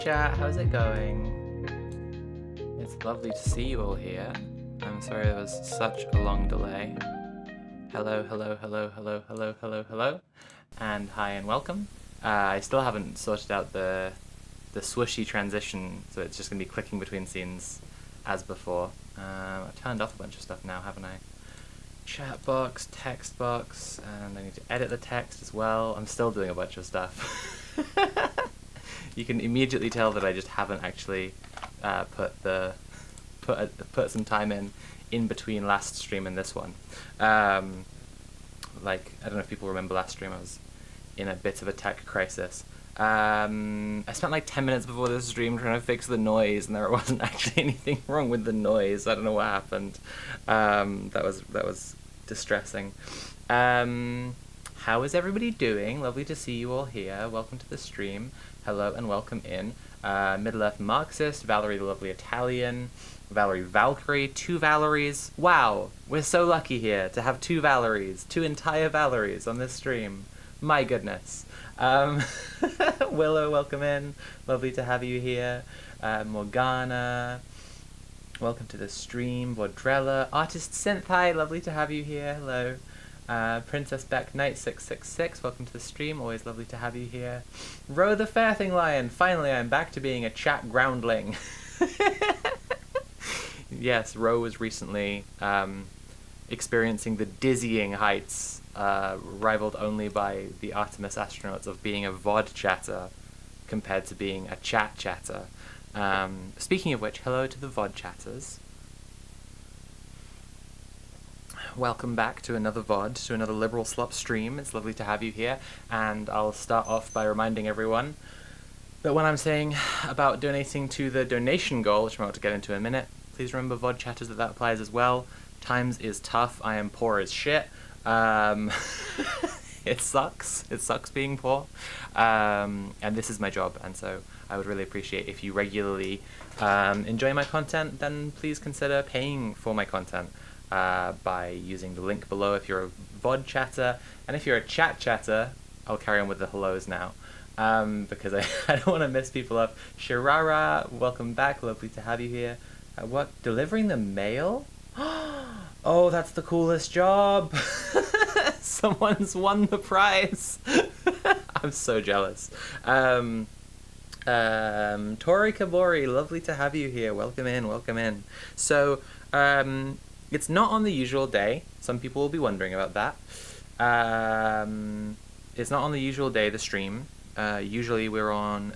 chat, how's it going? It's lovely to see you all here. I'm sorry there was such a long delay. Hello, hello, hello, hello, hello, hello, hello, and hi and welcome. I still haven't sorted out the swooshy transition, so it's just going to be clicking between scenes as before. I've turned off a bunch of stuff now, haven't I? Chat box, text box, and I need to edit the text as well. I'm still doing a bunch of stuff. You can immediately tell that I just haven't actually put some time in between last stream and this one. Like, I don't know if people remember last stream, I was in a bit of a tech crisis. I spent like 10 minutes before this stream trying to fix the noise, and there wasn't actually anything wrong with the noise. I don't know what happened. That was distressing. How is everybody doing? Lovely to see you all here. Welcome to the stream. Hello and welcome in. Middle-earth Marxist, Valerie the Lovely Italian, Valerie Valkyrie, 2 Valeries. Wow, we're so lucky here to have 2 Valeries, 2 entire Valeries on this stream. My goodness. Willow, welcome in. Lovely to have you here. Morgana, welcome to the stream. Vodrella, Artist Synthai, lovely to have you here. Hello. Princess Beck Knight 666, welcome to the stream. Always lovely to have you here. Ro the Fairthing Lion, finally I'm back to being a chat groundling. Yes, Ro was recently experiencing the dizzying heights, rivaled only by the Artemis astronauts, of being a VOD chatter compared to being a chat chatter. Speaking of which, hello to the VOD chatters. Welcome back to another VOD, to another Lib Slop stream. It's lovely to have you here, and I'll start off by reminding everyone that when I'm saying about donating to the donation goal, which I'm about to get into in a minute, please remember, VOD chatters, that applies as well. Times is tough. I am poor as shit. It sucks. It sucks being poor. And this is my job, and so I would really appreciate if you regularly enjoy my content, then please consider paying for my content. By using the link below if you're a VOD chatter, and if you're a chat chatter, I'll carry on with the hellos now, because I don't want to miss people up. Shirara, welcome back, lovely to have you here. What, delivering the mail? Oh, that's the coolest job! Someone's won the prize! I'm so jealous. Tori Kabori, lovely to have you here. Welcome in, welcome in. So, it's not on the usual day. Some people will be wondering about that. It's not on the usual day, the stream. Usually we're on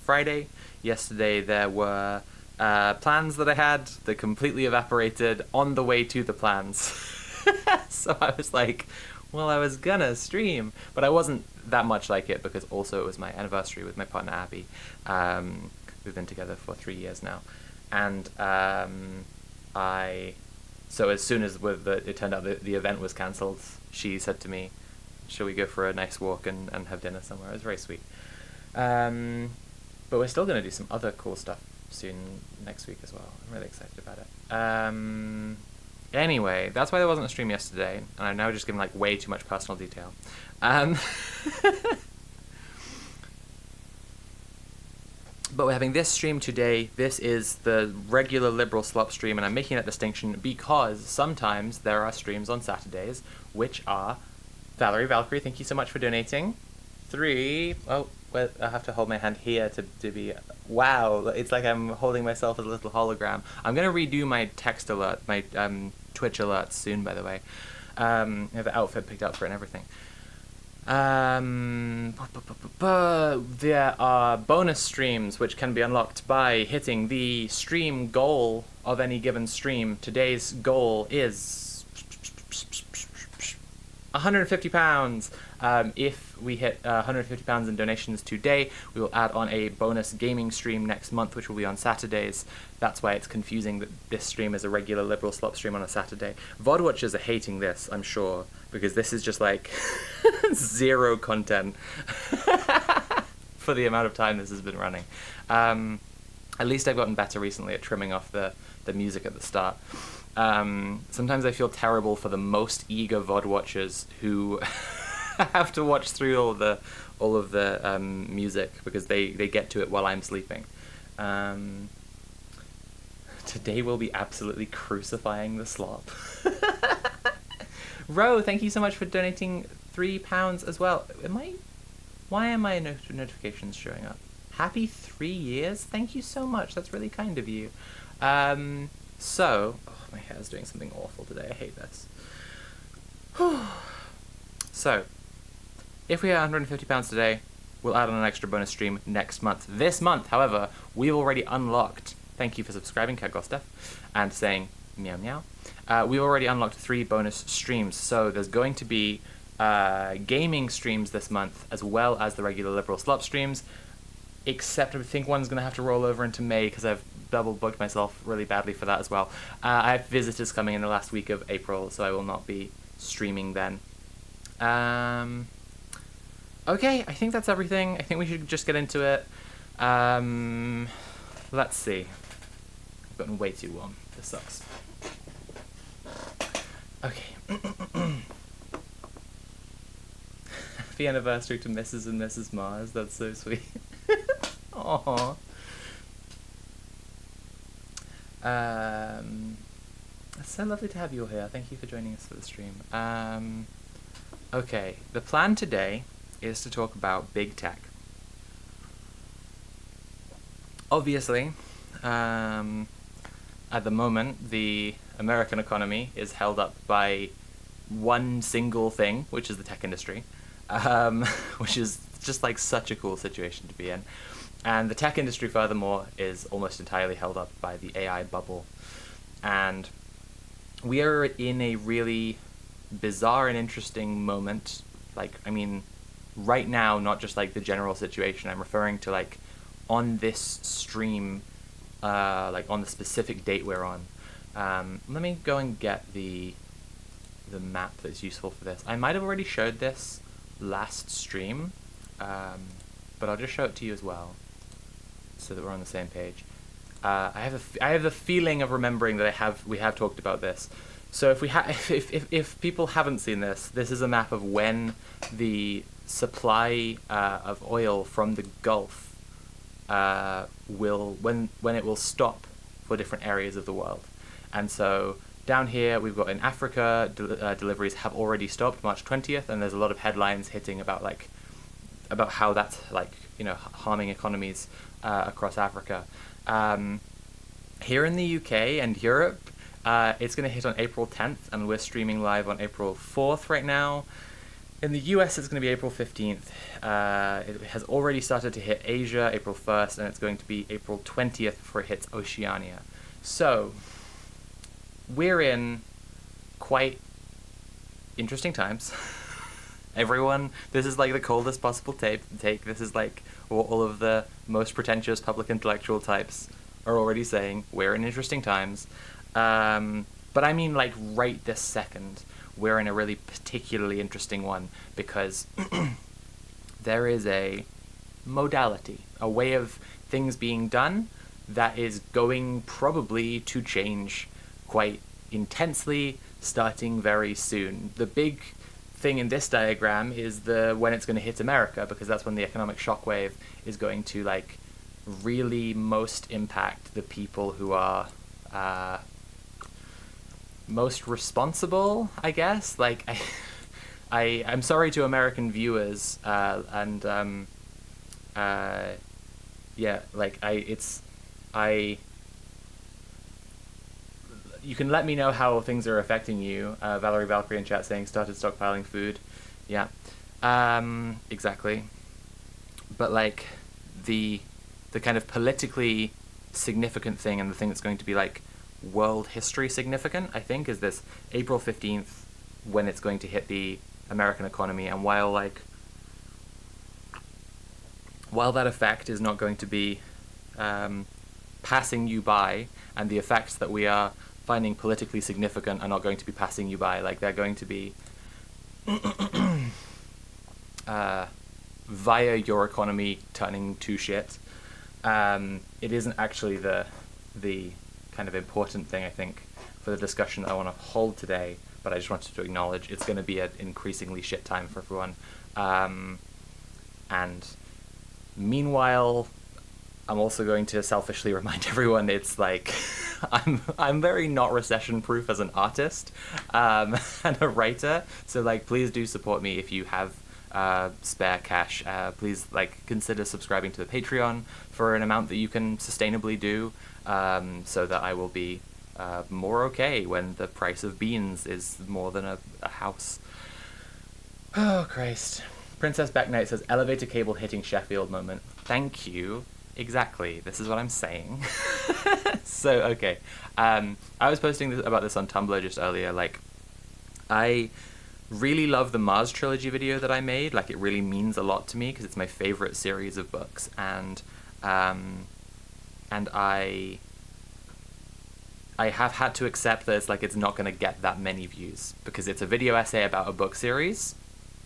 Friday. Yesterday there were plans that I had that completely evaporated on the way to the plans. So I was like, well, I was gonna stream, but I wasn't that much like it, because also it was my anniversary with my partner Abby. We've been together for 3 years now. And so as soon as it turned out that the event was cancelled, she said to me, shall we go for a nice walk and have dinner somewhere? It was very sweet. But we're still going to do some other cool stuff soon next week as well. I'm really excited about it. Anyway, that's why there wasn't a stream yesterday, and I've now just given like way too much personal detail. But we're having this stream today. This is the regular Lib Slop stream, and I'm making that distinction because sometimes there are streams on Saturdays, which are... Valerie Valkyrie, thank you so much for donating. 3... Oh, well, I have to hold my hand here to be... Wow, it's like I'm holding myself as a little hologram. I'm going to redo my text alert, my Twitch alerts soon, by the way. I have the outfit picked up for it and everything. There are bonus streams which can be unlocked by hitting the stream goal of any given stream. Today's goal is £150. If we hit £150 in donations today, we will add on a bonus gaming stream next month, which will be on Saturdays. That's why it's confusing that this stream is a regular Lib Slop stream on a Saturday. VOD watchers are hating this, I'm sure, because this is just like zero content for the amount of time this has been running. At least I've gotten better recently at trimming off the music at the start. Sometimes I feel terrible for the most eager VOD watchers who have to watch through all of the music because they get to it while I'm sleeping. Today we'll be absolutely crucifying the slop. Ro, thank you so much for donating £3 as well. Why am my notifications showing up? Happy 3 years? Thank you so much. That's really kind of you. So, my hair's doing something awful today. I hate this. So, if we hit £150 today, we'll add on an extra bonus stream next month. This month, however, we've already unlocked. Thank you for subscribing, Cat Gostef, and saying meow meow. We've already unlocked 3 bonus streams, so there's going to be gaming streams this month, as well as the regular Liberal Slop streams, except I think one's going to have to roll over into May, because I've double booked myself really badly for that as well. I have visitors coming in the last week of April, so I will not be streaming then. Okay, I think that's everything. I think we should just get into it. Let's see. I've gotten way too long. This sucks. Okay. Happy anniversary to Mrs. and Mrs. Mars. That's so sweet. Aww. It's so lovely to have you all here. Thank you for joining us for the stream. Okay, the plan today is to talk about big tech. Obviously, at the moment, the American economy is held up by one single thing, which is the tech industry, which is just like such a cool situation to be in. And the tech industry, furthermore, is almost entirely held up by the AI bubble. And we are in a really bizarre and interesting moment. Like, I mean, right now, not just like the general situation. I'm referring to like on this stream, like on the specific date we're on. Let me go and get the map that's useful for this. I might have already showed this last stream, but I'll just show it to you as well, so that we're on the same page. I have the feeling of remembering that we have talked about this. So if people haven't seen this, this is a map of when the supply of oil from the Gulf when it will stop for different areas of the world. And so down here we've got in Africa, deliveries have already stopped March 20th, and there's a lot of headlines hitting about how that's harming economies across Africa. Here in the UK and Europe, it's going to hit on April 10th, and we're streaming live on April 4th right now. In the US, it's going to be April 15th. It has already started to hit Asia, April 1st, and it's going to be April 20th before it hits Oceania. So, we're in quite interesting times. Everyone, this is like the coldest possible take. This is like what all of the most pretentious public intellectual types are already saying. We're in interesting times. But I mean like right this second, we're in a really particularly interesting one, because there is a modality, a way of things being done that is going probably to change quite intensely starting very soon. The big thing in this diagram is when it's going to hit America, because that's when the economic shockwave is going to like really most impact the people who are most responsible, I guess. Like, I'm sorry to American viewers, yeah, like you can let me know how things are affecting you. Valerie Valkyrie in chat saying started stockpiling food. Yeah, exactly. But like the kind of politically significant thing, and the thing that's going to be like world history significant, I think, is this April 15th, when it's going to hit the American economy. And while that effect is not going to be passing you by, and the effects that we are finding politically significant are not going to be passing you by, like they're going to be via your economy turning to shit. It isn't actually the kind of important thing, I think, for the discussion I want to hold today. but I just wanted to acknowledge it's going to be an increasingly shit time for everyone. And meanwhile, I'm also going to selfishly remind everyone it's like I'm very not recession proof as an artist and a writer, so like please do support me if you have spare cash. Please like consider subscribing to the Patreon for an amount that you can sustainably do, so that I will be more okay when the price of beans is more than a house. Oh Christ. Princess Becknight says elevator cable hitting Sheffield moment. Thank you. Exactly. This is what I'm saying. So okay. I was posting about this on Tumblr just earlier. Like, I really love the Mars trilogy video that I made. Like, it really means a lot to me because it's my favorite series of books, and I have had to accept that it's not going to get that many views because it's a video essay about a book series,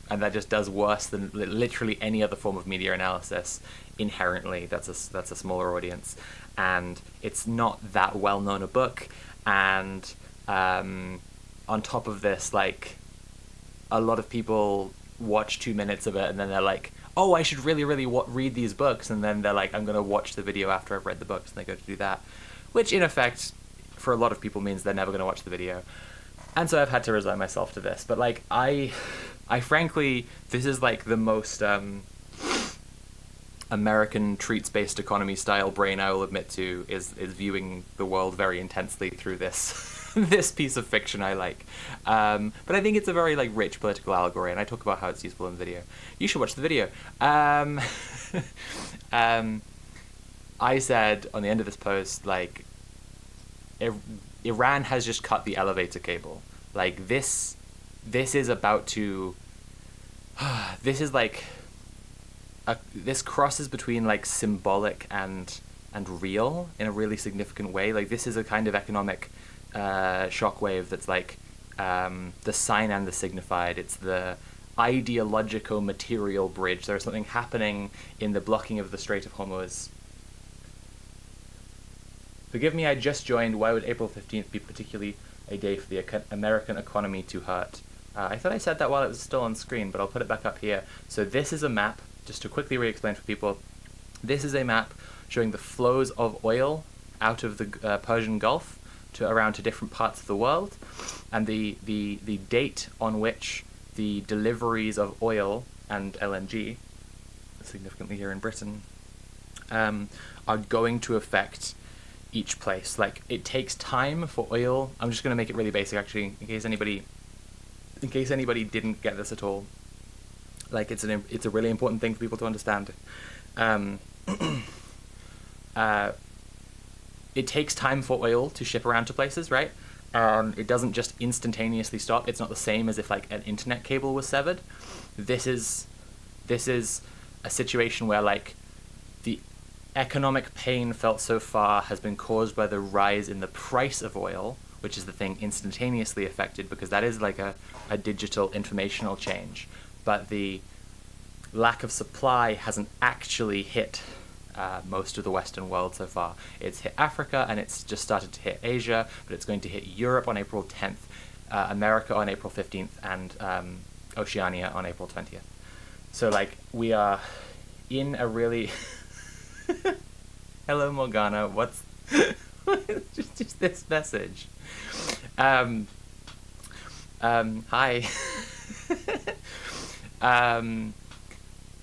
and that just does worse than literally any other form of media analysis. Inherently, that's a smaller audience, and it's not that well known a book, and on top of this, like, a lot of people watch 2 minutes of it and then they're like, oh, I should really read these books, and then they're like, I'm gonna watch the video after I've read the books, and they go to do that, which in effect for a lot of people means they're never gonna watch the video. And so I've had to resign myself to this. But like, I frankly, this is like the most American treats-based economy style brain I will admit to is viewing the world very intensely through this this piece of fiction I like. But I think it's a very like rich political allegory, and I talk about how it's useful in the video. You should watch the video. I said on the end of this post, like, Iran has just cut the elevator cable. Like, this is about to this is like this crosses between like symbolic and real in a really significant way. Like, this is a kind of economic shockwave that's like the sign and the signified. It's the ideologico-material bridge. There's something happening in the blocking of the Strait of Hormuz. Forgive me, I just joined. Why would April 15th be particularly a day for the American economy to hurt? I thought I said that while it was still on screen, but I'll put it back up here. So this is a map, just to quickly re-explain for people. This is a map showing the flows of oil out of the Persian Gulf around to different parts of the world, and the date on which the deliveries of oil and LNG, significantly here in Britain, are going to affect each place. Like, it takes time for oil. I'm just going to make it really basic, actually, in case anybody didn't get this at all. Like, it's a really important thing for people to understand. It takes time for oil to ship around to places, right? It doesn't just instantaneously stop. It's not the same as if like an internet cable was severed. This is a situation where like the economic pain felt so far has been caused by the rise in the price of oil, which is the thing instantaneously affected because that is like a digital informational change. But the lack of supply hasn't actually hit most of the Western world so far. It's hit Africa, and it's just started to hit Asia, but it's going to hit Europe on April 10th, America on April 15th, and Oceania on April 20th. So like, we are in a really... Hello, Morgana. What's just this message? Hi.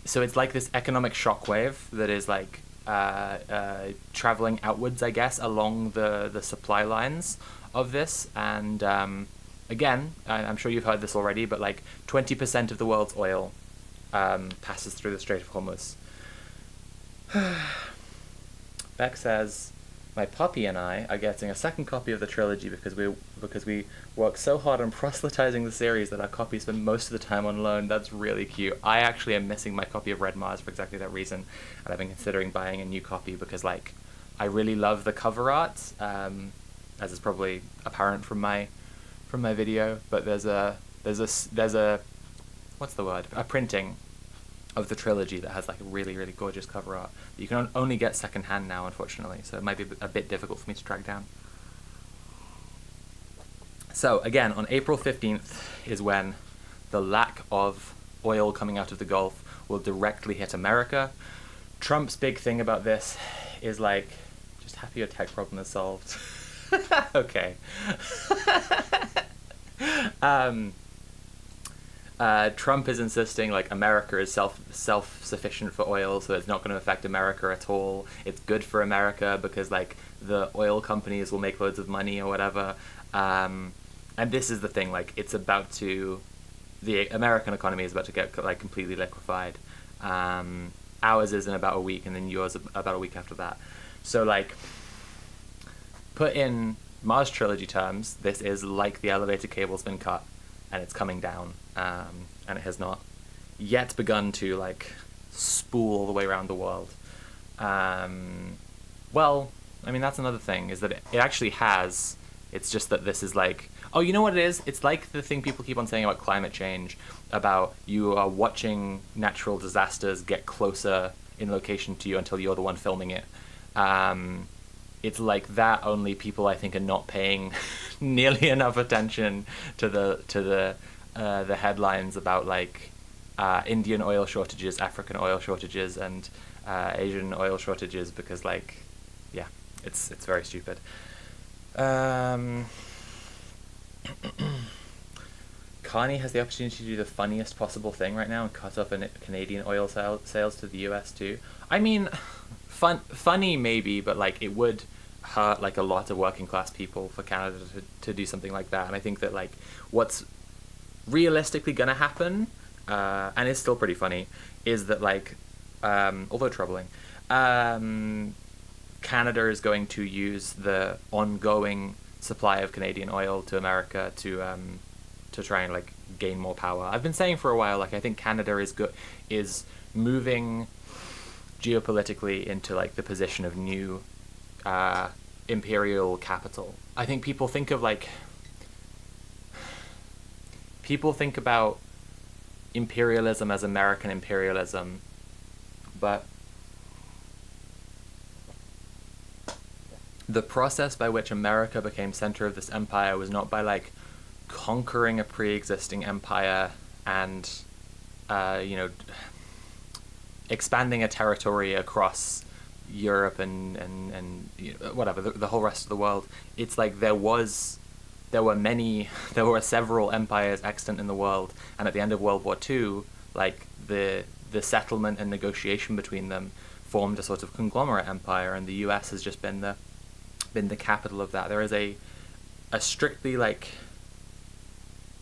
So it's like this economic shockwave that is like traveling outwards, I guess, along the supply lines of this. And again, I'm sure you've heard this already, but like 20% of the world's oil passes through the Strait of Hormuz. Beck says, my puppy and I are getting a second copy of the trilogy because we work so hard on proselytizing the series that our copies spend most of the time on loan. That's really cute. I actually am missing my copy of Red Mars for exactly that reason, and I've been considering buying a new copy because like I really love the cover art, as is probably apparent from my video. But there's a what's the word? A printing of the trilogy that has like a really, really gorgeous cover art that you can only get secondhand now, unfortunately, so it might be a bit difficult for me to track down. So again, on April 15th is when the lack of oil coming out of the Gulf will directly hit America. Trump's big thing about this is like, just happy your tech problem is solved. Okay. Trump is insisting like America is self-sufficient for oil, so it's not going to affect America at all. It's good for America because like the oil companies will make loads of money or whatever. And this is the thing, like it's about to, the American economy is about to get like completely liquefied. Ours is in about a week, and then yours about a week after that. So like, put in Mars trilogy terms, this is like the elevator cable's been cut, and it's coming down, and it has not yet begun to like spool all the way around the world. Well, I mean that's another thing, is that it actually has. It's just that this is like, oh, you know what it is? It's like the thing people keep on saying about climate change, about you are watching natural disasters get closer in location to you until you're the one filming it. It's like that, only people I think are not paying nearly enough attention to the headlines about like Indian oil shortages, African oil shortages, and Asian oil shortages, because like, yeah, it's very stupid. Carney has the opportunity to do the funniest possible thing right now and cut off Canadian oil sales to the US too. I mean, funny maybe, but like it would hurt like a lot of working class people for Canada to do something like that. And I think that like what's realistically gonna happen, and it's still pretty funny, is that like, although troubling, Canada is going to use the ongoing supply of Canadian oil to America to try and like gain more power. I've been saying for a while, like I think Canada is moving geopolitically into like the position of new imperial capital. I think people think about imperialism as American imperialism, but the process by which America became center of this empire was not by like conquering a pre-existing empire and expanding a territory across Europe and whatever, the whole rest of the world. It's like there were several empires extant in the world, and at the end of World War II, like the settlement and negotiation between them formed a sort of conglomerate empire, and the US has just been the capital of that. There is a strictly like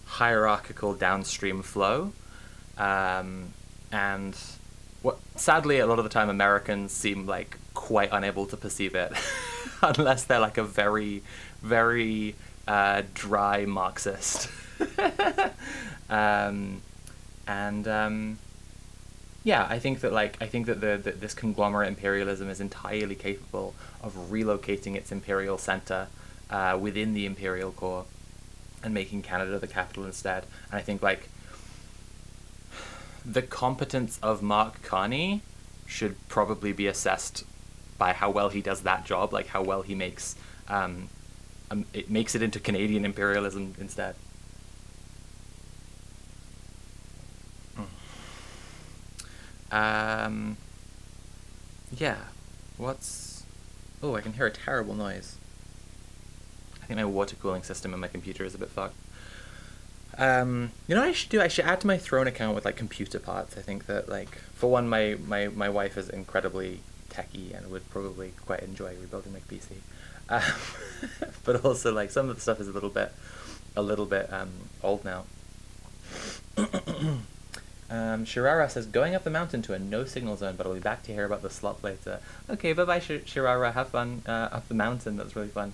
hierarchical downstream flow, and what sadly a lot of the time Americans seem like quite unable to perceive it unless they're like a very very dry Marxist. Yeah, I think that this conglomerate imperialism is entirely capable of relocating its imperial center within the imperial core and making Canada the capital instead. And I think like the competence of Mark Carney should probably be assessed by how well he does that job, like how well he makes it into Canadian imperialism instead. Yeah, oh, I can hear a terrible noise. I think my water cooling system in my computer is a bit fucked. You know what I should do? I should add to my Throne account with like computer parts. I think that like, for one, my wife is incredibly techy and would probably quite enjoy rebuilding my PC. But also like some of the stuff is a little bit old now. Shirara says, going up the mountain to a no-signal zone, but I'll be back to hear about the slop later. Okay, bye-bye, Shirara. Have fun up the mountain. That's really fun.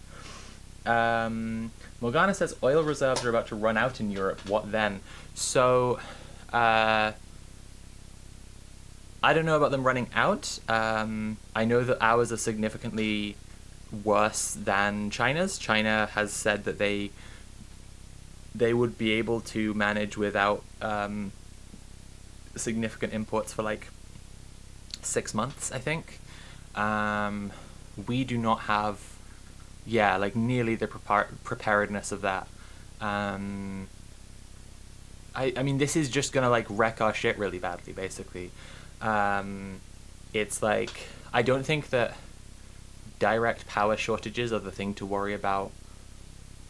Morgana says, oil reserves are about to run out in Europe. What then? So, I don't know about them running out. I know that ours are significantly worse than China's. China has said that they would be able to manage without significant imports for like 6 months, I think. We do not have like nearly the preparedness of that. I mean, this is just gonna like wreck our shit really badly, basically. It's like, I don't think that direct power shortages are the thing to worry about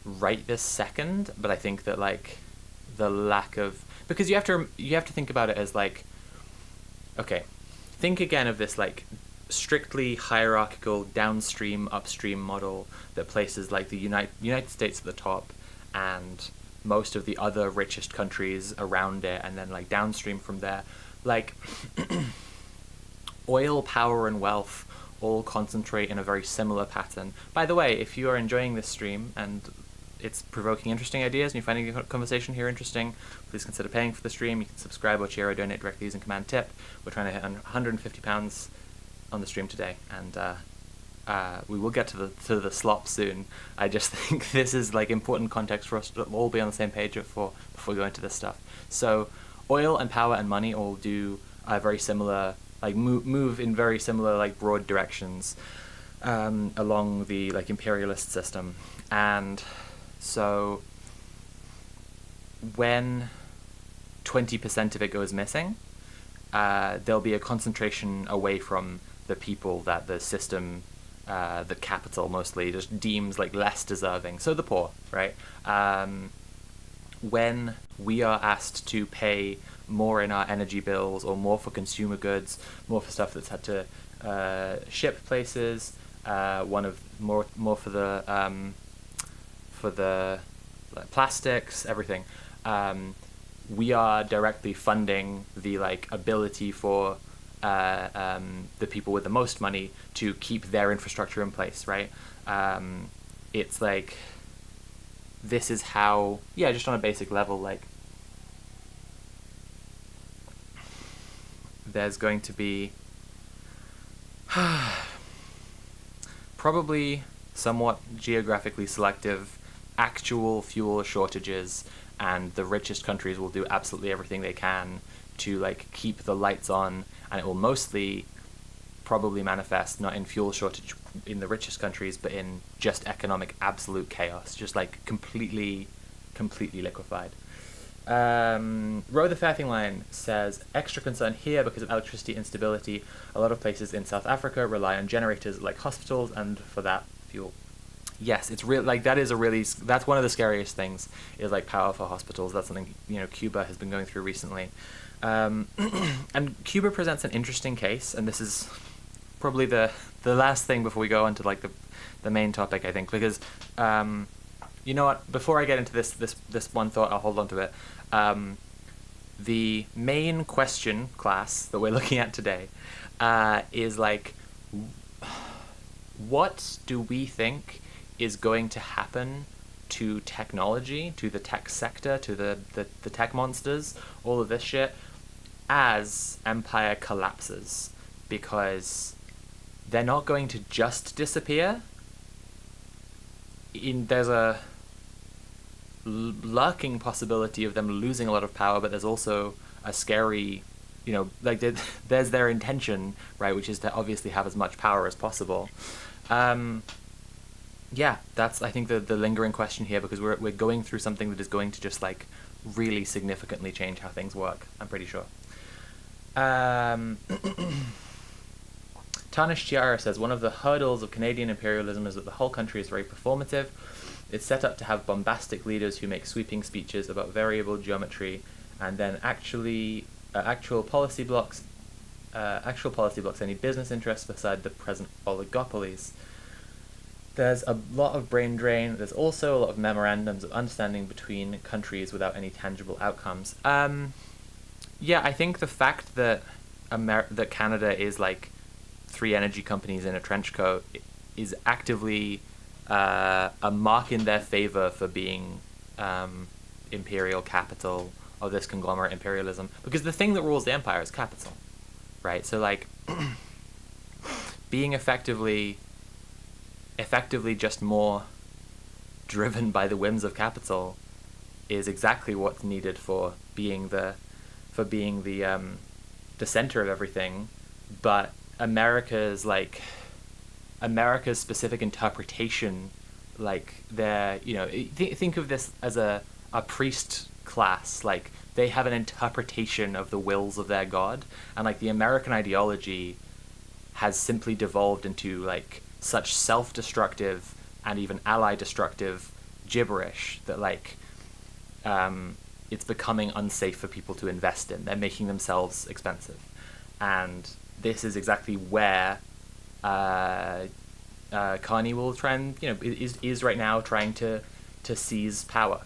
right this second, but I think that like the lack of, because you have to think about it as like, okay, think again of this like strictly hierarchical downstream upstream model that places like the United States at the top and most of the other richest countries around it, and then like downstream from there, like oil, power, and wealth all concentrate in a very similar pattern. By the way, if you are enjoying this stream and it's provoking interesting ideas and you're finding the conversation here interesting, please consider paying for the stream. You can subscribe or cheer or donate directly using command tip. We're trying to hit £150 on the stream today, and we will get to the slop soon. I just think this is like important context for us to all be on the same page before we go into this stuff. So oil and power and money all do very similar, like move in very similar like broad directions along the like imperialist system. And so when 20% of it goes missing, there'll be a concentration away from the people that the system, the capital mostly, just deems like less deserving. So the poor, right? When we are asked to pay more in our energy bills or more for consumer goods, more for stuff that's had to ship places, more for the like, plastics, everything. We are directly funding the like ability for the people with the most money to keep their infrastructure in place, right? It's like, this is how, yeah, just on a basic level, like there's going to be probably somewhat geographically selective actual fuel shortages, and the richest countries will do absolutely everything they can to like keep the lights on, and it will mostly probably manifest not in fuel shortage in the richest countries, but in just economic absolute chaos, just like completely liquefied. Row the Fairthing line says, extra concern here because of electricity instability. A lot of places in South Africa rely on generators like hospitals, and for that fuel. Yes, it's real. Like that's one of the scariest things, is like power for hospitals. That's something Cuba has been going through recently, and Cuba presents an interesting case. And this is probably the last thing before we go on to like the main topic, I think, because you know what? Before I get into this one thought, I'll hold on to it. The main question class that we're looking at today is like, what do we think is going to happen to technology, to the tech sector, to the tech monsters, all of this shit, as empire collapses? Because they're not going to just disappear. There's a lurking possibility of them losing a lot of power, but there's also a scary, like there's their intention, right, which is to obviously have as much power as possible. Yeah, that's, I think, the lingering question here, because we're going through something that is going to just like really significantly change how things work, I'm pretty sure. Tarnish Tiara says, one of the hurdles of Canadian imperialism is that the whole country is very performative. It's set up to have bombastic leaders who make sweeping speeches about variable geometry, and then actual policy blocks any business interests beside the present oligopolies. There's a lot of brain drain. There's also a lot of memorandums of understanding between countries without any tangible outcomes. Yeah, I think the fact that that Canada is like 3 energy companies in a trench coat is actively a mark in their favor for being imperial capital of this conglomerate imperialism. Because the thing that rules the empire is capital, right? So like being effectively just more driven by the whims of capital is exactly what's needed for being the center of everything. But America's specific interpretation like they're, think of this as a priest class. Like they have an interpretation of the wills of their god, and like the American ideology has simply devolved into like such self-destructive and even ally-destructive gibberish that like it's becoming unsafe for people to invest in. They're making themselves expensive, and this is exactly where Carney will try and is right now trying to seize power.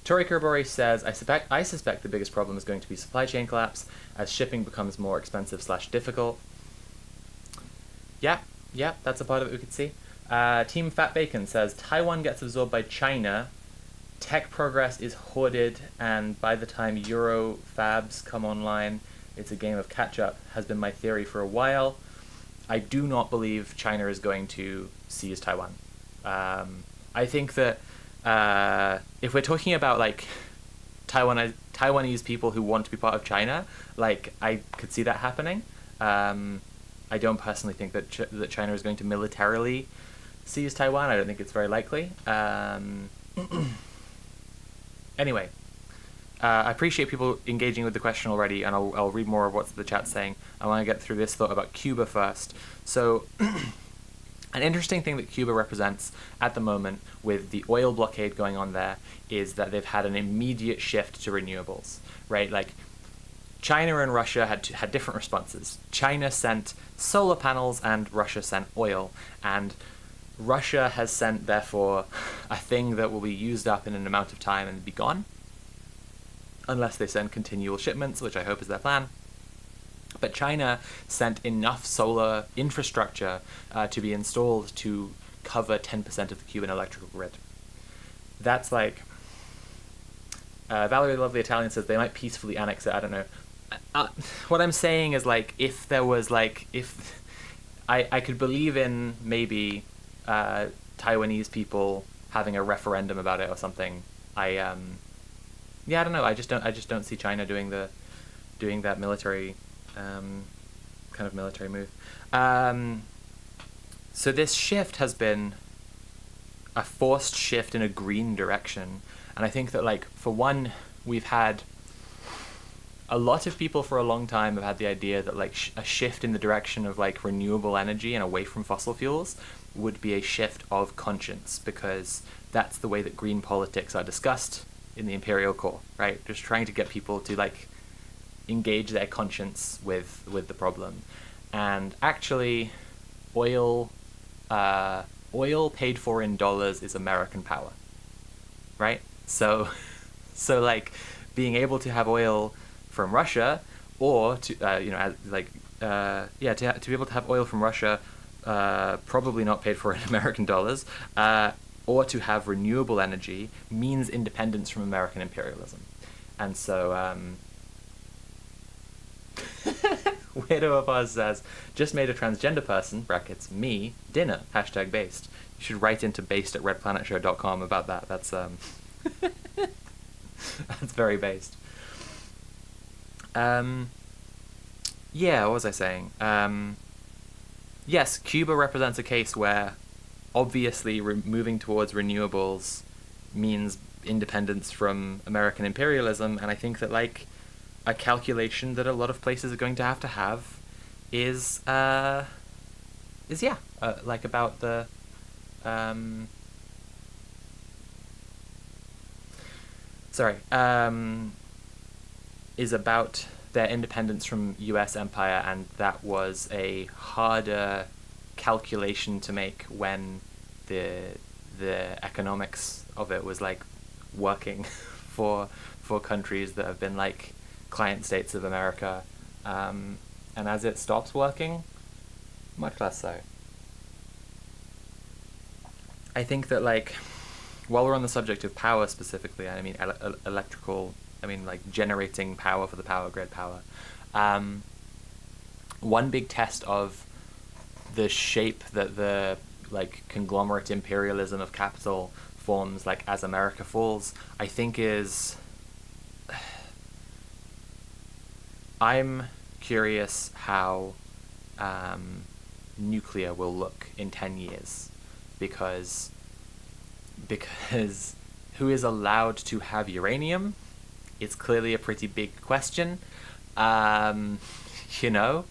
Tori Kerbori says, I suspect the biggest problem is going to be supply chain collapse as shipping becomes more expensive / difficult. Yeah, that's a part of it we could see. Team Fat Bacon says, Taiwan gets absorbed by China, tech progress is hoarded, and by the time Euro fabs come online, it's a game of catch-up, has been my theory for a while. I do not believe China is going to seize Taiwan. I think that if we're talking about like Taiwanese people who want to be part of China, like I could see that happening. I don't personally think that that China is going to militarily seize Taiwan. I don't think it's very likely. Anyway, I appreciate people engaging with the question already, and I'll read more of what the chat's saying. I want to get through this thought about Cuba first. So, an interesting thing that Cuba represents at the moment with the oil blockade going on there is that they've had an immediate shift to renewables, right? Like, China and Russia had different responses. China sent solar panels and Russia sent oil, and Russia has sent, therefore, a thing that will be used up in an amount of time and be gone, unless they send continual shipments, which I hope is their plan. But China sent enough solar infrastructure to be installed to cover 10% of the Cuban electrical grid. That's like... Valerie the Lovely Italian says they might peacefully annex it, I don't know. What I'm saying is, like, if there was, like... if I could believe in maybe Taiwanese people having a referendum about it or something. I don't know. I just don't see China doing that military kind of military move. So this shift has been a forced shift in a green direction, and I think that, like, for one, we've had a lot of people for a long time have had the idea that, like, a shift in the direction of, like, renewable energy and away from fossil fuels would be a shift of conscience, because that's the way that green politics are discussed in the imperial core, right? Just trying to get people to, like, engage their conscience with the problem. And actually, oil paid for in dollars is American power, right? So like, being able to have oil from Russia, or to to be able to have oil from Russia, probably not paid for in American dollars, or to have renewable energy means independence from American imperialism. And so Weirdo of Oz says, just made a transgender person, brackets me, dinner, #based. You should write into based@redplanetshow.com about that. That's that's very based. What was I saying? Yes, Cuba represents a case where obviously moving towards renewables means independence from American imperialism, and I think that, like, a calculation that a lot of places are going to have is like about the is about their independence from US empire, and that was a harder calculation to make when the economics of it was, like, working for countries that have been, like, client states of America, and as it stops working, much less so. I think that, like, while we're on the subject of power specifically, I mean electrical, I mean, like, generating power for the power grid power, one big test of the shape that the, like, conglomerate imperialism of capital forms, like, as America falls, I think is... I'm curious how nuclear will look in 10 years, because who is allowed to have uranium? It's clearly a pretty big question. um, you know,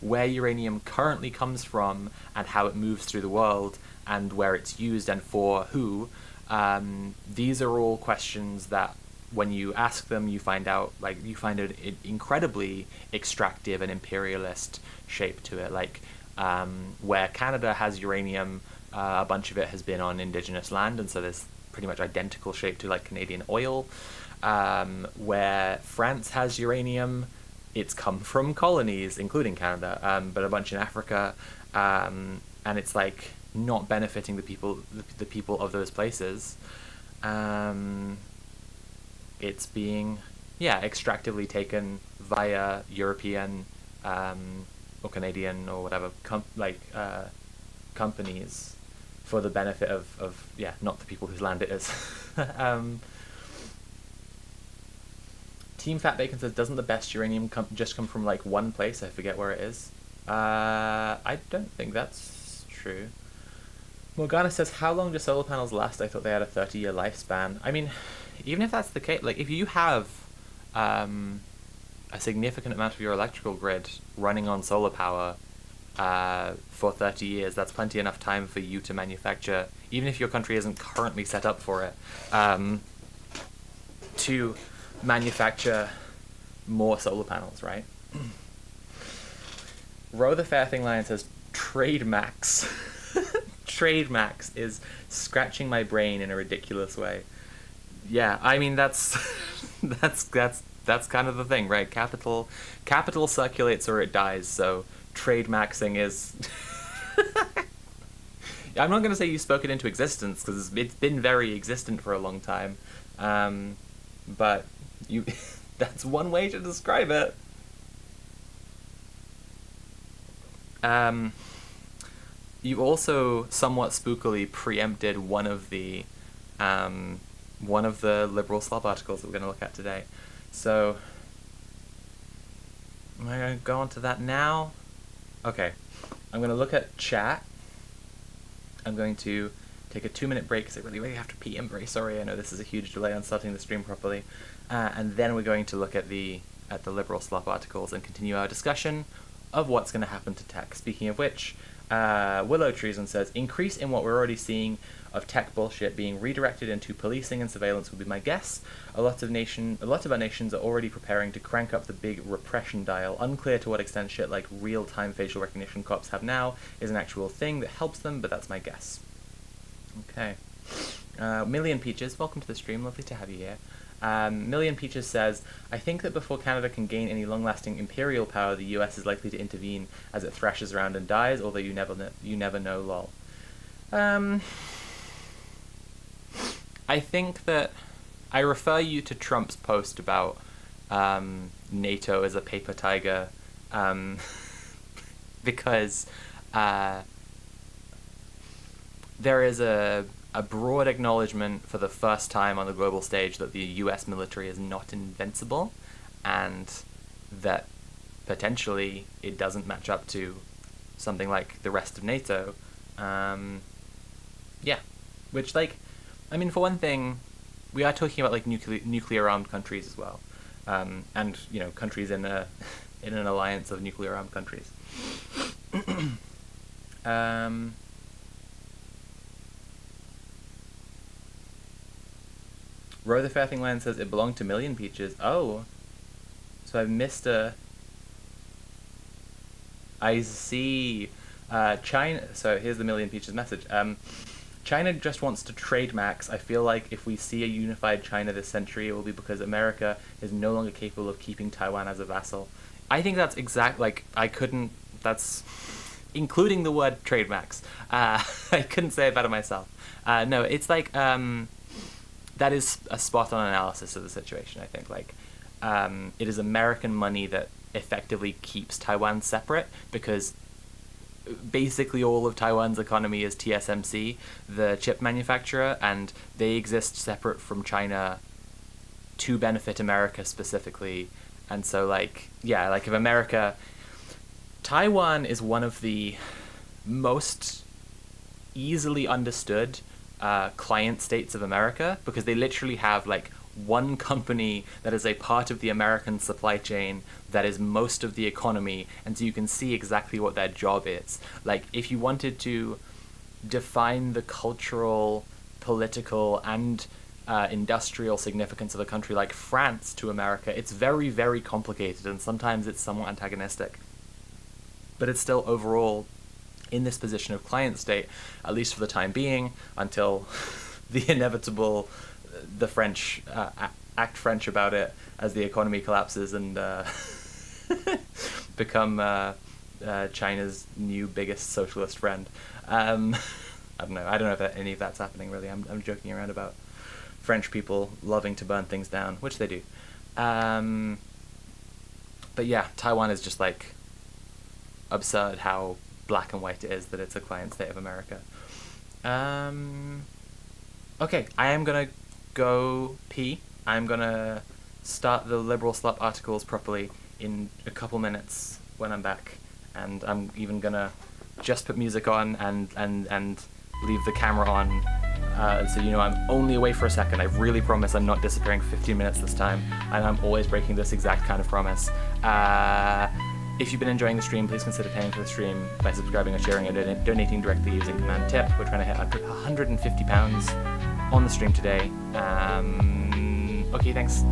where uranium currently comes from and how it moves through the world and where it's used and for who. These are all questions that when you ask them, you find an incredibly extractive and imperialist shape to it. Like, where Canada has uranium, a bunch of it has been on Indigenous land, and so there's pretty much identical shape to like Canadian oil. Where France has uranium, it's come from colonies, including Canada, but a bunch in Africa, and it's like not benefiting the people of those places. It's being, extractively taken via European or Canadian or whatever companies for the benefit of not the people whose land it is. Team Fat Bacon says, doesn't the best uranium just come from like one place? I forget where it is. I don't think that's true. Morgana says, how long do solar panels last? I thought they had a 30-year lifespan. I mean, even if that's the case, like if you have a significant amount of your electrical grid running on solar power for 30 years, that's plenty enough time for you to manufacture, even if your country isn't currently set up for it, to manufacture more solar panels, right? Row the Fair Thing Lion says, Trade Max. Trade Max is scratching my brain in a ridiculous way. Yeah, I mean, that's kind of the thing, right? Capital circulates or it dies, so trade maxing is... I'm not going to say you spoke it into existence, because it's been very existent for a long time, but you that's one way to describe it. You also somewhat spookily preempted one of the Liberal Slop articles that we're going to look at today. So am I going to go on to that now? Okay, I'm going to look at chat. I'm going to take a 2-minute break because I really have to pee. I'm very sorry. I know this is a huge delay on starting the stream properly. And then we're going to look at the Liberal Slop articles and continue our discussion of what's going to happen to tech. Speaking of which, Willow Treason says, increase in what we're already seeing of tech bullshit being redirected into policing and surveillance would be my guess. A lot of our nations are already preparing to crank up the big repression dial. Unclear to what extent shit like real-time facial recognition cops have now is an actual thing that helps them, but that's my guess. Okay. Million Peaches, welcome to the stream. Lovely to have you here. Million Peaches says, I think that before Canada can gain any long-lasting imperial power, the US is likely to intervene as it thrashes around and dies, although you never know, lol. I think that I refer you to Trump's post about NATO as a paper tiger, because there is a broad acknowledgement for the first time on the global stage that the US military is not invincible, and that potentially it doesn't match up to something like the rest of NATO. Which, like, I mean, for one thing, we are talking about like nuclear-armed countries as well, and countries in an alliance of nuclear-armed countries. Row the Fair Thing Land says it belonged to Million Peaches. Oh, so I've missed a... I see. China... So here's the Million Peaches message. China just wants to trade max. I feel like if we see a unified China this century, it will be because America is no longer capable of keeping Taiwan as a vassal. I think that's that's... Including the word trade max. I couldn't say it better myself. No, it's like... that is a spot-on analysis of the situation, I think. Like, it is American money that effectively keeps Taiwan separate, because basically all of Taiwan's economy is TSMC, the chip manufacturer, and they exist separate from China to benefit America specifically. And so, like, if America... Taiwan is one of the most easily understood client states of America, because they literally have like one company that is a part of the American supply chain that is most of the economy, and so you can see exactly what their job is. Like, if you wanted to define the cultural, political, and industrial significance of a country like France to America, it's very, very complicated, and sometimes it's somewhat antagonistic. But it's still overall in this position of client state, at least for the time being, until the inevitable, the French act French about it as the economy collapses and become China's new biggest socialist friend. I don't know. I don't know if any of that's happening, really. I'm joking around about French people loving to burn things down, which they do. But yeah, Taiwan is just like absurd how black and white it is that it's a client state of America. Okay, I am gonna go pee. I'm gonna start the Liberal Slop articles properly in a couple minutes when I'm back, and I'm even gonna just put music on and leave the camera on, so you know I'm only away for a second. I really promise I'm not disappearing for 15 minutes this time, and I'm always breaking this exact kind of promise. If you've been enjoying the stream, please consider paying for the stream by subscribing or sharing or donating directly using Command Tip. We're trying to hit £150 on the stream today. Okay, thanks.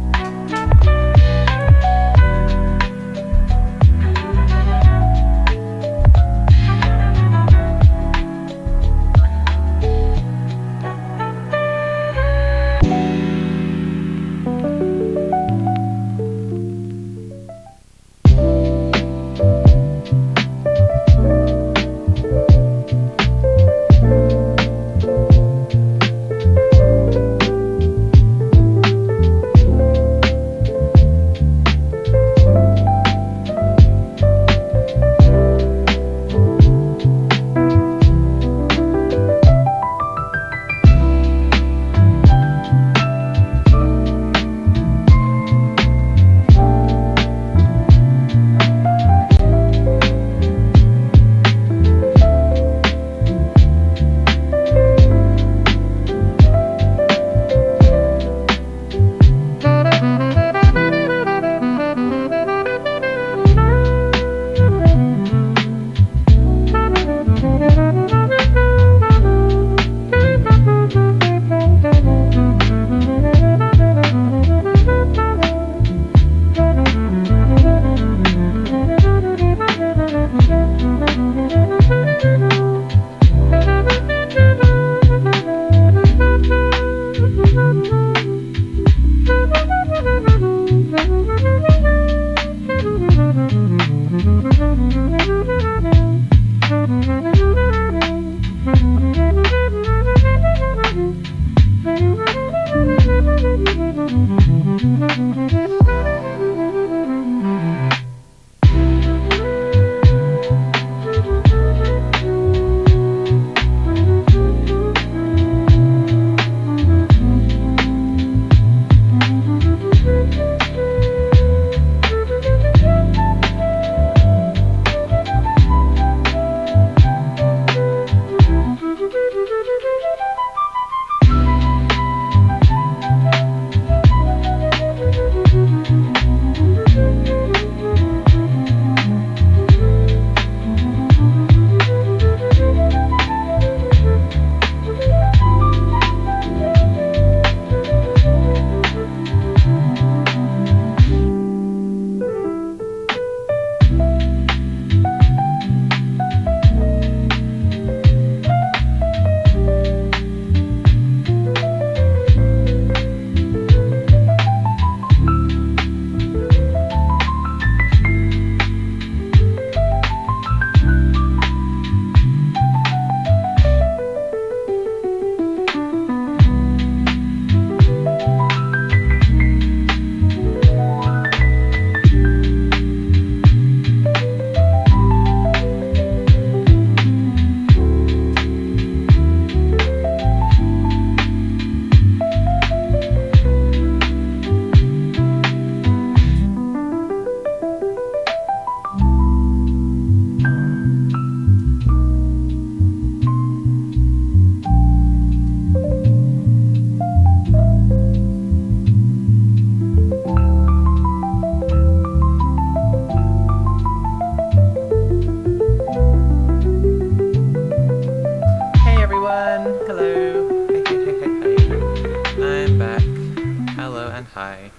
hi.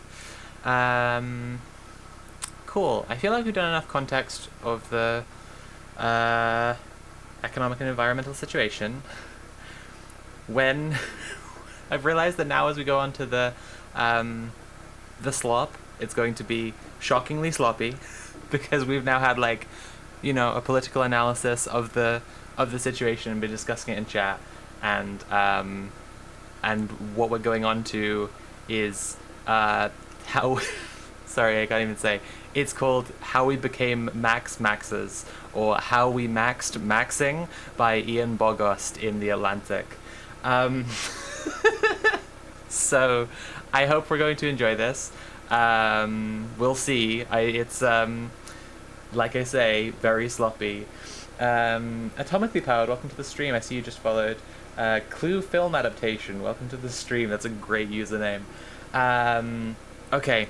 Cool. I feel like we've done enough context of the economic and environmental situation. When I've realized that now, as we go on to the slop, it's going to be shockingly sloppy, because we've now had like, a political analysis of the situation and been discussing it in chat, and what we're going on to is how sorry, I can't even say. It's called How We Became Maxes, or How We Maxed Maxing by Ian Bogost in The Atlantic. So I hope we're going to enjoy this. We'll see. It's like I say, very sloppy. Atomically Powered, welcome to the stream. I see you just followed. Clue Film Adaptation, welcome to the stream. That's a great username. Okay.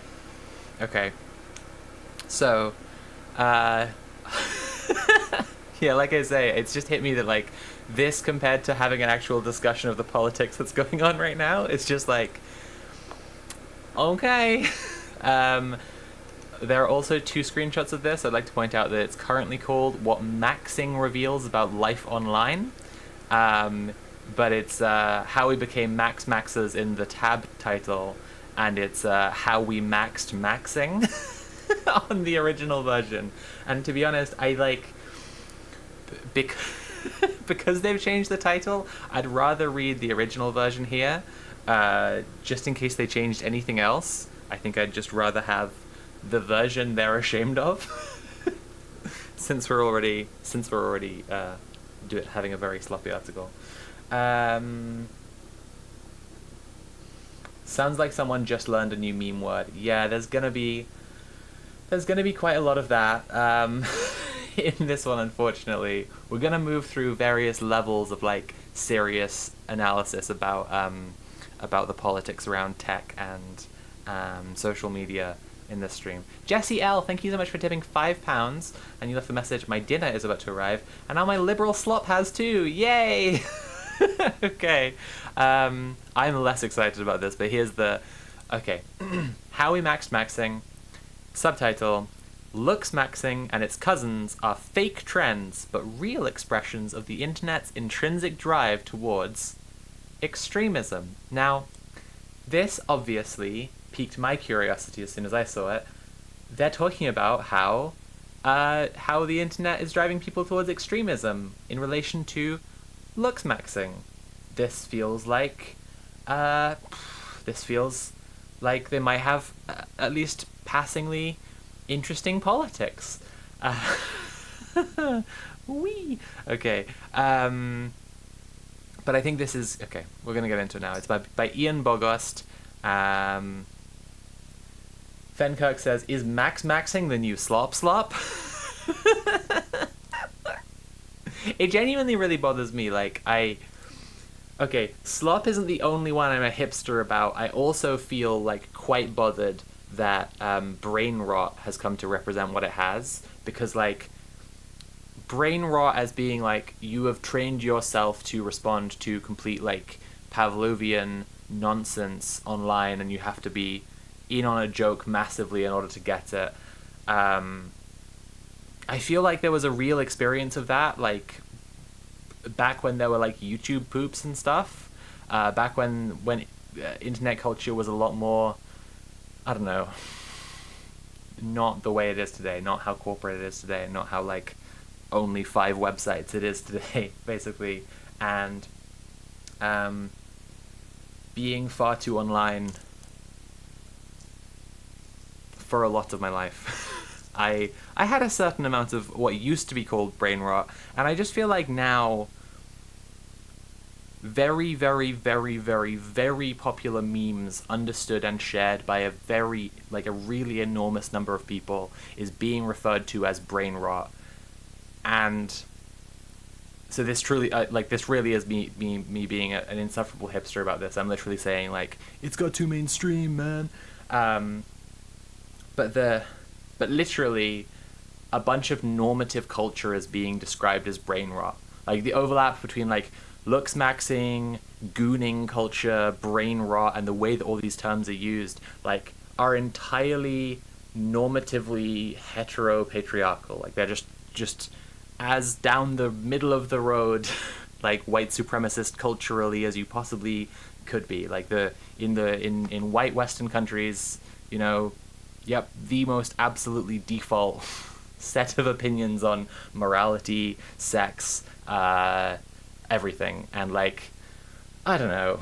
So, yeah, like I say, it's just hit me that, like, this compared to having an actual discussion of the politics that's going on right now, it's just like, okay. There are also 2 screenshots of this. I'd like to point out that it's currently called What Maxing Reveals About Life Online. But it's How We Became Maxes in the tab title, and it's How We Maxed Maxing on the original version. And to be honest, I like... because they've changed the title, I'd rather read the original version here, just in case they changed anything else. I think I'd just rather have the version they're ashamed of, since we're already having a very sloppy article. Sounds like someone just learned a new meme word. Yeah, there's gonna be quite a lot of that in this one, unfortunately. We're gonna move through various levels of like serious analysis about the politics around tech and social media in this stream. Jesse L, thank you so much for tipping £5, and you left the message, my dinner is about to arrive, and now my liberal slop has too. Yay! Okay. I'm less excited about this, but here's the... Okay. How We Maxed Maxing. Subtitle: Looks maxing and its cousins are fake trends, but real expressions of the internet's intrinsic drive towards extremism. Now, this obviously piqued my curiosity as soon as I saw it. They're talking about how the internet is driving people towards extremism in relation to looks maxing. This feels like they might have at least passingly interesting politics. Wee. Okay. But I think this is okay. We're gonna get into it now. It's by Ian Bogost. Fenkirk says, "Is maxing the new slop?" It genuinely really bothers me. Okay, slop isn't the only one I'm a hipster about. I also feel like quite bothered that brain rot has come to represent what it has, because like brain rot as being like you have trained yourself to respond to complete like Pavlovian nonsense online, and you have to be in on a joke massively in order to get it. I feel like there was a real experience of that, like back when there were like YouTube poops and stuff, back when internet culture was a lot more, I don't know, not the way it is today, not how corporate it is today, not how like only 5 websites it is today, basically, and being far too online for a lot of my life. I had a certain amount of what used to be called brain rot, and I just feel like now very, very, very, very, very popular memes understood and shared by a really enormous number of people is being referred to as brain rot. And so this truly, this really is me being an insufferable hipster about this. I'm literally saying, like, it's got too mainstream, man. But literally, a bunch of normative culture is being described as brain rot. Like, the overlap between, like, looks maxing, gooning culture, brain rot, and the way that all these terms are used, like, are entirely normatively hetero-patriarchal. Like, they're just as down the middle of the road, like, white supremacist culturally as you possibly could be. Like, in white Western countries, you know, yep, the most absolutely default set of opinions on morality, sex, everything. And, like, I don't know.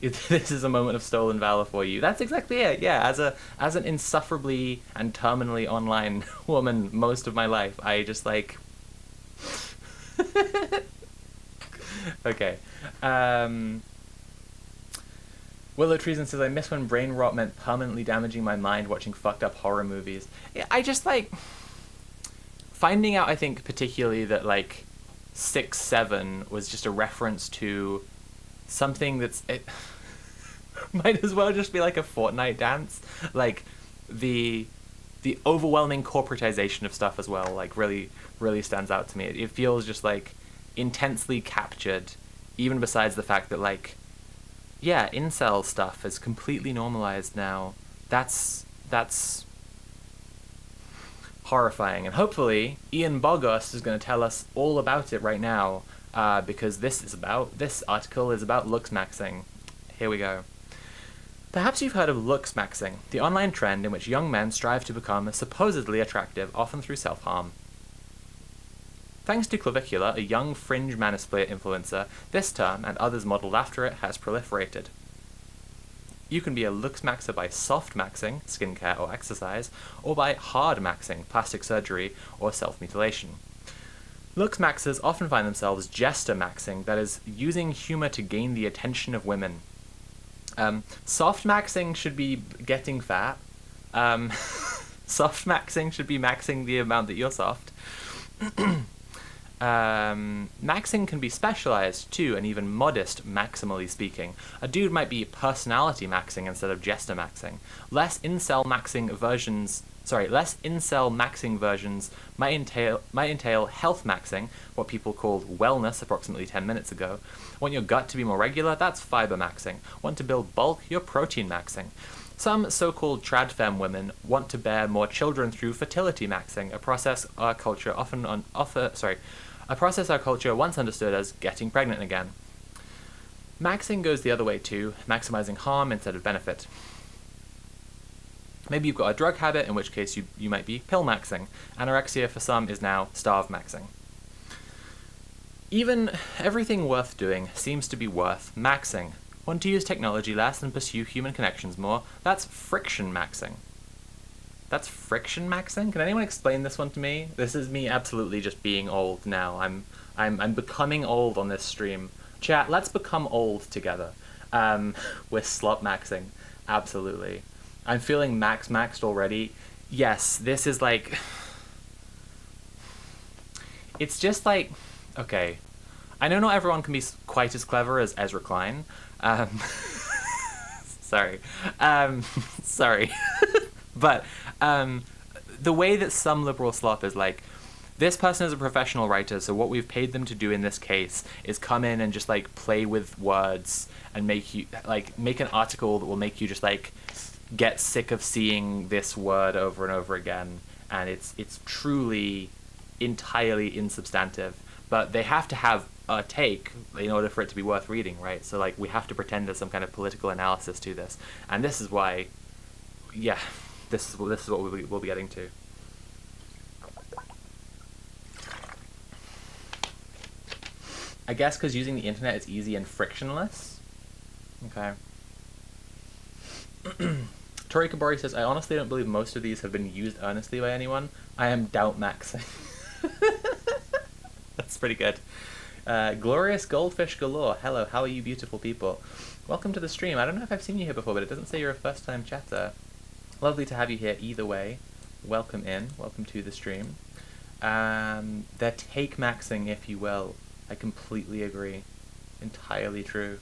This is a moment of stolen valor for you. That's exactly it. Yeah, as an insufferably and terminally online woman most of my life, I just, like... Okay. Willow Treason says, I miss when brain rot meant permanently damaging my mind watching fucked up horror movies. I just, like... Finding out, I think, particularly that, like, 6-7 was just a reference to something that's... It might as well just be, like, a Fortnite dance. Like, the overwhelming corporatization of stuff as well, like, really, really stands out to me. It feels just, like, intensely captured, even besides the fact that, like, yeah, incel stuff is completely normalized now. That's horrifying. And hopefully Ian Bogost is going to tell us all about it right now, because this article is about looks maxing. Here we go. Perhaps you've heard of looks maxing, the online trend in which young men strive to become supposedly attractive, often through self-harm. Thanks to Clavicula, a young fringe manosphere influencer, this term, and others modelled after it, has proliferated. You can be a looks maxer by soft maxing, skincare or exercise, or by hard maxing, plastic surgery or self-mutilation. Looks maxers often find themselves jester maxing, that is, using humour to gain the attention of women. Soft maxing should be getting fat. Soft maxing should be maxing the amount that you're soft. Maxing can be specialized too, and even modest, maximally speaking. A dude might be personality maxing instead of jester maxing. Less incel maxing versions might entail health maxing, what people called wellness approximately 10 minutes ago. Want your gut to be more regular? That's fiber maxing. Want to build bulk? You're protein maxing. Some so-called tradfem women want to bear more children through fertility maxing, a process our culture once understood as getting pregnant again. Maxing goes the other way too, maximizing harm instead of benefit. Maybe you've got a drug habit, in which case you might be pill maxing. Anorexia for some is now starve maxing. Even everything worth doing seems to be worth maxing. Want to use technology less and pursue human connections more? That's friction maxing. That's friction maxing? Can anyone explain this one to me? This is me absolutely just being old now. I'm becoming old on this stream. Chat, let's become old together. With slop maxing. Absolutely. I'm feeling maxed already. Yes, this is like... It's just like... Okay. I know not everyone can be quite as clever as Ezra Klein. Sorry. Sorry. But the way that some liberal slop is like, this person is a professional writer, so what we've paid them to do in this case is come in and just, like, play with words and make you, like, make an article that will make you just, like, get sick of seeing this word over and over again. And it's truly entirely insubstantive. But they have to have a take in order for it to be worth reading, right? So, like, we have to pretend there's some kind of political analysis to this. And this is why, yeah, this is what we'll be getting to. I guess because using the internet is easy and frictionless. Okay. Tori Kabori says, I honestly don't believe most of these have been used earnestly by anyone. I am doubt maxing. That's pretty good. Glorious Goldfish Galore. Hello, how are you beautiful people? Welcome to the stream. I don't know if I've seen you here before, but it doesn't say you're a first-time chatter. Lovely to have you here either way. Welcome in. Welcome to the stream. They're take maxing, if you will. I completely agree. Entirely true.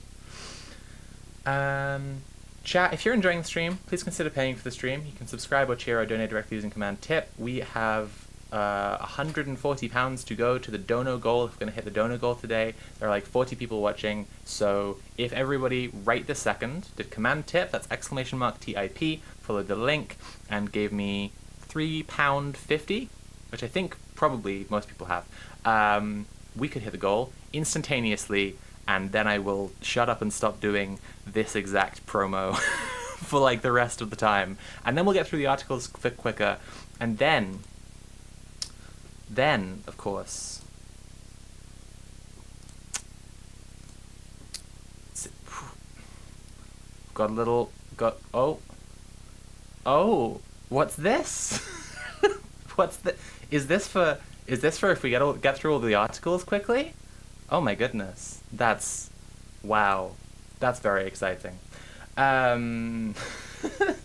Chat, if you're enjoying the stream, please consider paying for the stream. You can subscribe or cheer or donate directly using command tip. We have £140 to go to the dono goal. If we're going to hit the dono goal today, there are like 40 people watching. So if everybody right this second did command tip, that's !TIP, followed the link, and gave me £3.50, which I think probably most people have, we could hit the goal instantaneously, and then I will shut up and stop doing this exact promo for like the rest of the time. And then we'll get through the articles quicker, and then, of course, oh, what's this? Is this for if we get through all the articles quickly? Oh my goodness, wow, that's very exciting.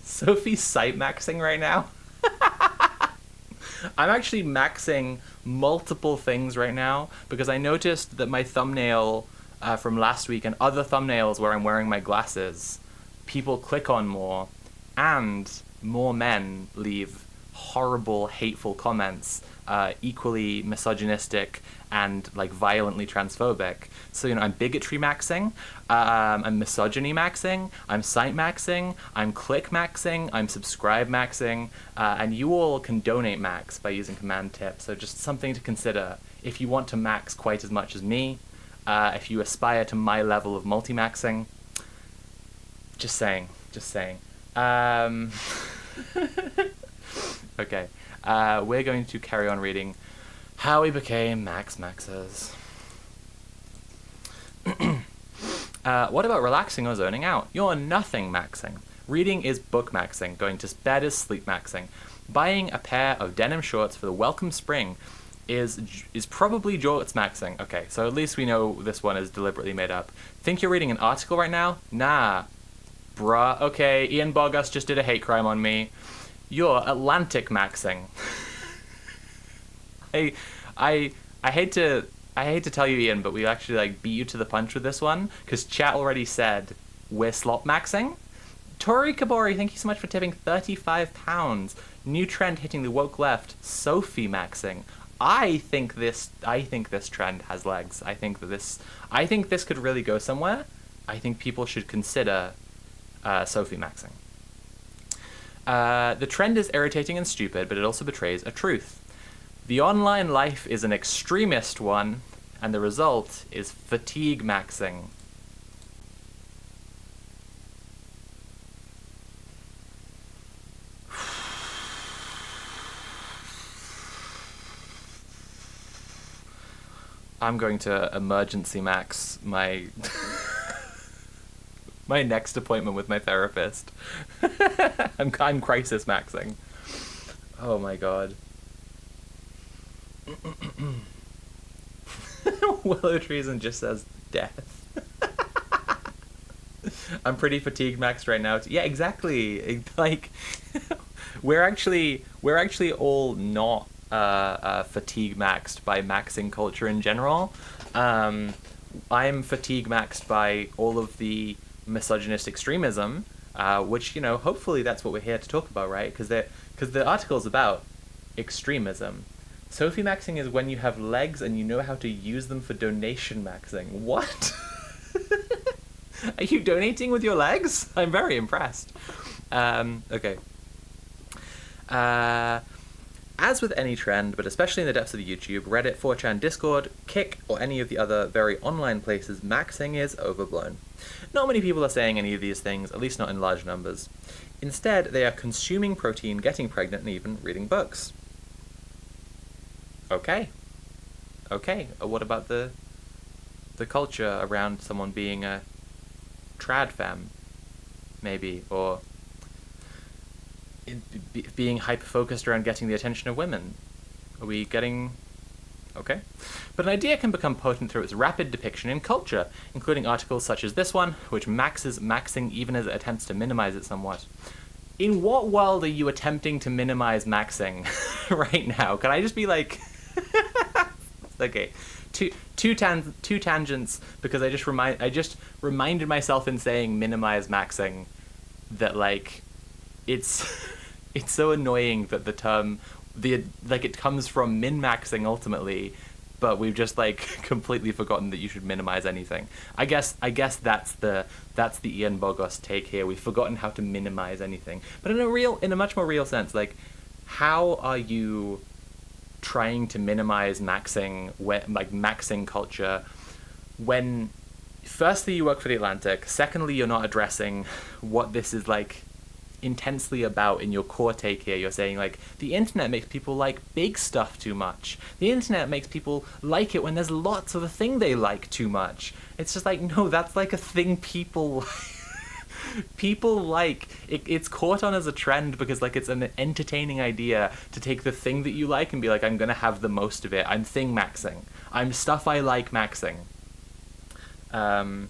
Sophie's site maxing right now. I'm actually maxing multiple things right now because I noticed that my thumbnail from last week and other thumbnails where I'm wearing my glasses, people click on more, and more men leave horrible, hateful comments, equally misogynistic and like violently transphobic. So, I'm bigotry maxing, I'm misogyny maxing, I'm site maxing, I'm click maxing, I'm subscribe maxing, and you all can donate max by using command tip. So just something to consider if you want to max quite as much as me, if you aspire to my level of multi-maxing. Just saying. Okay, we're going to carry on reading How We Became Max Maxers. What about relaxing or zoning out? You're nothing maxing. Reading is book maxing. Going to bed is sleep maxing. Buying a pair of denim shorts for the welcome spring is probably jorts maxing. Okay, so at least we know this one is deliberately made up. Think you're reading an article right now? Nah. Bruh. Okay, Ian Bogus just did a hate crime on me. You're Atlantic maxing. I hate to tell you, Ian, but we actually like beat you to the punch with this one because chat already said we're slop maxing. Tori Kabori, thank you so much for tipping £35. New trend hitting the woke left. Sophie maxing. I think this trend has legs. I think this could really go somewhere. I think people should consider Sophie maxing. The trend is irritating and stupid, but it also betrays a truth. The online life is an extremist one, and the result is fatigue maxing. I'm going to emergency max my my next appointment with my therapist. I'm crisis maxing. Oh my god. Willow Treason just says death. I'm pretty fatigue maxed right now. Yeah, exactly. Like, we're actually all not fatigue maxed by maxing culture in general. I'm fatigue maxed by all of the misogynist extremism, which, hopefully that's what we're here to talk about, right? Because the article's about extremism. Sophie maxing is when you have legs and you know how to use them for donation maxing. What? Are you donating with your legs? I'm very impressed. Okay. As with any trend, but especially in the depths of YouTube, Reddit, 4chan, Discord, Kick, or any of the other very online places, maxing is overblown. Not many people are saying any of these things, at least not in large numbers. Instead, they are consuming protein, getting pregnant, and even reading books. Okay. What about the culture around someone being a trad femme, maybe, or being hyper-focused around getting the attention of women? Are we getting... Okay. But an idea can become potent through its rapid depiction in culture, including articles such as this one, which maxes maxing even as it attempts to minimize it somewhat. In what world are you attempting to minimize maxing right now? Can I just be like... Okay. Two tangents, because I just reminded myself in saying minimize maxing that, like, it's so annoying that the term it comes from min-maxing ultimately, but we've just like completely forgotten that you should minimize anything. I guess that's the Ian Bogos take here. We've forgotten how to minimize anything. But in a much more real sense, like, how are you trying to minimize maxing culture when, firstly, you work for The Atlantic, secondly, you're not addressing what this is like intensely about in your core take here. You're saying, like, the internet makes people like big stuff too much. The internet makes people like it when there's lots of a thing they like too much. It's just like, no, that's like a thing people people like. It's caught on as a trend because, like, it's an entertaining idea to take the thing that you like and be like, I'm gonna have the most of it. I'm thing maxing. I'm stuff I like maxing. Oh,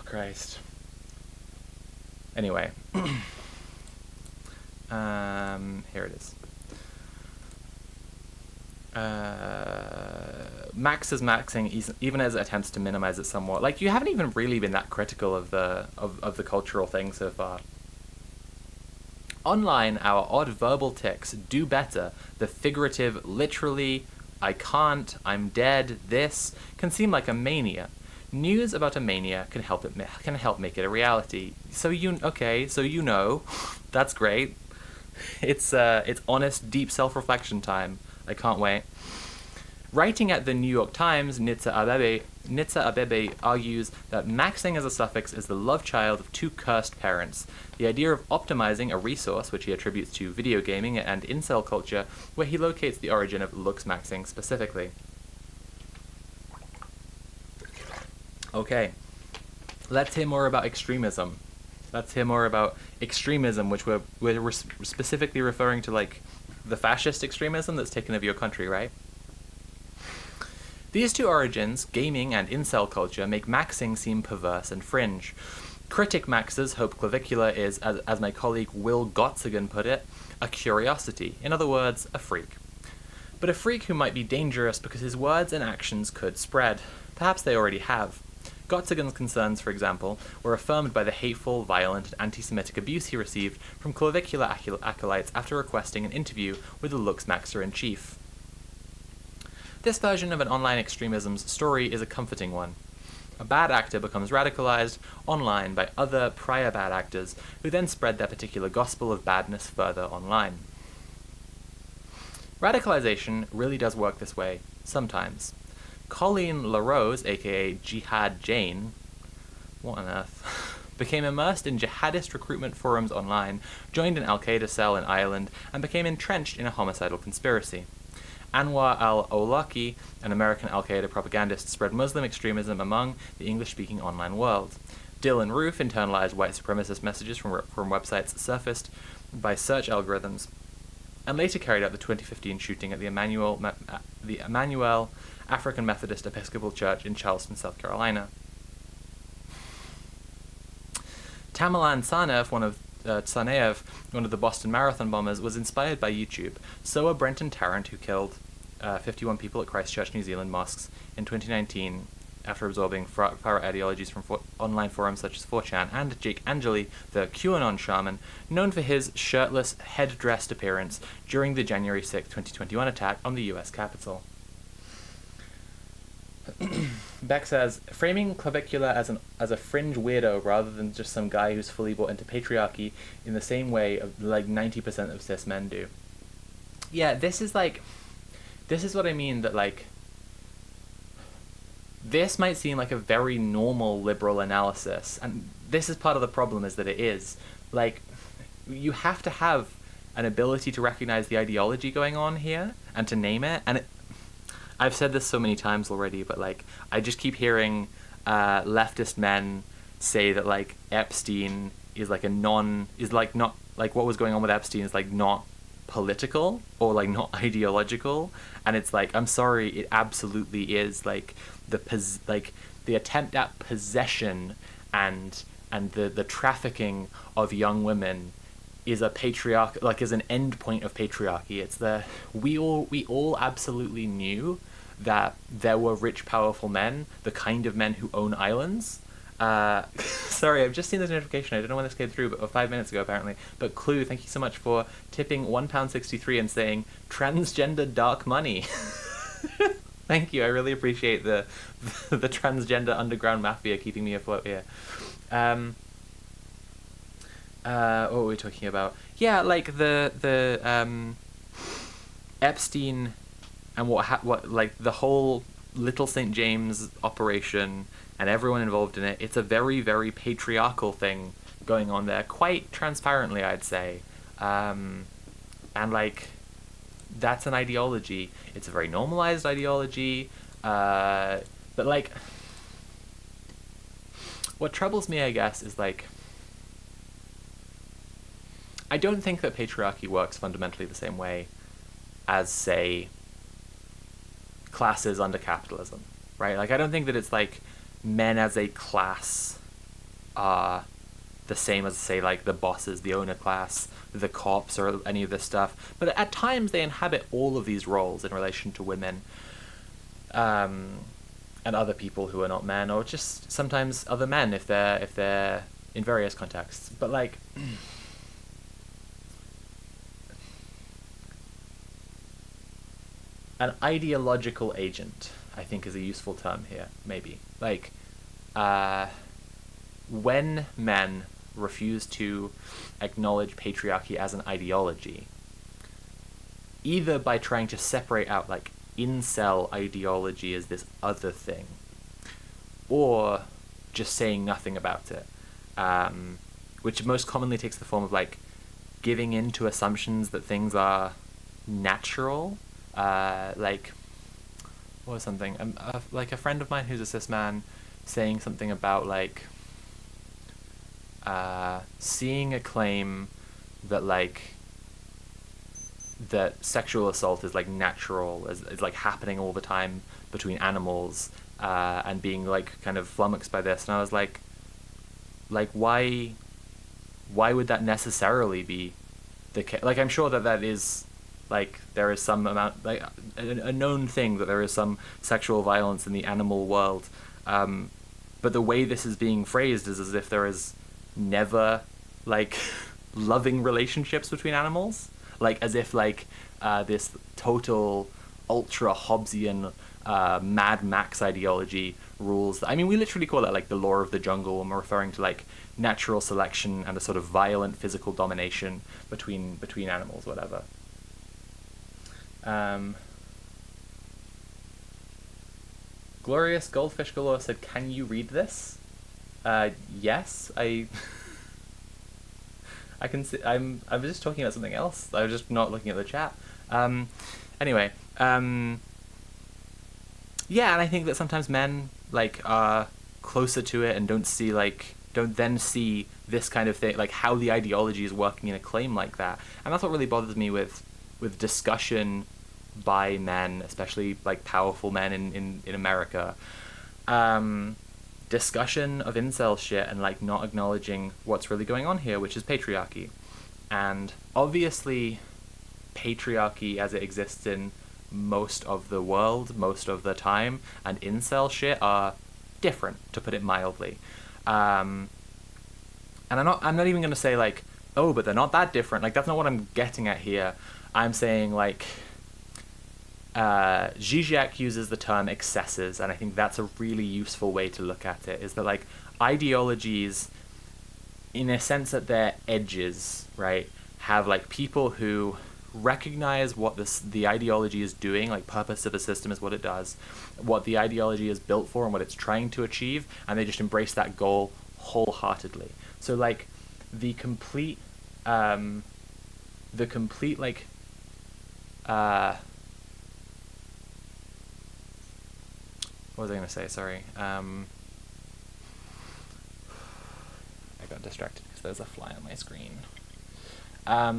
Christ. Anyway, here it is. Max is maxing even as it attempts to minimize it somewhat. Like, you haven't even really been that critical of the cultural thing so far. Online, our odd verbal tics do better. The figurative, literally, I can't, I'm dead, this, can seem like a mania. News about a mania can help make it a reality. So you know, that's great. It's honest, deep self-reflection time. I can't wait. Writing at the New York Times, Nitsa Abebe argues that maxing as a suffix is the love child of two cursed parents. The idea of optimizing a resource, which he attributes to video gaming and incel culture, where he locates the origin of looks maxing specifically. Okay, let's hear more about extremism. Let's hear more about extremism, which we're specifically referring to, like, the fascist extremism that's taken over your country, right? These two origins, gaming and incel culture, make maxing seem perverse and fringe. Critic maxers hope clavicular is, as my colleague Will Gotzigan put it, a curiosity. In other words, a freak. But a freak who might be dangerous because his words and actions could spread. Perhaps they already have. Gotzigan's concerns, for example, were affirmed by the hateful, violent, and anti-Semitic abuse he received from clavicular acolytes after requesting an interview with the looks maxer-in-chief. This version of an online extremism's story is a comforting one. A bad actor becomes radicalized online by other prior bad actors who then spread their particular gospel of badness further online. Radicalization really does work this way, sometimes. Colleen LaRose, aka Jihad Jane, what on earth, became immersed in jihadist recruitment forums online, joined an Al-Qaeda cell in Ireland, and became entrenched in a homicidal conspiracy. Anwar al-Awlaki, an American Al-Qaeda propagandist, spread Muslim extremism among the English-speaking online world. Dylan Roof internalized white supremacist messages from websites surfaced by search algorithms, and later carried out the 2015 shooting at the Emmanuel African Methodist Episcopal Church in Charleston, South Carolina. Tamerlan Tsarnaev, one of the Boston Marathon bombers, was inspired by YouTube. So are Brenton Tarrant, who killed 51 people at Christchurch, New Zealand mosques in 2019 after absorbing far ideologies from online forums such as 4chan, and Jake Angeli, the QAnon shaman, known for his shirtless, head-dressed appearance during the January 6, 2021 attack on the US Capitol. Beck says, framing clavicular as a fringe weirdo rather than just some guy who's fully bought into patriarchy in the same way of like 90% of cis men do. Yeah, this is what I mean, that like this might seem like a very normal liberal analysis, and this is part of the problem, is that it is. Like, you have to have an ability to recognize the ideology going on here and to name it, and I've said this so many times already, but like I just keep hearing leftist men say that like Epstein is like not like what was going on with Epstein is like not political or like not ideological, and it's like, I'm sorry, it absolutely is. Like the attempt at possession and the trafficking of young women is a is an end point of patriarchy. It's we all absolutely knew that there were rich, powerful men, the kind of men who own islands, Sorry, I've just seen this notification. I don't know when this came through, but 5 minutes ago apparently. But Clue, thank you so much for tipping £1.63 and saying transgender dark money. Thank you. I really appreciate the transgender underground mafia keeping me afloat here. What were we talking about? Yeah, like the Epstein and what like the whole Little St. James operation and everyone involved in it. It's a very, very patriarchal thing going on there, quite transparently, I'd say. And like, that's an ideology. It's a very normalized ideology. But like, what troubles me, I guess, is like, I don't think that patriarchy works fundamentally the same way as, say, classes under capitalism, right? Like, I don't think that it's like men as a class are the same as, say, like the bosses, the owner class, the cops, or any of this stuff. But at times they inhabit all of these roles in relation to women, and other people who are not men, or just sometimes other men if they're in various contexts. But like, an ideological agent, I think, is a useful term here, maybe. Like, when men refuse to acknowledge patriarchy as an ideology, either by trying to separate out, like, incel ideology as this other thing, or just saying nothing about it, which most commonly takes the form of, like, giving in to assumptions that things are natural. Like, what was something? Like a friend of mine who's a cis man saying something about, like, seeing a claim that, like, that sexual assault is, like, natural, is like, happening all the time between animals, and being, like, kind of flummoxed by this. And I was like, why would that necessarily be the case? Like, I'm sure that is, like, there is some amount, like, a known thing that there is some sexual violence in the animal world, but the way this is being phrased is as if there is never, like, loving relationships between animals, like, as if, like, this total ultra Hobbesian Mad Max ideology rules. I mean, we literally call it, like, the law of the jungle when we're referring to, like, natural selection and a sort of violent physical domination between animals, whatever. Glorious Goldfish Galore said, "Can you read this?" Yes, I can see. I'm just talking about something else. I was just not looking at the chat. Anyway, yeah, and I think that sometimes men, like, are closer to it and don't then see this kind of thing, like how the ideology is working in a claim like that. And that's what really bothers me with discussion by men, especially, like, powerful men in America. Discussion of incel shit and, like, not acknowledging what's really going on here, which is patriarchy. And obviously patriarchy as it exists in most of the world, most of the time, and incel shit are different, to put it mildly. And I'm not even going to say, like, oh, but they're not that different. Like, that's not what I'm getting at here. I'm saying, like, Zizek uses the term excesses, and I think that's a really useful way to look at it, is that, like, ideologies, in a sense at their edges, right, have, like, people who recognize what the ideology is doing, like, purpose of the system is what it does, what the ideology is built for and what it's trying to achieve, and they just embrace that goal wholeheartedly. So, like, the complete, like, what was I going to say? Sorry. I got distracted because there's a fly on my screen. I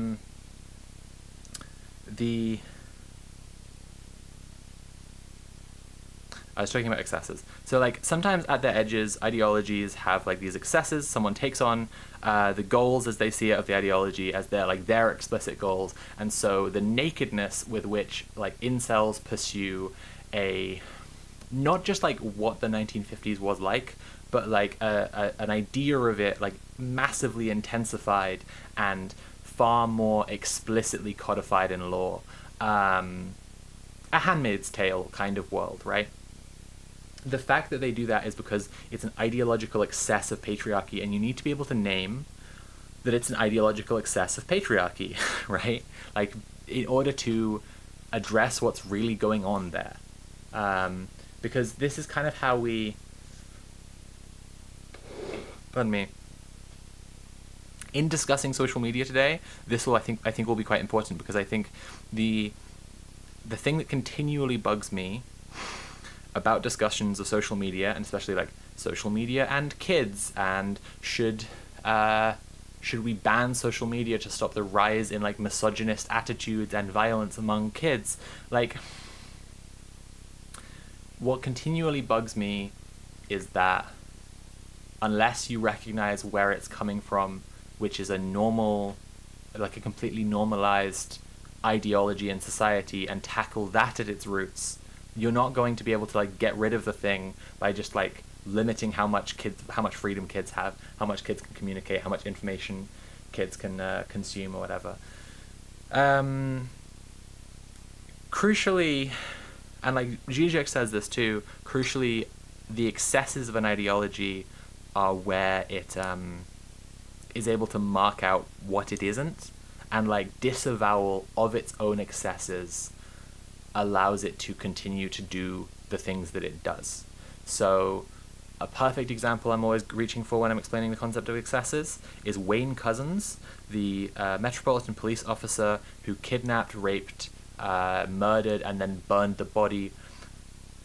was talking about excesses. So, like, sometimes at their edges, ideologies have, like, these excesses. Someone takes on the goals as they see it of the ideology as their explicit goals. And so the nakedness with which, like, incels pursue a not just like what the 1950s was like, but like an idea of it like massively intensified and far more explicitly codified in law. A Handmaid's Tale kind of world, right? The fact that they do that is because it's an ideological excess of patriarchy, and you need to be able to name that it's an ideological excess of patriarchy, right? Like, in order to address what's really going on there. Because this is kind of how we... Pardon me. In discussing social media today, this will, I think will be quite important, because I think the thing that continually bugs me about discussions of social media, and especially like social media and kids, and should we ban social media to stop the rise in like misogynist attitudes and violence among kids? Like, what continually bugs me is that unless you recognize where it's coming from, which is a normal, like a completely normalized ideology in society, and tackle that at its roots, you're not going to be able to like get rid of the thing by just like limiting how much freedom kids have, how much kids can communicate, how much information kids can consume or whatever. Crucially, and like Zizek says this too, crucially, the excesses of an ideology are where it is able to mark out what it isn't, and like disavowal of its own excesses allows it to continue to do the things that it does. So a perfect example I'm always reaching for when I'm explaining the concept of excesses is Wayne Couzens, the Metropolitan Police officer who kidnapped, raped, murdered, and then burned the body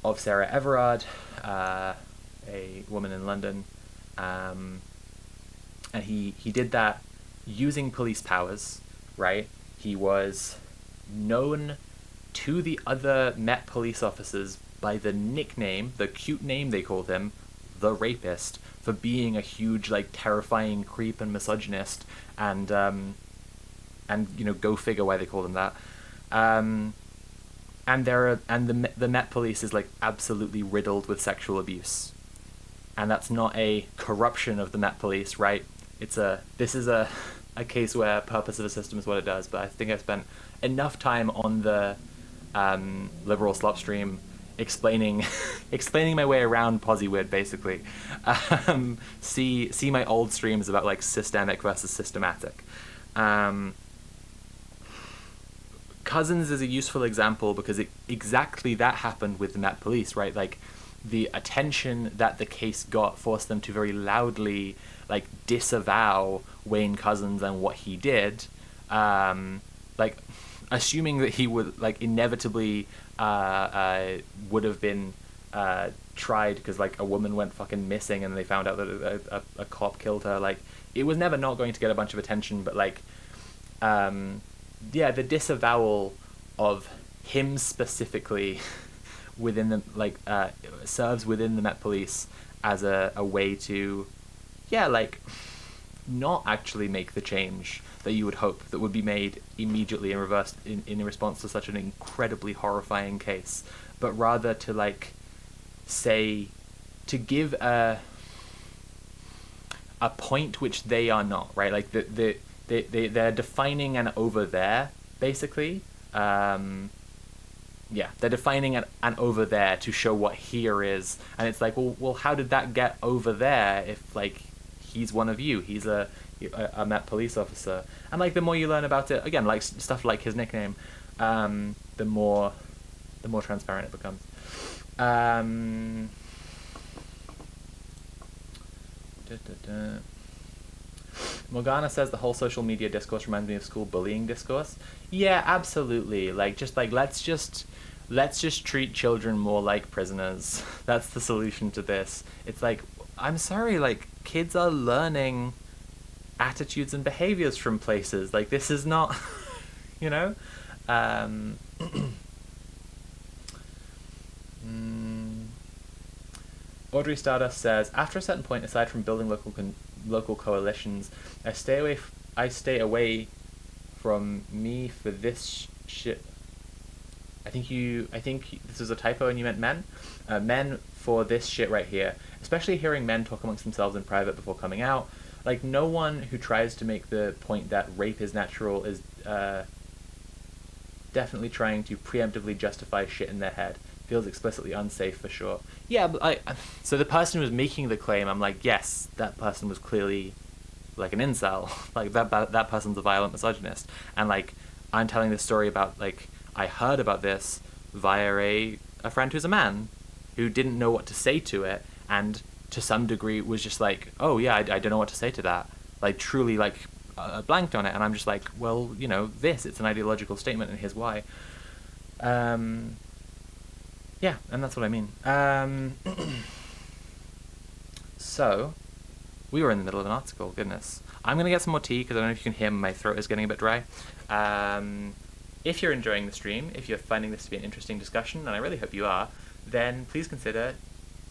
of Sarah Everard, a woman in London. And he did that using police powers, right? He was known to the other Met police officers by the nickname, the cute name they called him, the Rapist, for being a huge, like, terrifying creep and misogynist, and you know, go figure why they called him that. And the Met Police is like absolutely riddled with sexual abuse, and that's not a corruption of the Met Police, right? This is a case where purpose of a system is what it does. But I think I've spent enough time on the liberal slop stream explaining my way around Posywid, basically. See my old streams about like systemic versus systematic. Couzens is a useful example because exactly that happened with the Met Police, right? Like, the attention that the case got forced them to very loudly like disavow Wayne Couzens and what he did, like assuming that he would like inevitably would have been tried because like a woman went fucking missing and they found out that a cop killed her. Like, it was never not going to get a bunch of attention, but like the disavowal of him specifically within the like serves within the Met Police as a way to like not actually make the change that you would hope that would be made immediately in reverse in response to such an incredibly horrifying case, but rather to like say, to give a point which they are not, right? Like they're defining an over there, basically. They're defining an over there to show what here is, and it's like, well, how did that get over there if like he's one of you? He's a Met police officer, and like the more you learn about it, again, like stuff like his nickname, the more transparent it becomes. Morgana says the whole social media discourse reminds me of school bullying discourse. Yeah, absolutely. Like, just like let's just treat children more like prisoners. That's the solution to this. It's like, I'm sorry, like, kids are learning attitudes and behaviors from places. Like, this is not, you know? Audrey Stardust says, after a certain point, aside from building local coalitions, I stay away from me for this shit. I think this was a typo and you meant men. Men for this shit right here, especially hearing men talk amongst themselves in private before coming out. Like, no one who tries to make the point that rape is natural is definitely trying to preemptively justify shit in their head. Feels explicitly unsafe for sure. Yeah, but so the person who was making the claim, I'm like, yes, that person was clearly like an incel. Like that person's a violent misogynist. And like, I'm telling this story about, like, I heard about this via a friend who's a man who didn't know what to say to it, and to some degree was just like, oh yeah, I don't know what to say to that. Like, truly, like, blanked on it. And I'm just like, well, you know, it's an ideological statement, and here's why. Yeah, and that's what I mean. So, we were in the middle of an article, goodness. I'm going to get some more tea, because I don't know if you can hear my throat is getting a bit dry. If you're enjoying the stream, if you're finding this to be an interesting discussion, and I really hope you are, then please consider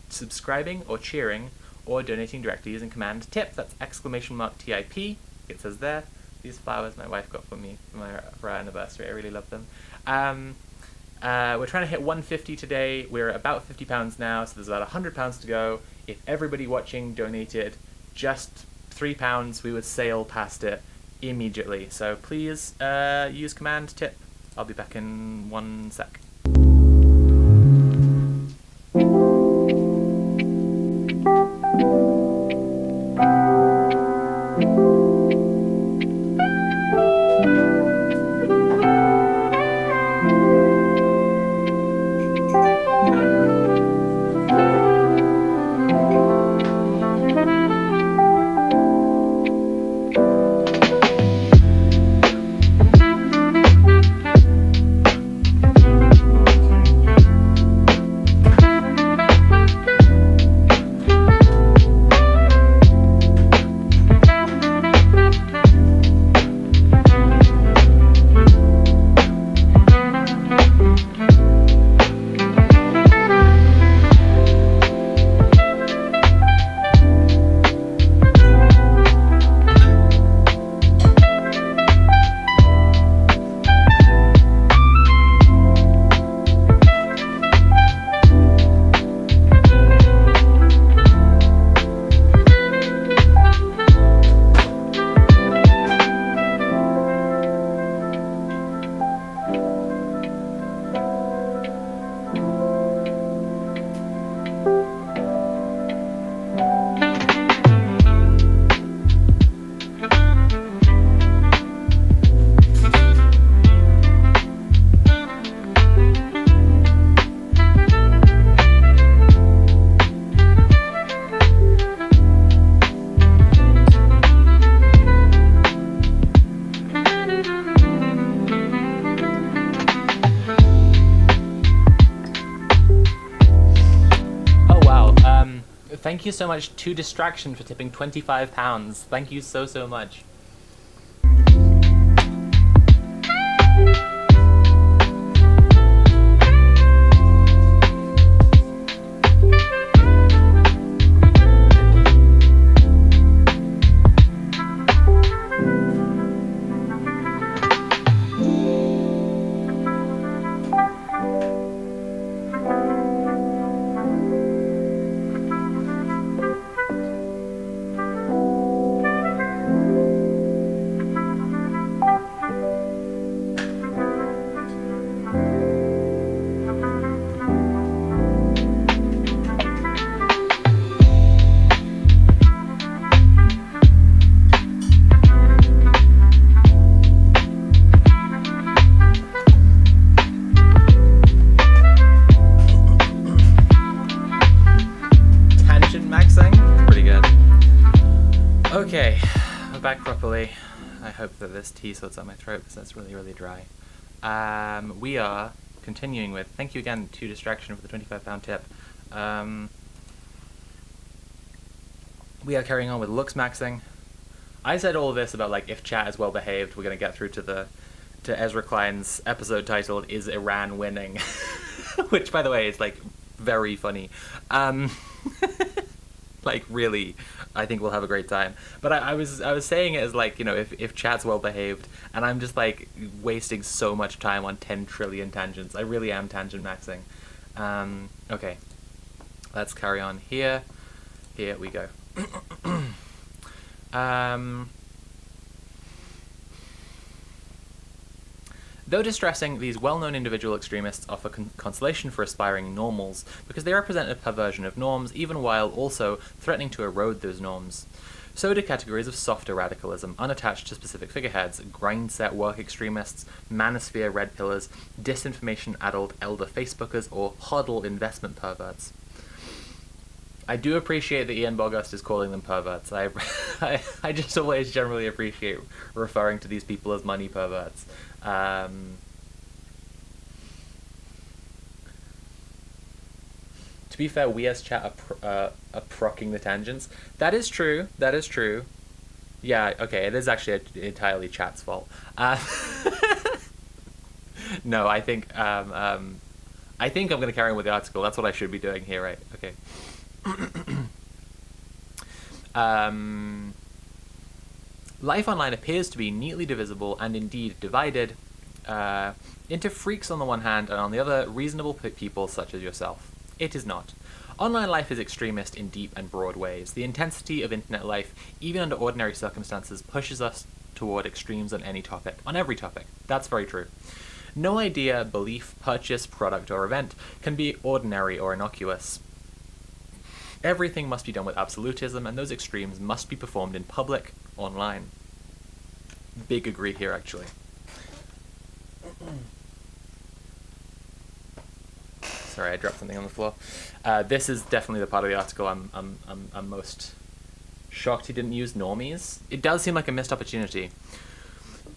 subscribing or cheering or donating directly using command TIP. That's !TIP. It says there. These flowers my wife got for me for our anniversary. I really love them. We're trying to hit 150 today. We're about £50 now, so there's about £100 to go. If everybody watching donated just £3, we would sail past it immediately. So please use command TIP. I'll be back in 1 sec. Thank you so much to Distraction for tipping £25. Thank you so, so much. Okay, we're back properly. I hope that this tea sorts out my throat because that's really, really dry. We are continuing with, thank you again to Distraction for the £25 tip. We are carrying on with looks maxing. I said all of this about, like, if chat is well behaved, we're going to get through to Ezra Klein's episode titled Is Iran Winning? Which, by the way, is, like, very funny. Like, really, I think we'll have a great time. But I was saying it as, like, you know, if chat's well behaved, and I'm just, like, wasting so much time on 10 trillion tangents. I really am tangent maxing. Okay, let's carry on here. Here we go. Though distressing, these well-known individual extremists offer consolation for aspiring normals because they represent a perversion of norms, even while also threatening to erode those norms. So do categories of softer radicalism, unattached to specific figureheads, grind-set work extremists, manosphere red pillars, disinformation-addled elder Facebookers, or hodl investment perverts. I do appreciate that Ian Bogost is calling them perverts. I just always generally appreciate referring to these people as money perverts. To be fair, we as chat are procking the tangents. That is true. That is true. Yeah, okay, it is actually entirely chat's fault. No, I think I'm going to carry on with the article. That's what I should be doing here, right? Okay. Life online appears to be neatly divisible and indeed divided into freaks on the one hand and on the other reasonable people such as yourself. It is not. Online life is extremist in deep and broad ways. The intensity of internet life, even under ordinary circumstances, pushes us toward extremes on any topic, on every topic. That's very true. No idea, belief, purchase, product, or event can be ordinary or innocuous. Everything must be done with absolutism, and those extremes must be performed in public, online. Big agree here, actually. Sorry, I dropped something on the floor. This is definitely the part of the article I'm most shocked he didn't use normies. It does seem like a missed opportunity.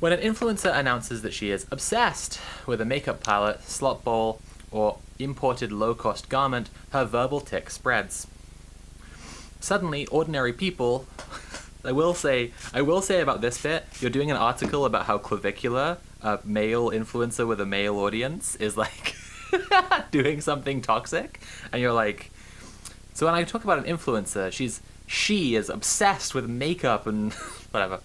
When an influencer announces that she is obsessed with a makeup palette, slop bowl, or imported low-cost garment, her verbal tick spreads. Suddenly, ordinary people... I will say about this bit, you're doing an article about how clavicular a male influencer with a male audience is, like, doing something toxic, and you're like... So when I talk about an influencer, she is obsessed with makeup and whatever.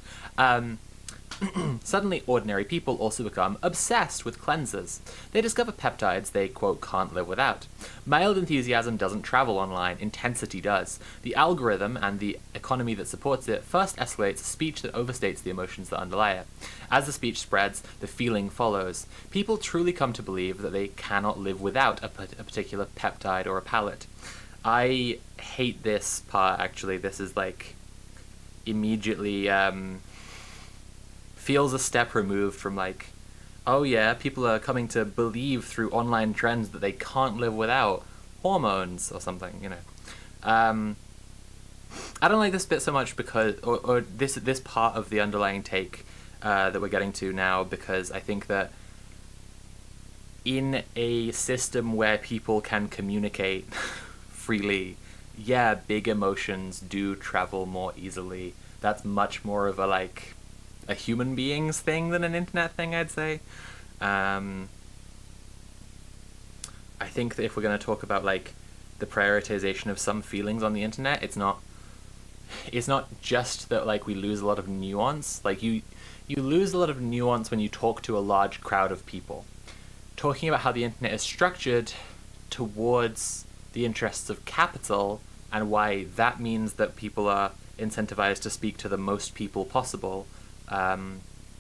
Suddenly, ordinary people also become obsessed with cleansers. They discover peptides they, quote, can't live without. Mild enthusiasm doesn't travel online, intensity does. The algorithm and the economy that supports it first escalates a speech that overstates the emotions that underlie it. As the speech spreads, the feeling follows. People truly come to believe that they cannot live without a particular peptide or a palette. I hate this part, actually. This is, like, immediately, feels a step removed from, like, oh yeah, people are coming to believe through online trends that they can't live without hormones or something, you know. I don't like this bit so much because, or this part of the underlying take that we're getting to now, because I think that in a system where people can communicate freely, yeah, big emotions do travel more easily. That's much more of a, like, a human beings thing than an internet thing, I'd say. I think that if we're going to talk about, like, the prioritization of some feelings on the internet, it's not just that, like, we lose a lot of nuance. Like, you lose a lot of nuance when you talk to a large crowd of people. Talking about how the internet is structured towards the interests of capital and why that means that people are incentivized to speak to the most people possible.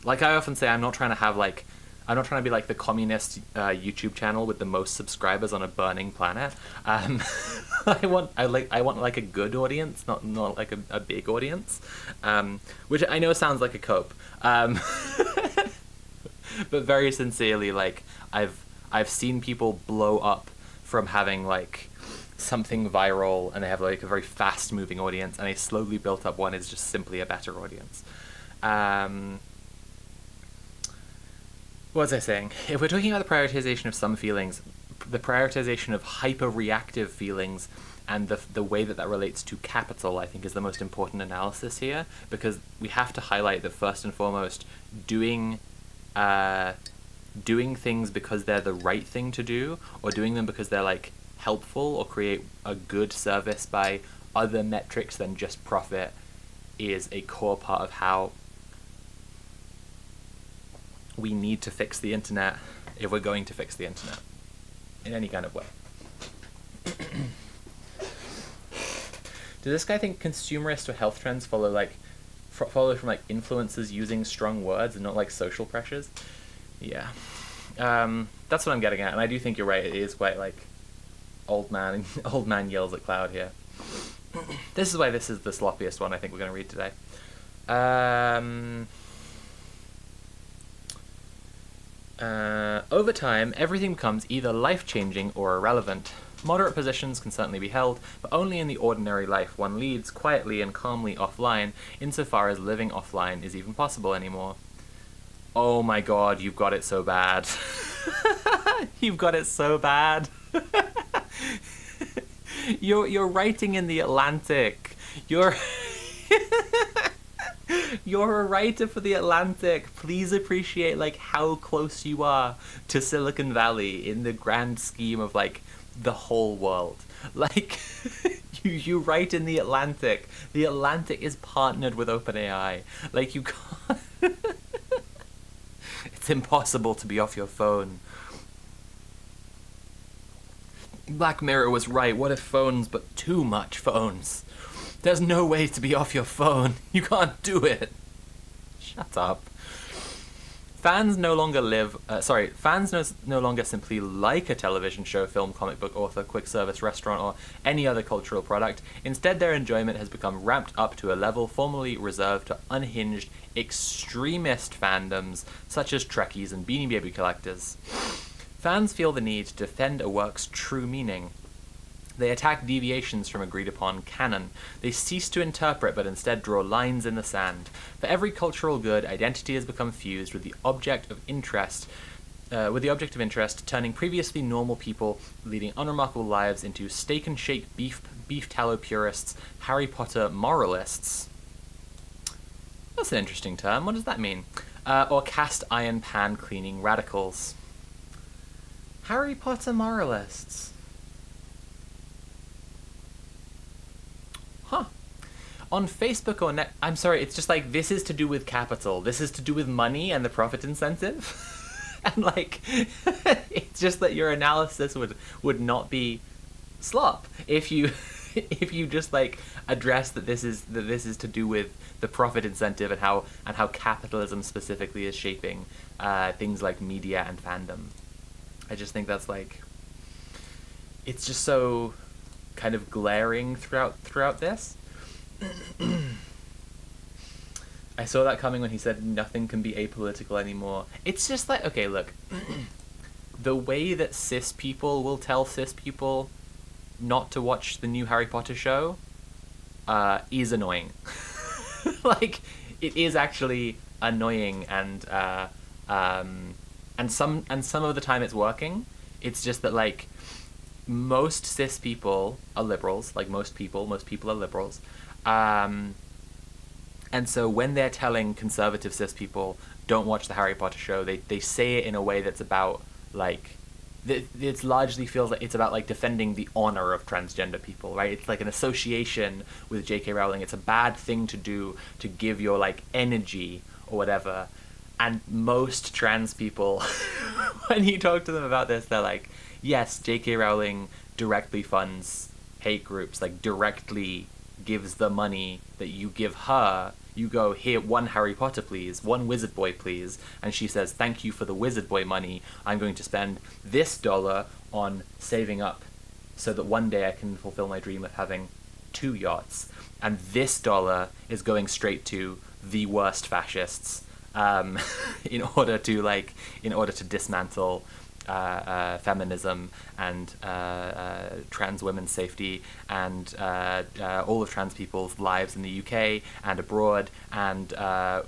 Like I often say, I'm not trying to be like the communist YouTube channel with the most subscribers on a burning planet. I want like a good audience, not like a big audience, which I know sounds like a cope, but very sincerely, like I've seen people blow up from having, like, something viral, and they have, like, a very fast moving audience, and a slowly built up one is just simply a better audience. What was I saying? If we're talking about the prioritization of some feelings, the prioritization of hyper-reactive feelings and the way that relates to capital, I think, is the most important analysis here, because we have to highlight that, first and foremost, doing things because they're the right thing to do, or doing them because they're, like, helpful or create a good service by other metrics than just profit is a core part of how we need to fix the internet if we're going to fix the internet in any kind of way. Does this guy think consumerist or health trends follow from like influencers using strong words and not like social pressures? Yeah, that's what I'm getting at, and I do think you're right. It is quite like old man yells at cloud here. This is why this is the sloppiest one I think we're going to read today. Over time, everything becomes either life-changing or irrelevant. Moderate positions can certainly be held, but only in the ordinary life one leads quietly and calmly offline, insofar as living offline is even possible anymore. Oh my god, you've got it so bad. You've got it so bad. You're writing in the Atlantic. You're a writer for the Atlantic. Please appreciate like how close you are to Silicon Valley in the grand scheme of like the whole world. Like you write in the Atlantic. The Atlantic is partnered with OpenAI. Like you can't. It's impossible to be off your phone. Black Mirror was right. What if phones, but too much phones? There's no way to be off your phone. You can't do it. Shut up. Fans no longer no longer simply like a television show, film, comic book, author, quick service restaurant, or any other cultural product. Instead, their enjoyment has become ramped up to a level formerly reserved to unhinged, extremist fandoms, such as Trekkies and Beanie Baby collectors. Fans feel the need to defend a work's true meaning. They attack deviations from agreed-upon canon. They cease to interpret, but instead draw lines in the sand. For every cultural good, identity has become fused with the object of interest, turning previously normal people leading unremarkable lives into steak and shake beef tallow purists, Harry Potter moralists. That's an interesting term. What does that mean? Or cast iron pan cleaning radicals. Harry Potter moralists. Huh. On Facebook or I'm sorry, it's just like, this is to do with capital. This is to do with money and the profit incentive. And like, it's just that your analysis would not be slop if you just like address that this is to do with the profit incentive and how capitalism specifically is shaping things like media and fandom. I just think that's like, it's just so kind of glaring throughout this. I saw that coming when he said nothing can be apolitical anymore. It's just like, okay, look, the way that cis people will tell cis people not to watch the new Harry Potter show is annoying. Like, it is actually annoying, and some of the time it's working. It's just that like most cis people are liberals. Like most people are liberals. And so when they're telling conservative cis people don't watch the Harry Potter show, they say it in a way that's about like, it largely feels like it's about like defending the honor of transgender people, right? It's like an association with J.K. Rowling. It's a bad thing to do to give your like energy or whatever. And most trans people, when you talk to them about this, they're like, yes, J.K. Rowling directly funds hate groups, like directly gives the money that you give her. You go, here, one Harry Potter, please, one Wizard Boy, please. And she says, thank you for the Wizard Boy money. I'm going to spend this dollar on saving up so that one day I can fulfill my dream of having 2 yachts. And this dollar is going straight to the worst fascists. In order to dismantle feminism and trans women's safety and all of trans people's lives in the UK and abroad, and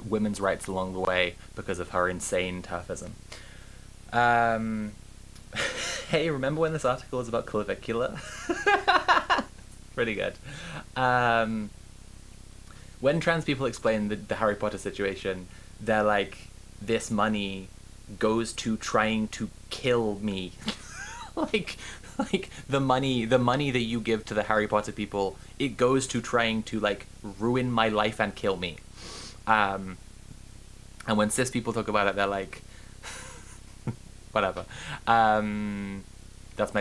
women's rights along the way because of her insane turfism. Hey, remember when this article was about clavicula? Pretty good. When trans people explain the Harry Potter situation, they're like, this money goes to trying to kill me. Like, like the money that you give to the Harry Potter people, it goes to trying to like ruin my life and kill me. And when cis people talk about it, they're like, whatever. That's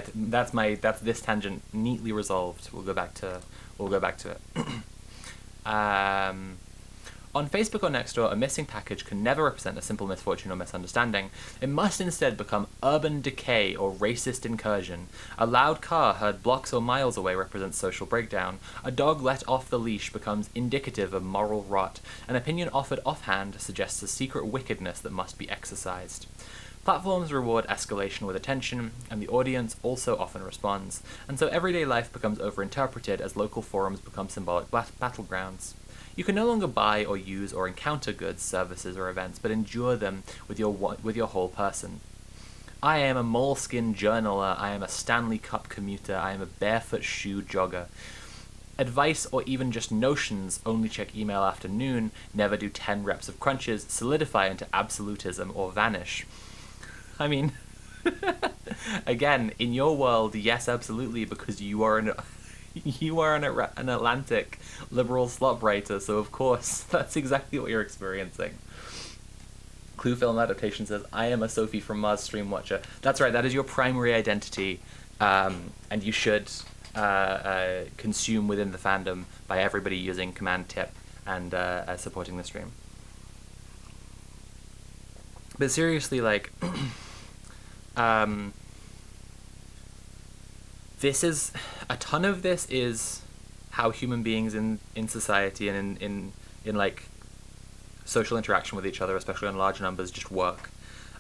this tangent neatly resolved. We'll go back to it. um, On Facebook or Nextdoor, a missing package can never represent a simple misfortune or misunderstanding. It must instead become urban decay or racist incursion. A loud car heard blocks or miles away represents social breakdown. A dog let off the leash becomes indicative of moral rot. An opinion offered offhand suggests a secret wickedness that must be exorcised. Platforms reward escalation with attention, and the audience also often responds, and so everyday life becomes overinterpreted as local forums become symbolic battlegrounds. You can no longer buy or use or encounter goods, services, or events, but endure them with your whole person. I am a moleskin journaler, I am a Stanley Cup commuter, I am a barefoot shoe jogger. Advice or even just notions, only check email after noon, never do 10 reps of crunches, solidify into absolutism or vanish. I mean, again, in your world, yes, absolutely, because you are an Atlantic liberal slop writer, so of course, that's exactly what you're experiencing. Clue Film Adaptation says, I am a Sophie from Mars stream watcher. That's right, that is your primary identity, and you should consume within the fandom by everybody using command tip and supporting the stream. But seriously, like, this is, a ton of this is how human beings in society and in like social interaction with each other, especially in large numbers, just work.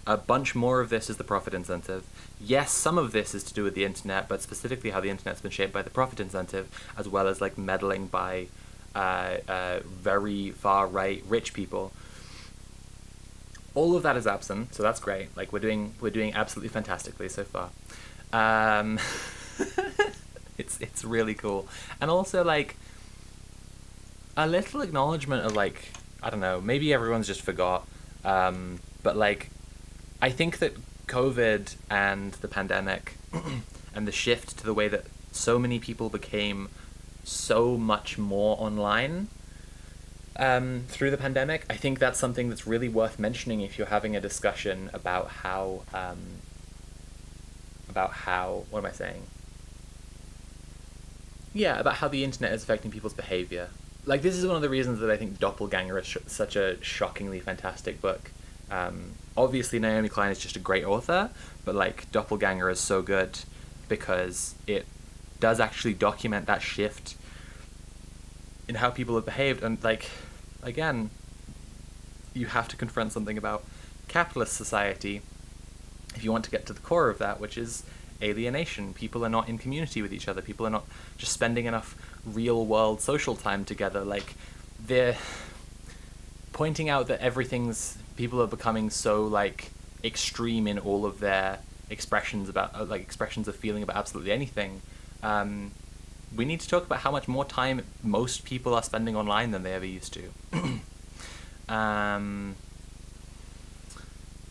A bunch more of this is the profit incentive. Yes, some of this is to do with the internet, but specifically how the internet's been shaped by the profit incentive, as well as like meddling by very far right rich people. All of that is absent, so that's great. Like we're doing absolutely fantastically so far. It's really cool, and also like a little acknowledgement of like, I don't know, maybe everyone's just forgot, but like I think that COVID and the pandemic and the shift to the way that so many people became so much more online through the pandemic, I think that's something that's really worth mentioning if you're having a discussion about how what am I saying? Yeah, about how the internet is affecting people's behavior. Like, this is one of the reasons that I think Doppelganger is such a shockingly fantastic book. Obviously, Naomi Klein is just a great author, but like Doppelganger is so good because it does actually document that shift in how people have behaved. And like, again, you have to confront something about capitalist society if you want to get to the core of that, which is alienation. People are not in community with each other. People are not just spending enough real world social time together. Like, they're pointing out that people are becoming so like extreme in all of their expressions about expressions of feeling about absolutely anything. We need to talk about how much more time most people are spending online than they ever used to.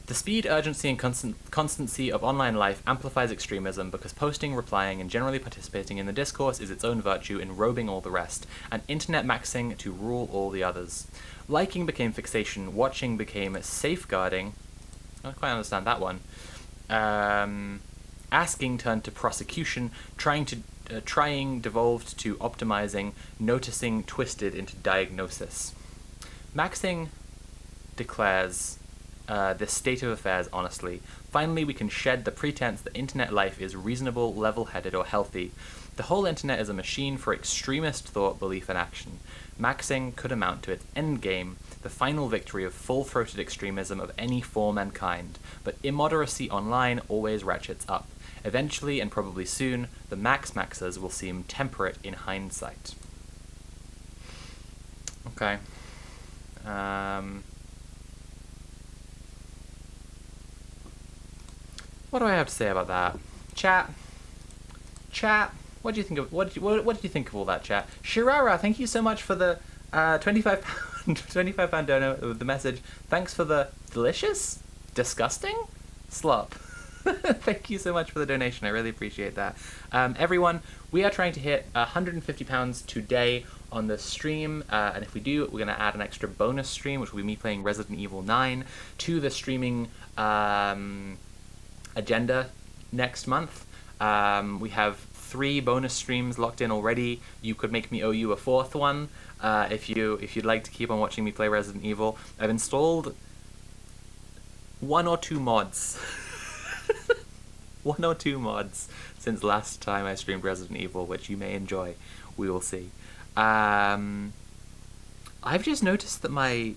The speed, urgency, and constancy of online life amplifies extremism because posting, replying, and generally participating in the discourse is its own virtue, enrobing all the rest, and internet maxing to rule all the others. Liking became fixation, watching became safeguarding. I don't quite understand that one. Asking turned to prosecution, trying devolved to optimizing, noticing twisted into diagnosis. Maxing declares this state of affairs honestly. Finally, we can shed the pretense that internet life is reasonable, level-headed, or healthy. The whole internet is a machine for extremist thought, belief, and action. Maxing could amount to its endgame, the final victory of full-throated extremism of any form and kind, but immoderacy online always ratchets up. Eventually, and probably soon, the maxers will seem temperate in hindsight. Okay. What do I have to say about that? Chat. What do you think of what did you think of all that, chat? Shirara, thank you so much for the £25 dono with the message. Thanks for the delicious, disgusting slop. Thank you so much for the donation. I really appreciate that. Everyone, we are trying to hit £150 today on the stream, and if we do, we're going to add an extra bonus stream, which will be me playing Resident Evil 9, to the streaming agenda next month. We have 3 bonus streams locked in already. You could make me owe you a 4th one if you'd like to keep on watching me play Resident Evil. I've installed 1 or 2 mods. 1 or 2 mods since last time I streamed Resident Evil, which you may enjoy. We will see. I've just noticed that my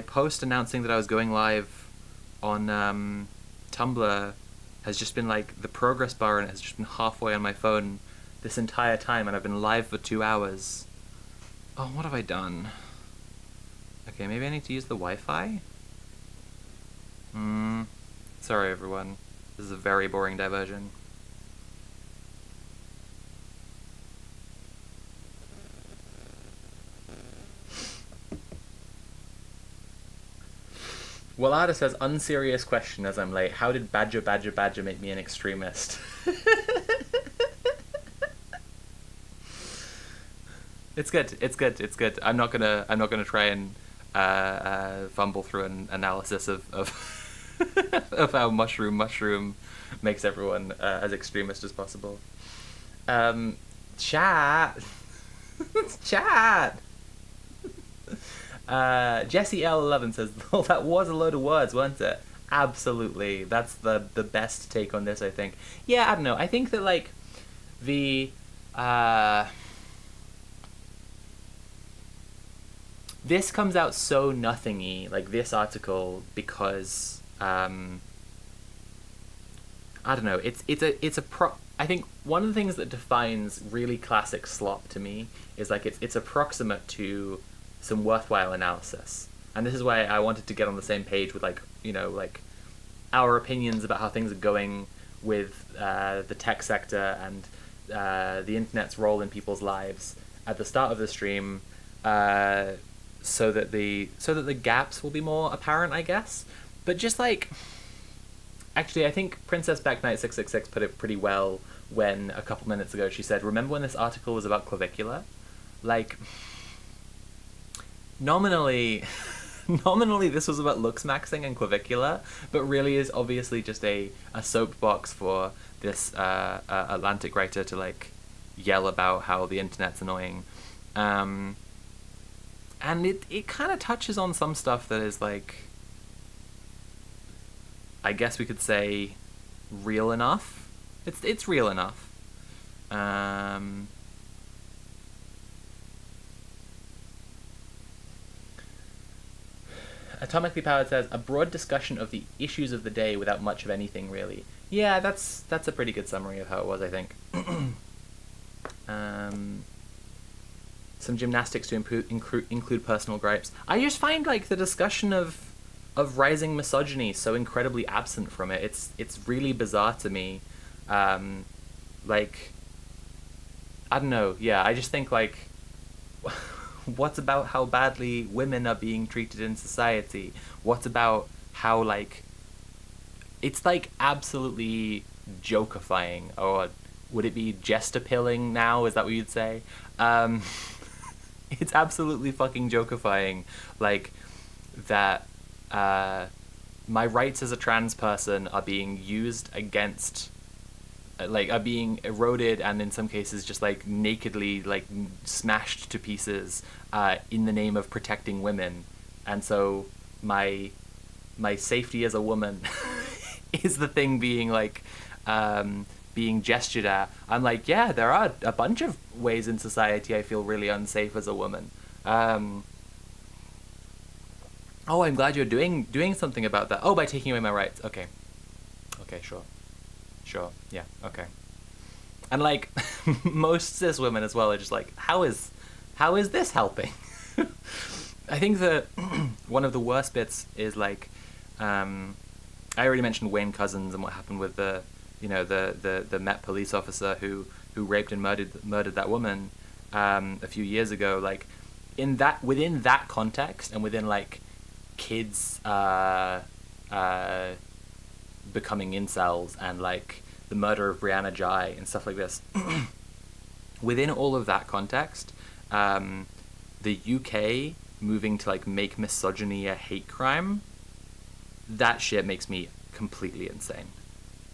post announcing that I was going live on Tumblr has just been like, the progress bar and it has just been halfway on my phone this entire time, and I've been live for 2 hours. Oh, what have I done? Okay, maybe I need to use the Wi-Fi? Sorry everyone. This is a very boring diversion. Wallada says, unserious question as I'm late. How did Badger make me an extremist? It's good. I'm not gonna try and fumble through an analysis of of how mushroom makes everyone as extremist as possible. Chat. Chat. Jesse L11 says, oh, that was a load of words, wasn't it? Absolutely. That's the best take on this, I think. Yeah, I don't know. I think that, like, the... this comes out so nothing-y, like this article, because... I don't know. I think one of the things that defines really classic slop to me is, like, it's approximate to some worthwhile analysis. And this is why I wanted to get on the same page with, like, you know, like, our opinions about how things are going with the tech sector and the internet's role in people's lives at the start of the stream, so that the gaps will be more apparent, I guess. But just, like, actually, I think Princess Back Knight 666 put it pretty well when a couple minutes ago she said, remember when this article was about clavicular? Like, nominally this was about looks maxing and clavicular, but really is obviously just a soapbox for this Atlantic writer to, like, yell about how the internet's annoying. And it kind of touches on some stuff that is, like, I guess we could say real enough. It's real enough. Atomically Powered says, a broad discussion of the issues of the day without much of anything, really. Yeah, that's a pretty good summary of how it was, I think. Some gymnastics to include personal gripes. I just find, like, the discussion of rising misogyny so incredibly absent from it. It's really bizarre to me. Like, I don't know. Yeah, I just think, like, what's about how badly women are being treated in society? What's about how, like, it's, like, absolutely jokifying, or would it be gestapilling now? Is that what you'd say? It's absolutely fucking jokifying, like, that my rights as a trans person are being used against, like, are being eroded, and in some cases just, like, nakedly, like, smashed to pieces in the name of protecting women. And so my safety as a woman is the thing being, like, being gestured at. I'm like, yeah, there are a bunch of ways in society I feel really unsafe as a woman. Oh, I'm glad you're doing something about that. Oh, by taking away my rights. Okay, sure, yeah, okay. And, like, most cis women as well are just like, how is this helping? I think that one of the worst bits is, like, I already mentioned Wayne Couzens and what happened with the Met police officer who raped and murdered that woman a few years ago. Like, within that context, and within, like, kids becoming incels and like the murder of Brianna Jai and stuff like this. Within all of that context, the UK moving to like make misogyny a hate crime, that shit makes me completely insane.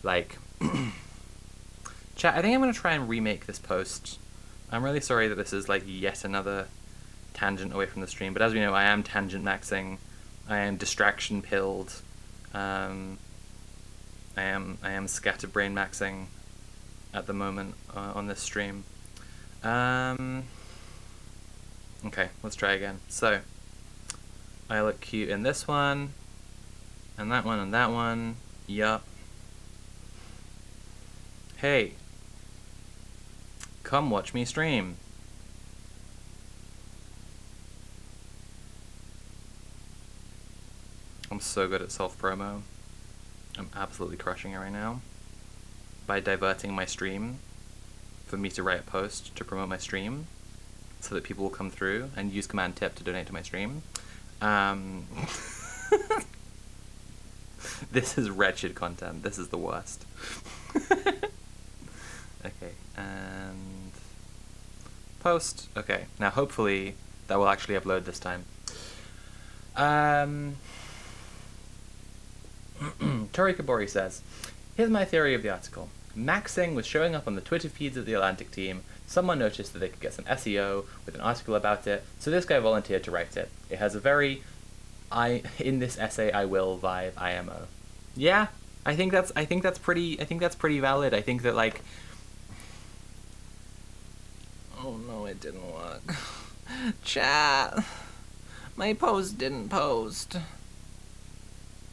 Like, chat, I think I'm gonna try and remake this post. I'm really sorry that this is like yet another tangent away from the stream, but as we know, I am tangent maxing, I am distraction pilled, I am scatterbrain maxing at the moment on this stream. Okay, let's try again. So, I look cute in this one, and that one, and that one. Yup. Hey, come watch me stream. I'm so good at self-promo. I'm absolutely crushing it right now. By diverting my stream for me to write a post to promote my stream so that people will come through and use command tip to donate to my stream. This is wretched content. This is the worst. Okay, and post. Okay, now hopefully that will actually upload this time. Tori Kabori says, here's my theory of the article. Maxing was showing up on the Twitter feeds of the Atlantic team. Someone noticed that they could get some SEO with an article about it, so this guy volunteered to write it. It has a very in this essay I will vibe IMO. Yeah, I think that's pretty valid. I think that like, oh no, it didn't work. Chat, my post didn't post.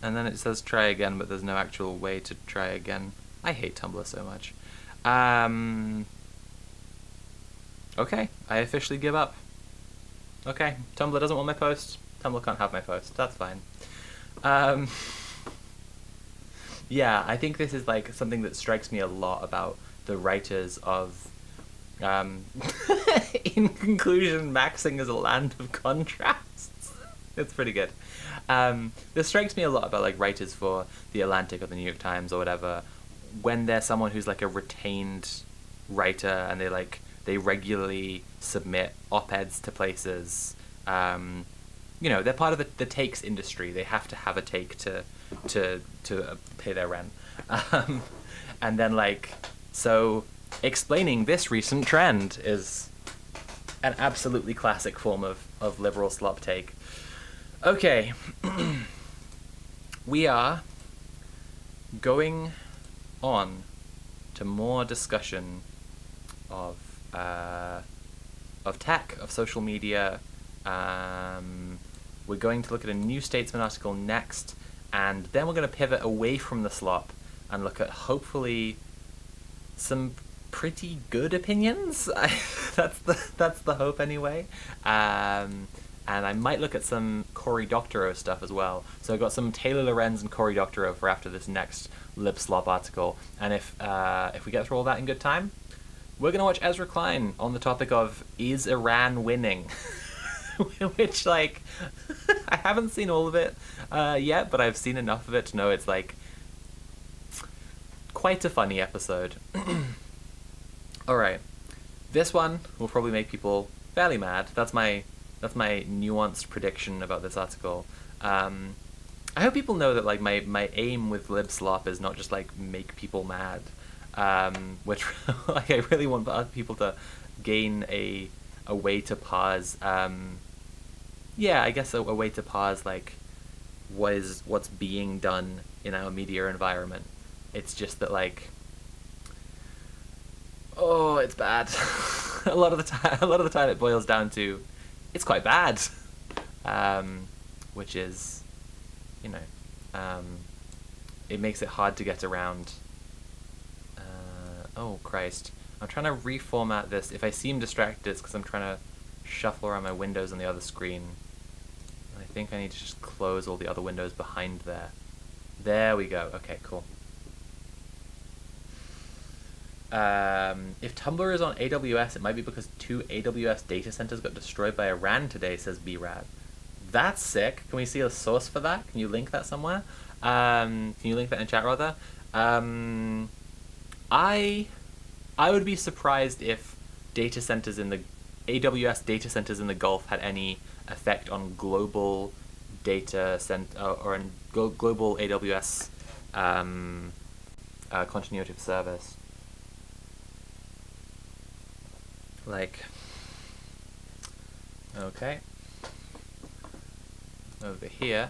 And then it says try again, but there's no actual way to try again. I hate Tumblr so much. Okay, I officially give up. Okay, Tumblr doesn't want my post. Tumblr can't have my post. That's fine. Yeah, I think this is like something that strikes me a lot about the writers of in conclusion, maxing is a land of contrasts. It's pretty good. This strikes me a lot about like writers for The Atlantic or the New York Times or whatever, when they're someone who's like a retained writer and they regularly submit op-eds to places. You know, they're part of the takes industry. They have to have a take to pay their rent. And then like, so explaining this recent trend is an absolutely classic form of liberal slop take. Okay, we are going on to more discussion of tech, of social media. We're going to look at a New Statesman article next, and then we're going to pivot away from the slop and look at hopefully some pretty good opinions. That's the hope anyway. And I might look at some Cory Doctorow stuff as well. So I've got some Taylor Lorenz and Cory Doctorow for after this next Lib Slop article. And if we get through all that in good time, we're going to watch Ezra Klein on the topic of, is Iran winning? Which, like, I haven't seen all of it yet, but I've seen enough of it to know it's, like, quite a funny episode. Alright. This one will probably make people fairly mad. That's my nuanced prediction about this article. I hope people know that like my aim with Lib Slop is not just like make people mad, which like I really want other people to gain a way to pause. Yeah, I guess a way to pause like what's being done in our media environment. It's just that like, oh, it's bad. a lot of the time it boils down to, it's quite bad, which is, you know, it makes it hard to get around. Oh Christ, I'm trying to reformat this. If I seem distracted, it's because I'm trying to shuffle around my windows on the other screen. I think I need to just close all the other windows behind there. There we go. Okay, cool. If Tumblr is on AWS, it might be because 2 AWS data centers got destroyed by Iran today, says BRAD. That's sick. Can we see a source for that? Can you link that somewhere? Can you link that in chat rather? I would be surprised if data centers in the AWS data centers in the Gulf had any effect on global data center or in global AWS continuity of service. Like, okay, over here.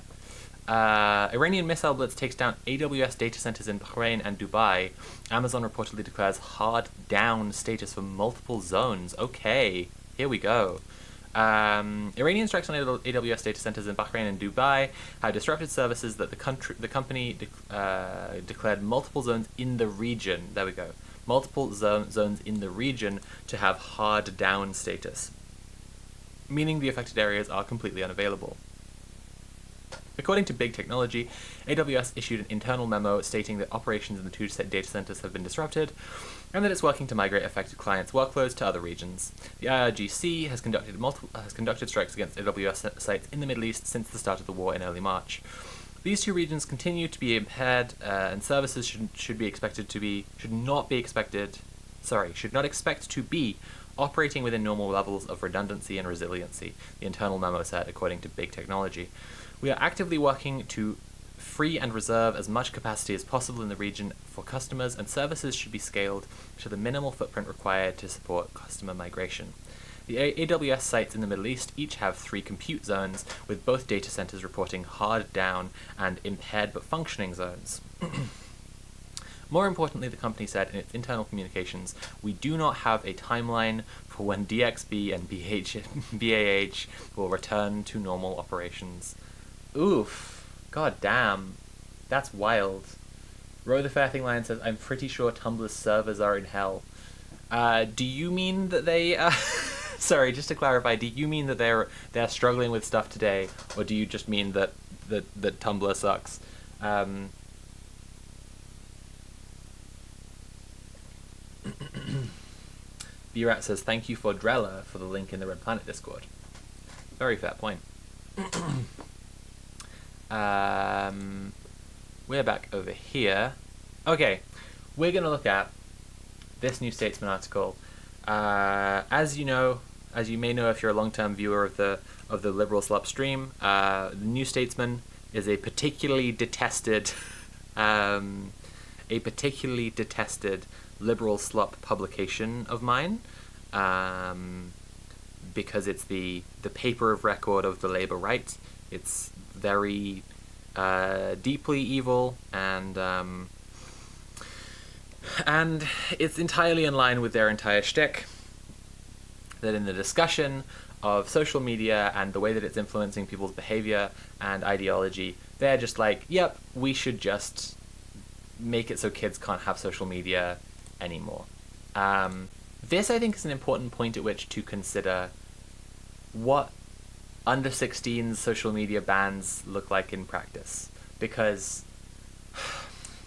Iranian missile blitz takes down AWS data centers in Bahrain and Dubai. Amazon reportedly declares hard down status for multiple zones. Okay, here we go. Iranian strikes on AWS data centers in Bahrain and Dubai have disrupted services that the company declared multiple zones in the region. There we go. Multiple zones in the region to have hard down status, meaning the affected areas are completely unavailable. According to Big Technology, AWS issued an internal memo stating that operations in the two data centers have been disrupted and that it's working to migrate affected clients' workloads to other regions. The IRGC has conducted strikes against AWS sites in the Middle East since the start of the war in early March. These two regions continue to be impaired, and services should not expect to be operating within normal levels of redundancy and resiliency, the internal memo said, according to Big Technology. We are actively working to free and reserve as much capacity as possible in the region for customers, and services should be scaled to the minimal footprint required to support customer migration. The AWS sites in the Middle East each have 3 compute zones, with both data centers reporting hard down and impaired but functioning zones. More importantly, the company said in its internal communications, we do not have a timeline for when DXB and BAH will return to normal operations. Oof. God damn. That's wild. Row the Fair Thing Lion says, I'm pretty sure Tumblr's servers are in hell. Do you mean that they... Sorry, just to clarify, do you mean that they're struggling with stuff today, or do you just mean that Tumblr sucks? B-Rat says, thank you for Drella for the link in the Red Planet Discord. Very fair point. We're back over here. Okay, we're going to look at this New Statesman article. As you may know if you're a long-term viewer of the Liberal Slop stream, the New Statesman is a particularly detested Liberal Slop publication of mine, because it's the paper of record of the Labour right. It's very deeply evil, and it's entirely in line with their entire shtick, that in the discussion of social media and the way that it's influencing people's behavior and ideology, they're just like, yep, we should just make it so kids can't have social media anymore. This, I think, is an important point at which to consider what under 16 social media bans look like in practice, because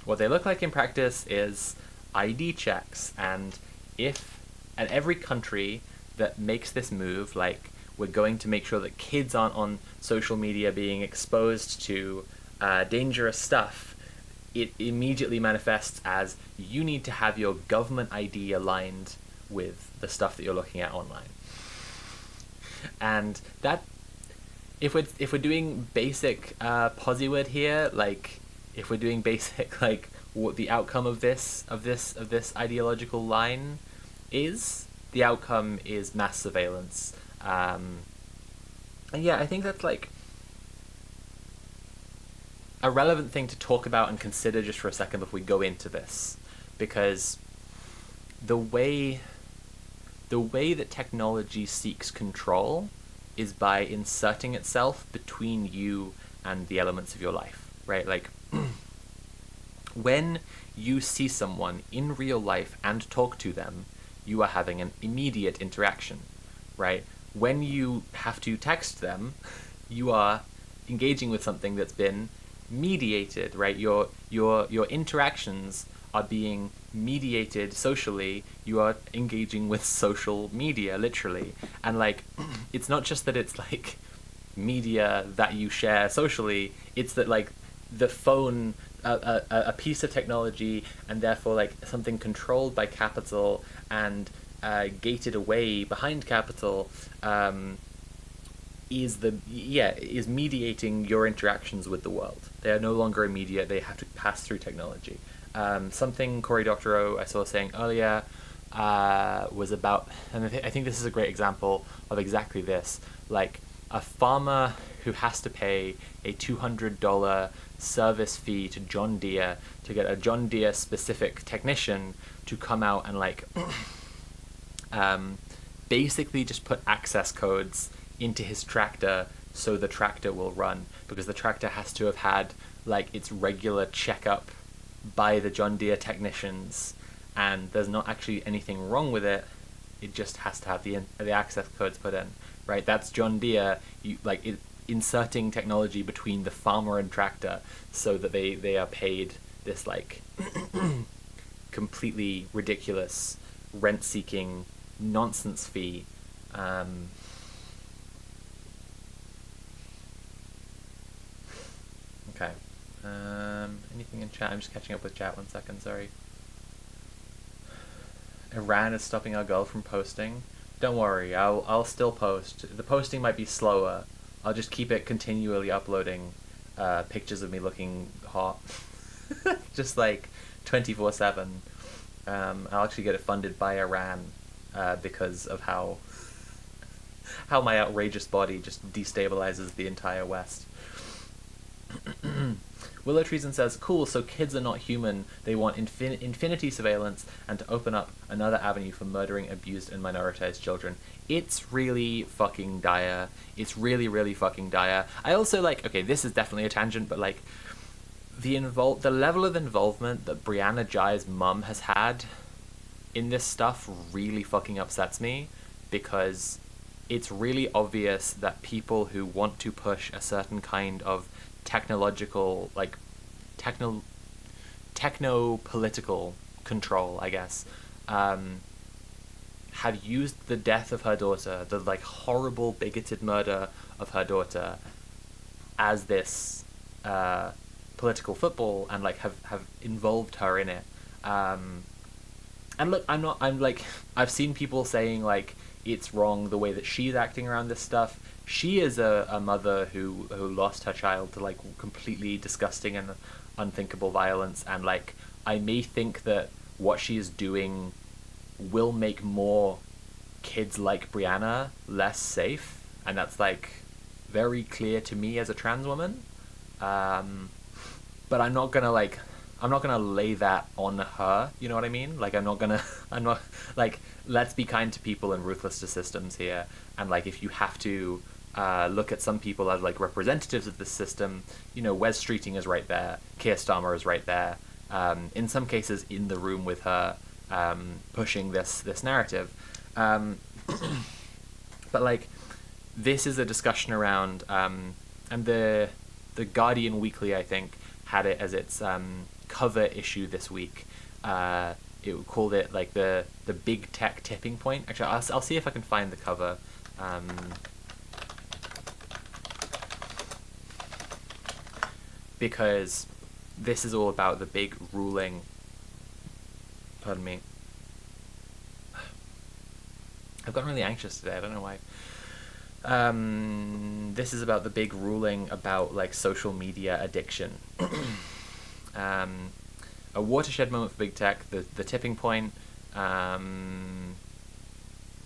what they look like in practice is ID checks, and every country that makes this move, like, we're going to make sure that kids aren't on social media being exposed to dangerous stuff, it immediately manifests as you need to have your government ID aligned with the stuff that you're looking at online. And that, if we're doing basic posyword here, like if we're doing basic like what the outcome of this ideological line is, the outcome is mass surveillance. And yeah, I think that's like a relevant thing to talk about and consider just for a second before we go into this, because the way that technology seeks control is by inserting itself between you and the elements of your life, right? Like, when you see someone in real life and talk to them, you are having an immediate interaction, right? When you have to text them, you are engaging with something that's been mediated, right? Your interactions are being mediated socially. You are engaging with social media, literally. And like, it's not just that it's like media that you share socially, it's that like the phone a piece of technology, and therefore like something controlled by capital and gated away behind capital, is mediating your interactions with the world. They are no longer immediate. They have to pass through technology. Something Cory Doctorow I saw saying earlier was about, and I think this is a great example of exactly this. Like a farmer who has to pay a $200 service fee to John Deere to get a John Deere specific technician to come out and like basically just put access codes into his tractor so the tractor will run, because the tractor has to have had like its regular checkup by the John Deere technicians, and there's not actually anything wrong with it. It just has to have the access codes put in, right? That's John Deere, inserting technology between the farmer and tractor so that they are paid this like completely ridiculous rent-seeking nonsense fee. Okay. Anything in chat? I'm just catching up with chat. 1 second, sorry. Iran is stopping our girl from posting. Don't worry, I'll still post. The posting might be slower. I'll just keep it continually uploading pictures of me looking hot. Just like 24/7. I'll actually get it funded by Iran because of how my outrageous body just destabilizes the entire West. Willow Treason says, cool, so kids are not human. They want infinity surveillance and to open up another avenue for murdering abused and minoritized children. It's really fucking dire. It's really, really fucking dire. I also like, okay, this is definitely a tangent, but like the level of involvement that Brianna Jai's mum has had in this stuff really fucking upsets me, because it's really obvious that people who want to push a certain kind of technological, like techno-political control, I guess, have used the death of her daughter, the like horrible bigoted murder of her daughter, as this political football, and like have involved her in it. And look, I've seen people saying like it's wrong the way that she's acting around this stuff. She is a mother who lost her child to like completely disgusting and unthinkable violence, and like I may think that what she is doing will make more kids like Brianna less safe, and that's like very clear to me as a trans woman. But I'm not gonna lay that on her, you know what I mean? Like I'm not like, let's be kind to people and ruthless to systems here. And like if you have to look at some people as like representatives of this system, you know, Wes Streeting is right there, Keir Starmer is right there, in some cases in the room with her, pushing this narrative. But like this is a discussion around, and the Guardian Weekly, I think, had it as its cover issue this week. It called it like the big tech tipping point. Actually, I'll see if I can find the cover. Because this is all about the big ruling. Pardon me. I've gotten really anxious today. I don't know why. This is about the big ruling about like social media addiction. A watershed moment for big tech. The tipping point.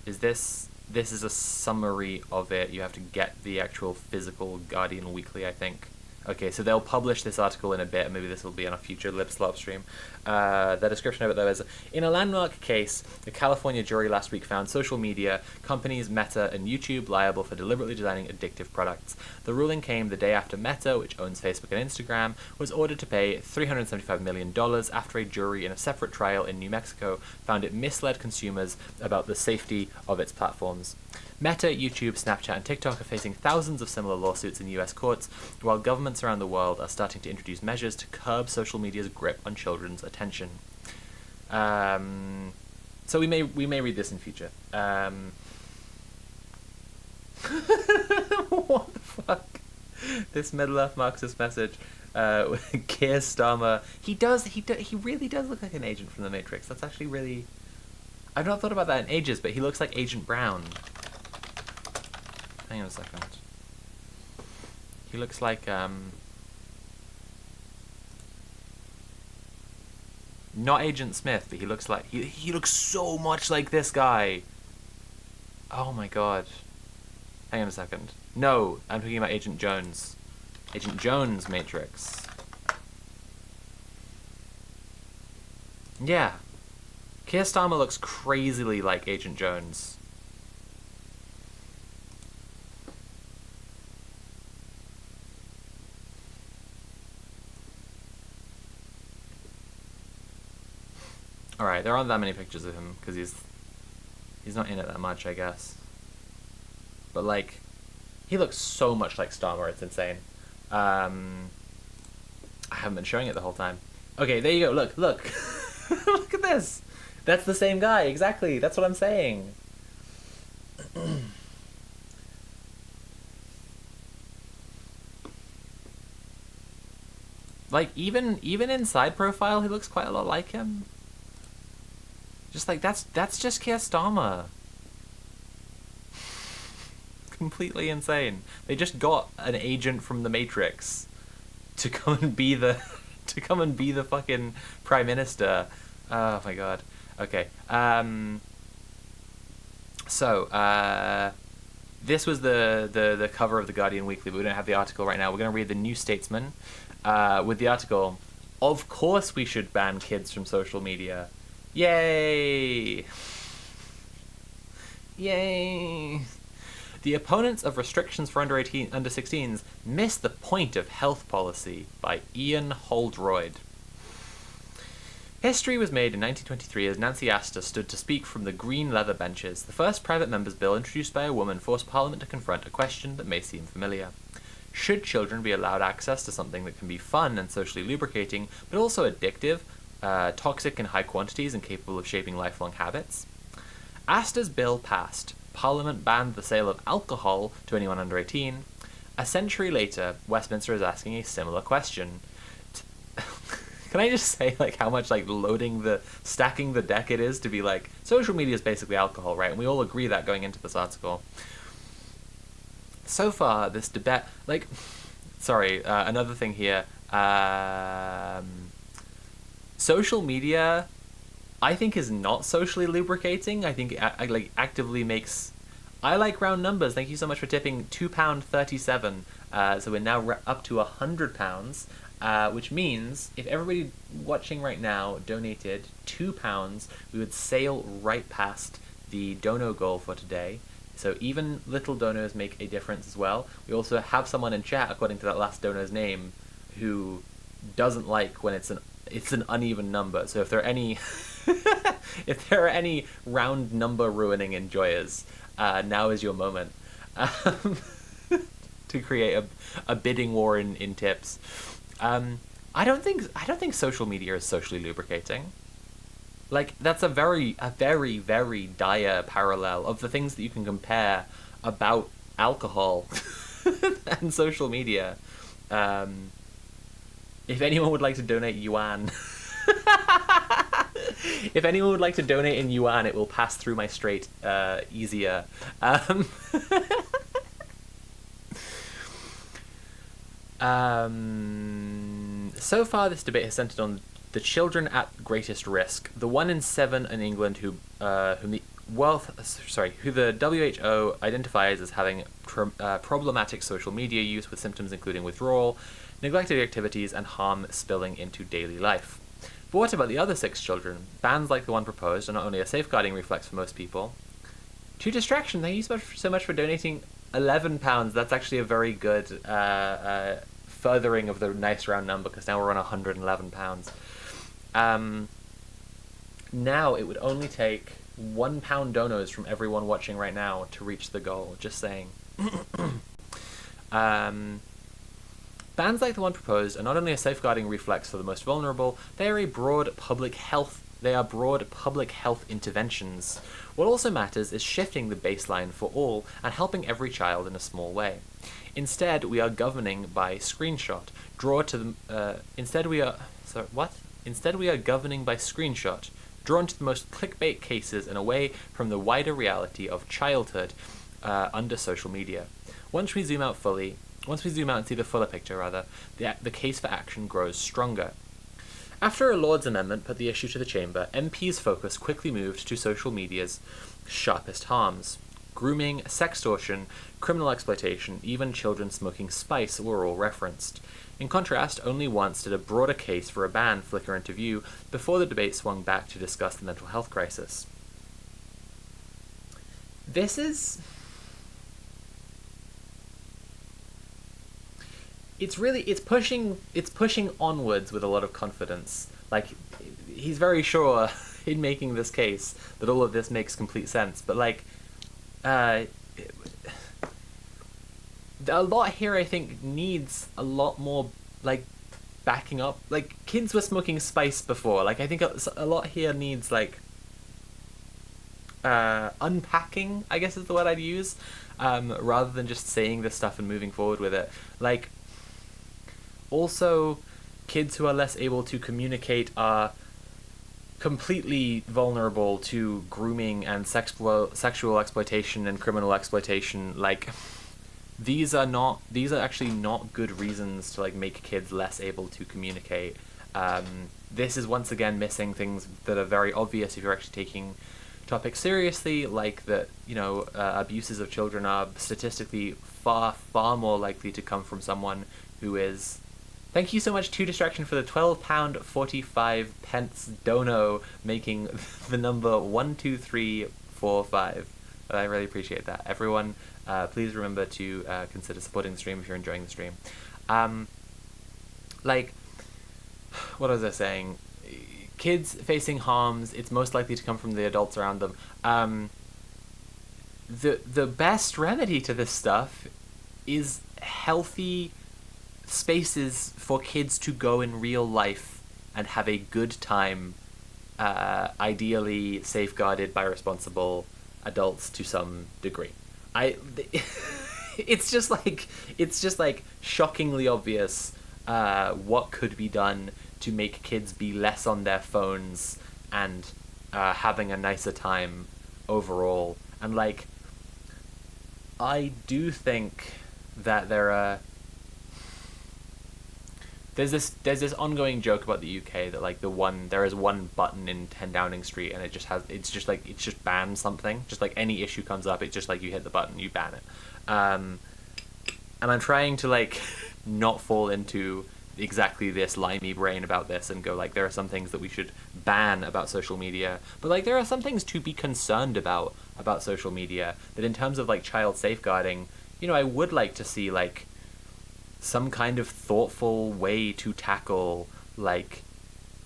This is a summary of it. You have to get the actual physical Guardian Weekly, I think. Okay, so they'll publish this article in a bit. Maybe this will be on a future Lib Slop stream. The description of it, though, is, in a landmark case, the California jury last week found social media companies Meta and YouTube liable for deliberately designing addictive products. The ruling came the day after Meta, which owns Facebook and Instagram, was ordered to pay $375 million after a jury in a separate trial in New Mexico found it misled consumers about the safety of its platforms. Meta, YouTube, Snapchat, and TikTok are facing thousands of similar lawsuits in US courts, while governments around the world are starting to introduce measures to curb social media's grip on children's attention. So we may read this in future. What the fuck? This Middle-earth Marxist message. Keir Starmer. He really does look like an agent from the Matrix. That's actually really... I've not thought about that in ages, but he looks like Agent Brown. Hang on a second. He looks like, not Agent Smith, but he looks like... He looks so much like this guy. Oh my god. Hang on a second. No, I'm talking about Agent Jones. Agent Jones Matrix. Yeah. Keir Starmer looks crazily like Agent Jones. Alright, there aren't that many pictures of him, because he's not in it that much, I guess. But, like, he looks so much like Starmer, it's insane. I haven't been showing it the whole time. Okay, there you go, look. Look at this! That's the same guy, exactly, that's what I'm saying. Like, even in side profile, he looks quite a lot like him. Just like, that's just Keir Starmer. Completely insane. They just got an agent from the Matrix to come and be the fucking Prime Minister. Oh my god. Okay. So this was the cover of the Guardian Weekly, but we don't have the article right now. We're gonna read the New Statesman with the article. Of course we should ban kids from social media. Yay! Yay! The opponents of restrictions for under 16s miss the point of health policy, by Ian Holdroyd. History was made in 1923 as Nancy Astor stood to speak from the green leather benches. The first private member's bill introduced by a woman forced Parliament to confront a question that may seem familiar. Should children be allowed access to something that can be fun and socially lubricating, but also addictive, toxic in high quantities and capable of shaping lifelong habits? Astor's bill passed. Parliament banned the sale of alcohol to anyone under 18. A century later, Westminster is asking a similar question. Can I just say, like, how much, like, stacking the deck it is to be like, social media is basically alcohol, right? And we all agree that going into this article. So far, this debate, like, sorry, another thing here. Social media, I think, is not socially lubricating. I think it like actively makes... I like round numbers. Thank you so much for tipping £2.37. So we're now up to £100, which means if everybody watching right now donated £2, we would sail right past the dono goal for today. So even little donos make a difference as well. We also have someone in chat, according to that last dono's name, who doesn't like when it's an uneven number. So if there are any if there are any round number ruining enjoyers, now is your moment to create a bidding war in tips. I don't think social media is socially lubricating. Like, that's a very, very dire parallel of the things that you can compare about alcohol and social media. If anyone would like to donate yuan, if anyone would like to donate in yuan, it will pass through my straight easier. So far, this debate has centered on the children at greatest risk, the 1 in 7 in England who the WHO identifies as having problematic social media use with symptoms including withdrawal, neglected activities, and harm spilling into daily life. But what about the other 6 children? Bans like the one proposed are not only a safeguarding reflex for most people. To distraction, thank you so much for donating £11. That's actually a very good furthering of the nice round number, because now we're on £111. Now it would only take £1 donos from everyone watching right now to reach the goal, just saying. Bans like the one proposed are not only a safeguarding reflex for the most vulnerable, they are broad public health interventions. What also matters is shifting the baseline for all and helping every child in a small way. Instead, we are governing by screenshot. Draw to the instead we are sorry what? Instead, we are governing by screenshot, drawn to the most clickbait cases and away from the wider reality of childhood under social media. Once we zoom out and see the fuller picture, rather, the case for action grows stronger. After a Lord's amendment put the issue to the chamber, MPs' focus quickly moved to social media's sharpest harms. Grooming, sextortion, criminal exploitation, even children smoking spice were all referenced. In contrast, only once did a broader case for a ban flicker into view before the debate swung back to discuss the mental health crisis. It's pushing onwards with a lot of confidence. Like, he's very sure in making this case that all of this makes complete sense, but like, a lot here I think needs a lot more like backing up. Like, kids were smoking spice before. Like, I think a lot here needs like unpacking, I guess is the word I'd use, rather than just saying this stuff and moving forward with it. Like, also, kids who are less able to communicate are completely vulnerable to grooming and sexual exploitation and criminal exploitation. Like, these are actually not good reasons to like make kids less able to communicate. This is once again missing things that are very obvious if you're actually taking topics seriously, like that, abuses of children are statistically far more likely to come from someone who is. Thank you so much to Distraction for the £12.45 dono, making the number 12345. I really appreciate that. Everyone, please remember to consider supporting the stream if you're enjoying the stream. Like, what was I saying? Kids facing harms, it's most likely to come from the adults around them. The best remedy to this stuff is healthy spaces for kids to go in real life and have a good time, ideally safeguarded by responsible adults to some degree. It's just like shockingly obvious what could be done to make kids be less on their phones and having a nicer time overall. And like, I do think that there's this ongoing joke about the UK that like there is one button in 10 Downing Street and it just bans something. Just like any issue comes up, it's just like you hit the button, you ban it. And I'm trying to like not fall into exactly this limey brain about this and go like, there are some things that we should ban about social media, but like there are some things to be concerned about social media, that in terms of like child safeguarding, I would like to see like some kind of thoughtful way to tackle like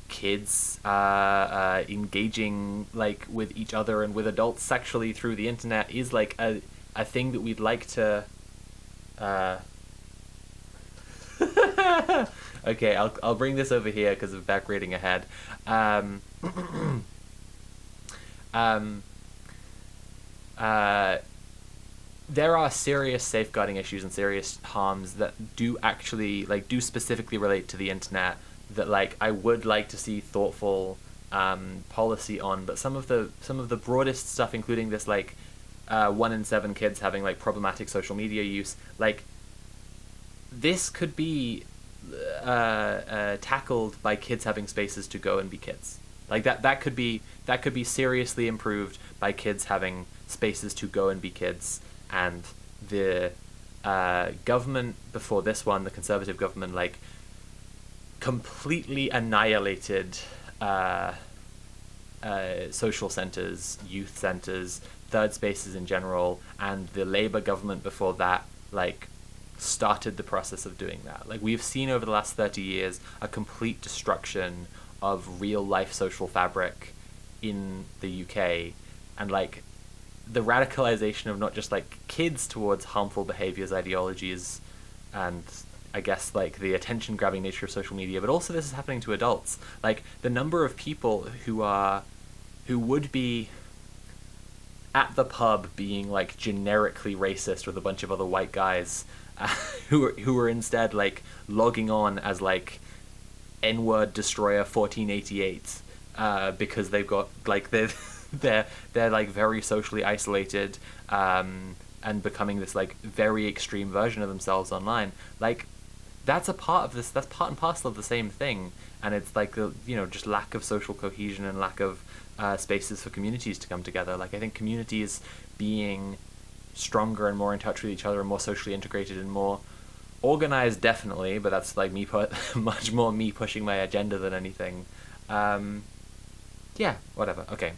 kids engaging like with each other and with adults sexually through the internet is like a thing that we'd like to okay, I'll bring this over here because of back reading ahead. There are serious safeguarding issues and serious harms that do specifically relate to the internet that like I would like to see thoughtful policy on. But some of the broadest stuff, including this like 1 in 7 kids having like problematic social media use, like this could be tackled by kids having spaces to go and be kids. Like that could be seriously improved by kids having spaces to go and be kids. And the government before this one, the Conservative government, like completely annihilated social centres, youth centres, third spaces in general, and the Labour government before that like started the process of doing that. Like, we've seen over the last 30 years a complete destruction of real life social fabric in the UK, and like the radicalization of not just like kids towards harmful behaviors, ideologies, and I guess like the attention grabbing nature of social media, but also this is happening to adults. Like the number of people who would be at the pub being like generically racist with a bunch of other white guys who were instead like logging on as like N-word destroyer 1488 because they've got like they're like very socially isolated and becoming this like very extreme version of themselves online. Like that's a part of this. That's part and parcel of the same thing. And it's like the just lack of social cohesion and lack of spaces for communities to come together. Like I think communities being stronger and more in touch with each other and more socially integrated and more organized, definitely, but that's like much more me pushing my agenda than anything. Yeah, whatever. Okay.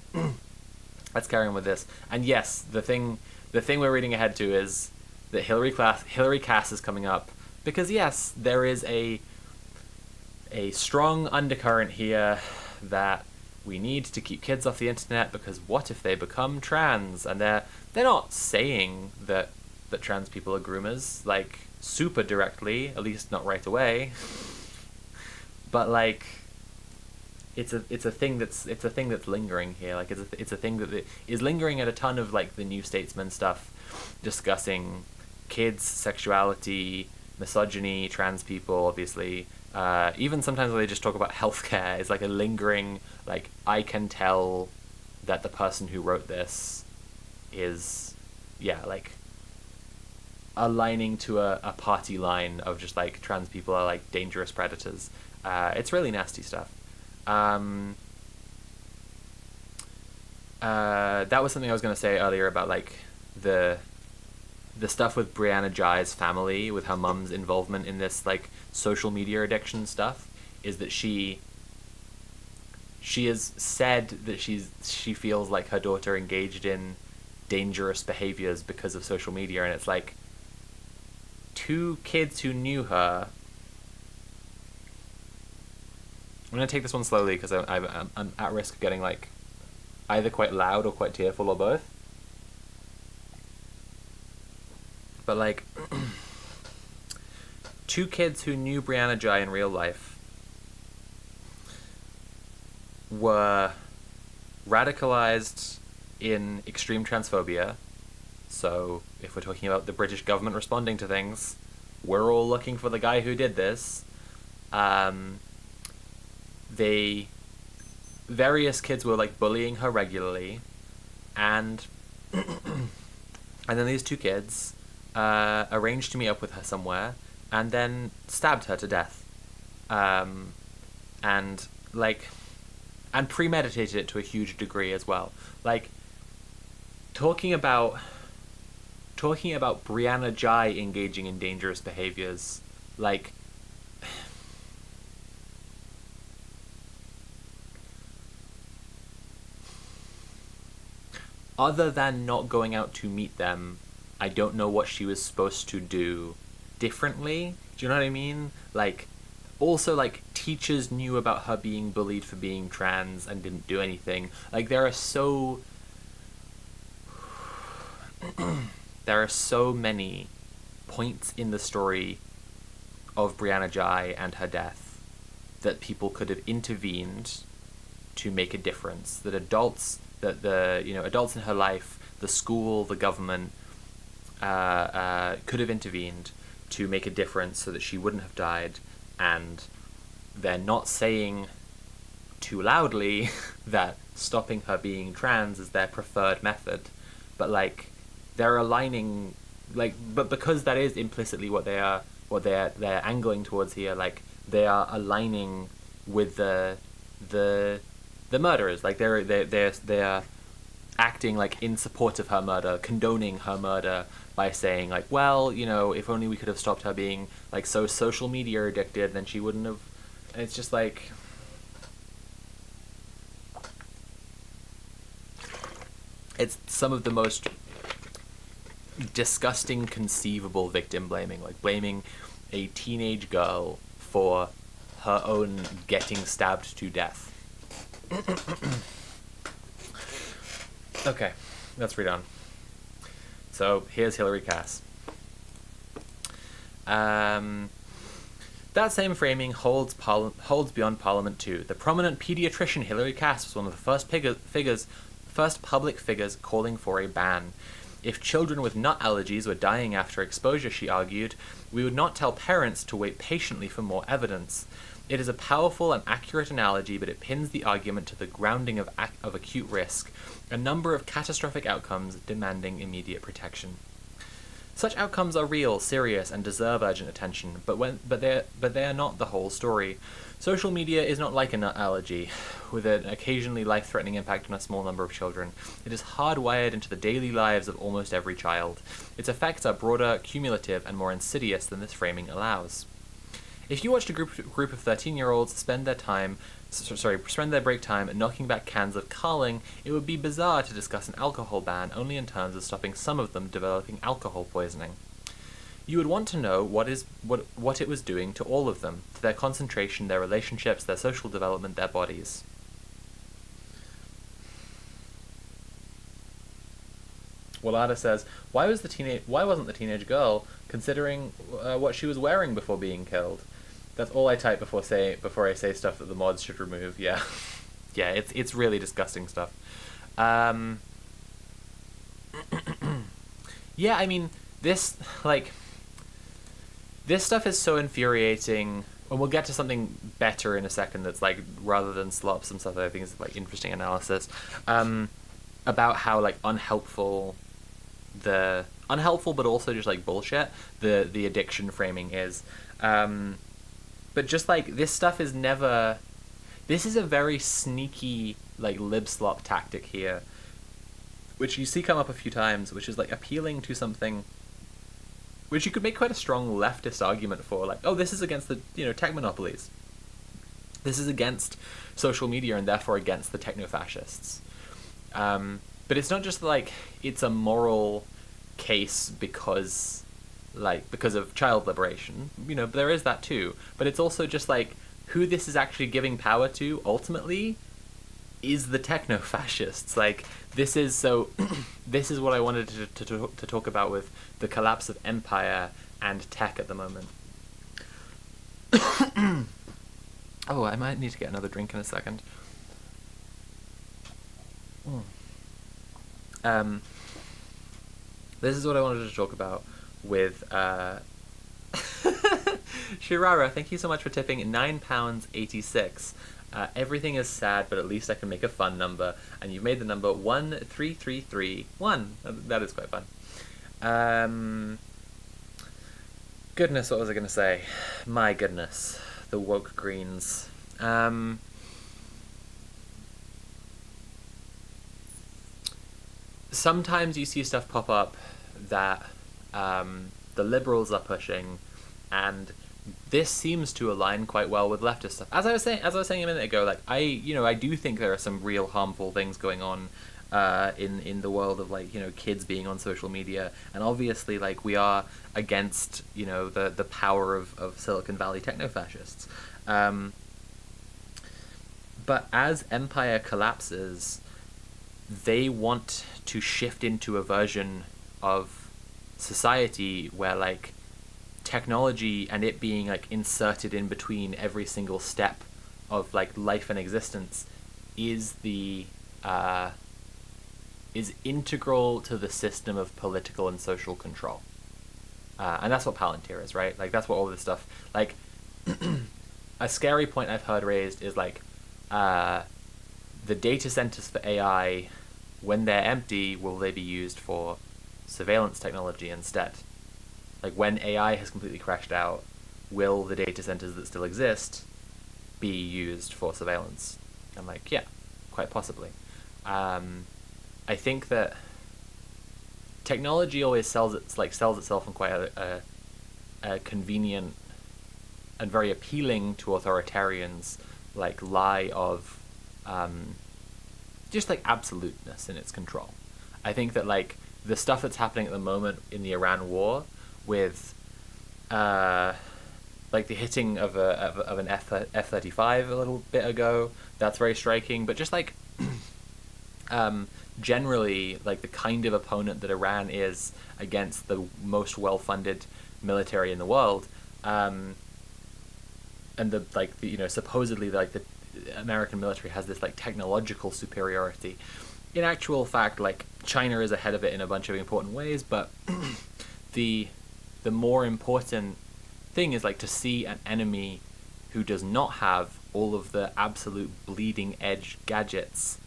Let's carry on with this. And yes, the thing we're reading ahead to is that Hillary Cass is coming up because yes, there is a strong undercurrent here that we need to keep kids off the internet because what if they become trans? And they're not saying that trans people are groomers like super directly, at least not right away. But like it's a thing that's lingering here. Like it's a thing that is lingering at a ton of like the New Statesman stuff, discussing kids, sexuality, misogyny, trans people, obviously. Even sometimes when they just talk about healthcare, it's like a lingering, like, I can tell that the person who wrote this is, yeah, like, aligning to a party line of just, like, trans people are, like, dangerous predators. It's really nasty stuff. That was something I was going to say earlier about, like, the stuff with Brianna Jai's family, with her mum's involvement in this, like, social media addiction stuff, is that she has said that she feels like her daughter engaged in dangerous behaviors because of social media, and it's like, two kids who knew her... I'm going to take this one slowly, because I'm at risk of getting, like, either quite loud or quite tearful or both. But, like, two kids who knew Brianna Jai in real life were radicalized in extreme transphobia. So, if we're talking about the British government responding to things, we're all looking for the guy who did this. Various kids were, like, bullying her regularly, and then these two kids... arranged to meet up with her somewhere, and then stabbed her to death. And premeditated it to a huge degree as well. Like, talking about Brianna Jai engaging in dangerous behaviors, like, other than not going out to meet them, I don't know what she was supposed to do differently. Do you know what I mean? Like, also, like, teachers knew about her being bullied for being trans and didn't do anything. Like, there are so many points in the story of Brianna Jai and her death that people could have intervened to make a difference. That adults in her life, the school, the government, could have intervened to make a difference so that she wouldn't have died, and they're not saying too loudly that stopping her being trans is their preferred method, but like they're aligning, like, but because that is implicitly what they're angling towards here, like they are aligning with the murderers, like they're acting like in support of her murder, condoning her murder by saying like, well, if only we could have stopped her being like so social media addicted, then she wouldn't have. And it's just like, it's some of the most disgusting conceivable victim blaming, like blaming a teenage girl for her own getting stabbed to death. Okay, let's read on. So, here's Hillary Cass. That same framing holds beyond Parliament too. The prominent paediatrician Hillary Cass was one of the first public figures calling for a ban. If children with nut allergies were dying after exposure, she argued, we would not tell parents to wait patiently for more evidence. It is a powerful and accurate analogy, but it pins the argument to the grounding of acute risk, a number of catastrophic outcomes demanding immediate protection. Such outcomes are real, serious, and deserve urgent attention, but they are not the whole story. Social media is not like a nut allergy, with an occasionally life-threatening impact on a small number of children. It is hardwired into the daily lives of almost every child. Its effects are broader, cumulative, and more insidious than this framing allows. If you watched a group of 13-year-olds spend their break time knocking back cans of Carling, it would be bizarre to discuss an alcohol ban only in terms of stopping some of them developing alcohol poisoning. You would want to know what it was doing to all of them, to their concentration, their relationships, their social development, their bodies. Wallada says, why wasn't the teenage girl considering what she was wearing before being killed? That's all I type before I say stuff that the mods should remove. Yeah, yeah, it's really disgusting stuff. Yeah, I mean, this stuff is so infuriating. And we'll get to something better in a second. That's like, rather than slop, some stuff that I think is like interesting analysis about how like unhelpful, but also just like bullshit the addiction framing is. But just like this stuff is never. This is a very sneaky like Lib Slop tactic here, which you see come up a few times, which is like appealing to something which you could make quite a strong leftist argument for, like, oh, this is against the tech monopolies. This is against social media and therefore against the techno-fascists. But it's not just like it's a moral case because of child liberation, but there is that too. But it's also just like who this is actually giving power to ultimately is the techno-fascists. Like, this is what I wanted to talk about with the collapse of empire and tech at the moment. Oh, I might need to get another drink in a second. This is what I wanted to talk about with Shirara. Thank you so much for tipping £9.86. Everything is sad, but at least I can make a fun number, and you've made the number 13331. That is quite fun. Goodness, what was I going to say? My goodness, the woke greens. Sometimes you see stuff pop up that the liberals are pushing, and this seems to align quite well with leftist stuff. As I was saying a minute ago, like I do think there are some real harmful things going on in the world of kids being on social media, and obviously we are against the power of Silicon Valley techno-fascists. But as empire collapses, they want to shift into a version of society where technology and it being inserted in between every single step of life and existence is integral to the system of political and social control. And that's what Palantir is, right? That's what all this stuff, a scary point I've heard raised is the data centers for AI, when they're empty, will they be used for surveillance technology instead? When AI has completely crashed out, will the data centers that still exist be used for surveillance? I'm yeah, quite possibly. I think that technology always sells itself in quite a convenient and very appealing to authoritarians lie of just absoluteness in its control. I think that the stuff that's happening at the moment in the Iran war with the hitting of an F-35 a little bit ago, that's very striking. But just generally the kind of opponent that Iran is against the most well-funded military in the world, and the supposedly the American military has this technological superiority. In actual fact, China is ahead of it in a bunch of important ways, but the more important thing is like to see an enemy who does not have all of the absolute bleeding edge gadgets,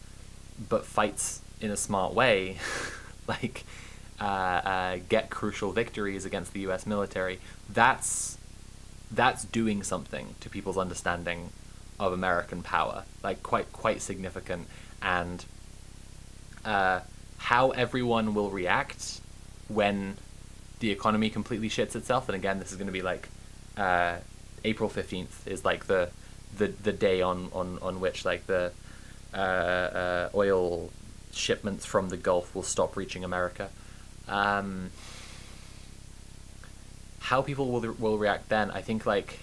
but fights in a smart way, like get crucial victories against the U.S. military. That's doing something to people's understanding of American power, like quite significant. And how everyone will react when the economy completely shits itself. And again, this is going to be like April 15th is like the day on which like the oil shipments from the Gulf will stop reaching America. How people will react then, I think like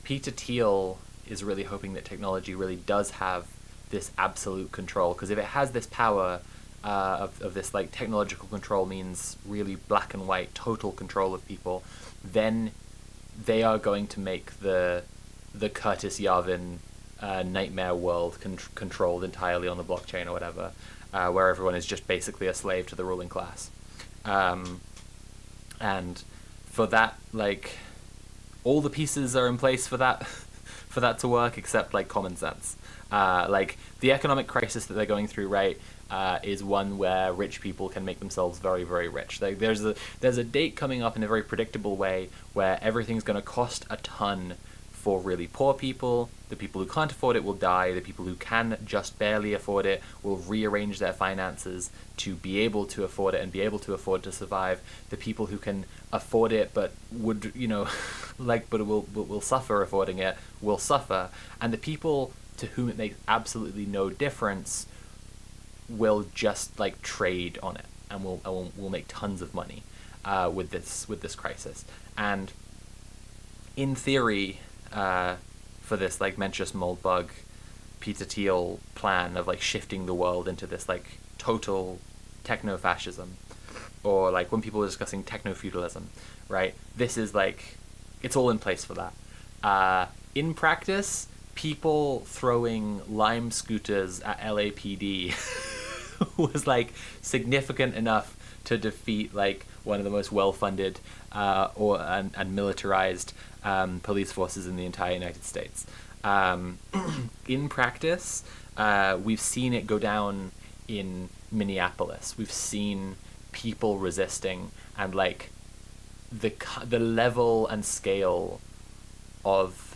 Peter Thiel is really hoping that technology really does have this absolute control, because if it has this power of this like technological control means really black and white total control of people, then they are going to make the Curtis Yarvin nightmare world controlled entirely on the blockchain or whatever, where everyone is just basically a slave to the ruling class. And for that, like, all the pieces are in place for that to work, except like common sense. Like the economic crisis that they're going through, right, is one where rich people can make themselves very, very rich. Like there's a date coming up in a very predictable way where everything's going to cost a ton for really poor people. The people who can't afford it will die. The people who can just barely afford it will rearrange their finances to be able to afford it and be able to afford to survive. The people who can afford it but would, but will suffer affording it will suffer. And the people to whom it makes absolutely no difference will just like trade on it and will make tons of money with this crisis. And in theory, for this like Mencius Moldbug, Peter Thiel plan of like shifting the world into this like total techno-fascism, or like when people are discussing techno-feudalism, right? This is like, it's all in place for that. In practice, people throwing Lime scooters at LAPD was like significant enough to defeat like one of the most well-funded and militarized police forces in the entire United States. In practice, we've seen it go down in Minneapolis. We've seen people resisting, and like the level and scale of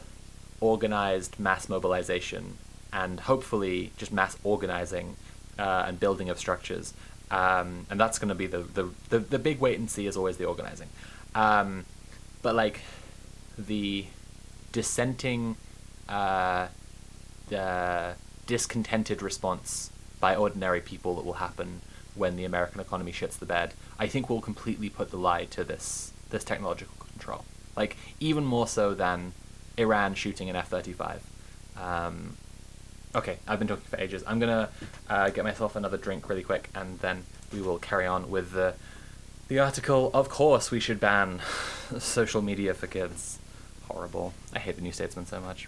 organized mass mobilization, and hopefully just mass organizing and building of structures. And that's going to be the big wait and see, is always the organizing. But like the dissenting, the discontented response by ordinary people that will happen when the American economy shits the bed, I think will completely put the lie to this technological control. Like even more so than Iran shooting an F-35. Okay, I've been talking for ages. I'm gonna get myself another drink really quick, and then we will carry on with the article. Of course we should ban social media for kids. Horrible. I hate the New Statesman so much.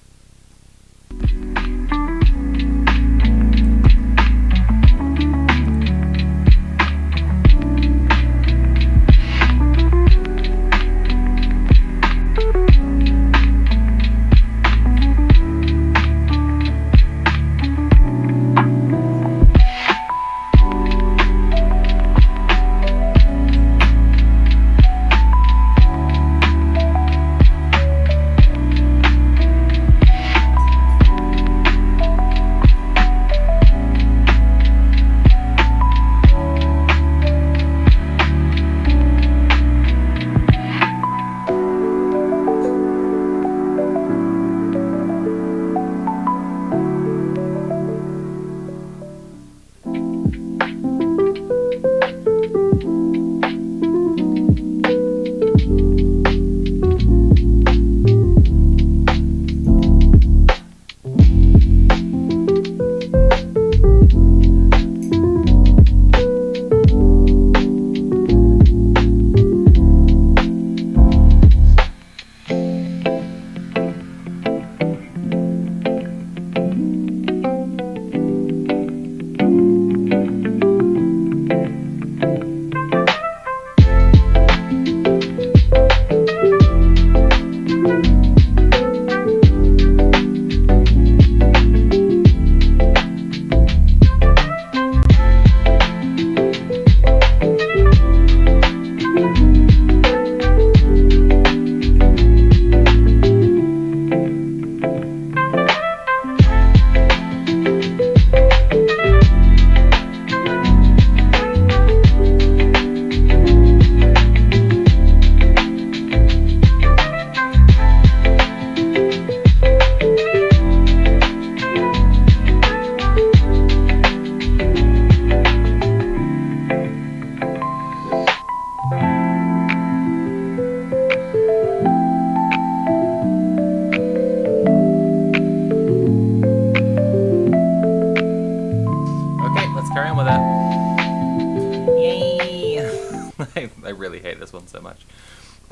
really hate this one so much.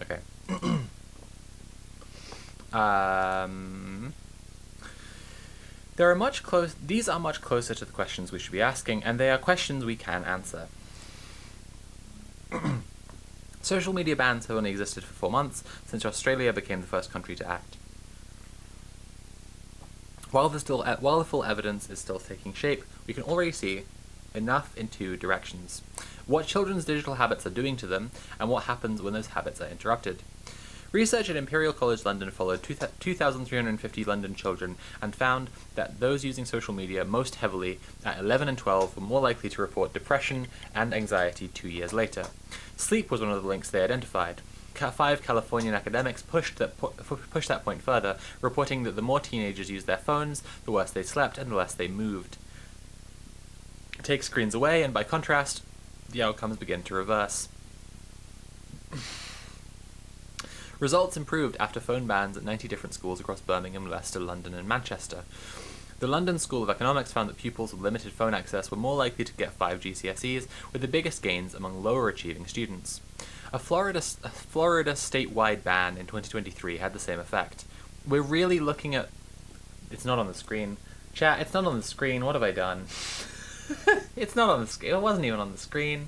Okay. These are much closer to the questions we should be asking, and they are questions we can answer. Social media bans have only existed for 4 months, since Australia became the first country to act. While the full evidence is still taking shape, we can already see enough in 2 directions: what children's digital habits are doing to them, and what happens when those habits are interrupted. Research at Imperial College London followed 2,350 London children and found that those using social media most heavily at 11 and 12 were more likely to report depression and anxiety 2 years later. Sleep was one of the links they identified. 5 Californian academics pushed that point further, reporting that the more teenagers used their phones, the worse they slept and the less they moved. Take screens away, and by contrast, the outcomes begin to reverse. Results improved after phone bans at 90 different schools across Birmingham, Leicester, London, and Manchester. The London School of Economics found that pupils with limited phone access were more likely to get 5 GCSEs, with the biggest gains among lower-achieving students. A Florida statewide ban in 2023 had the same effect. We're really looking at... It's not on the screen. Chat, it's not on the screen. What have I done? It's not on the screen. It wasn't even on the screen.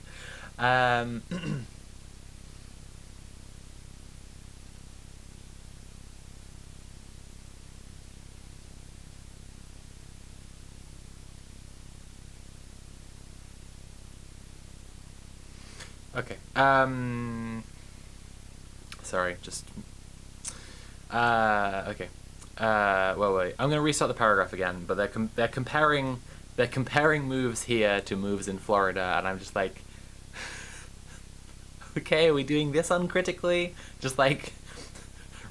Okay. Sorry, just... okay. Well, wait. I'm gonna restart the paragraph again, but they're comparing moves here to moves in Florida, and I'm just like, okay, are we doing this uncritically? Just like,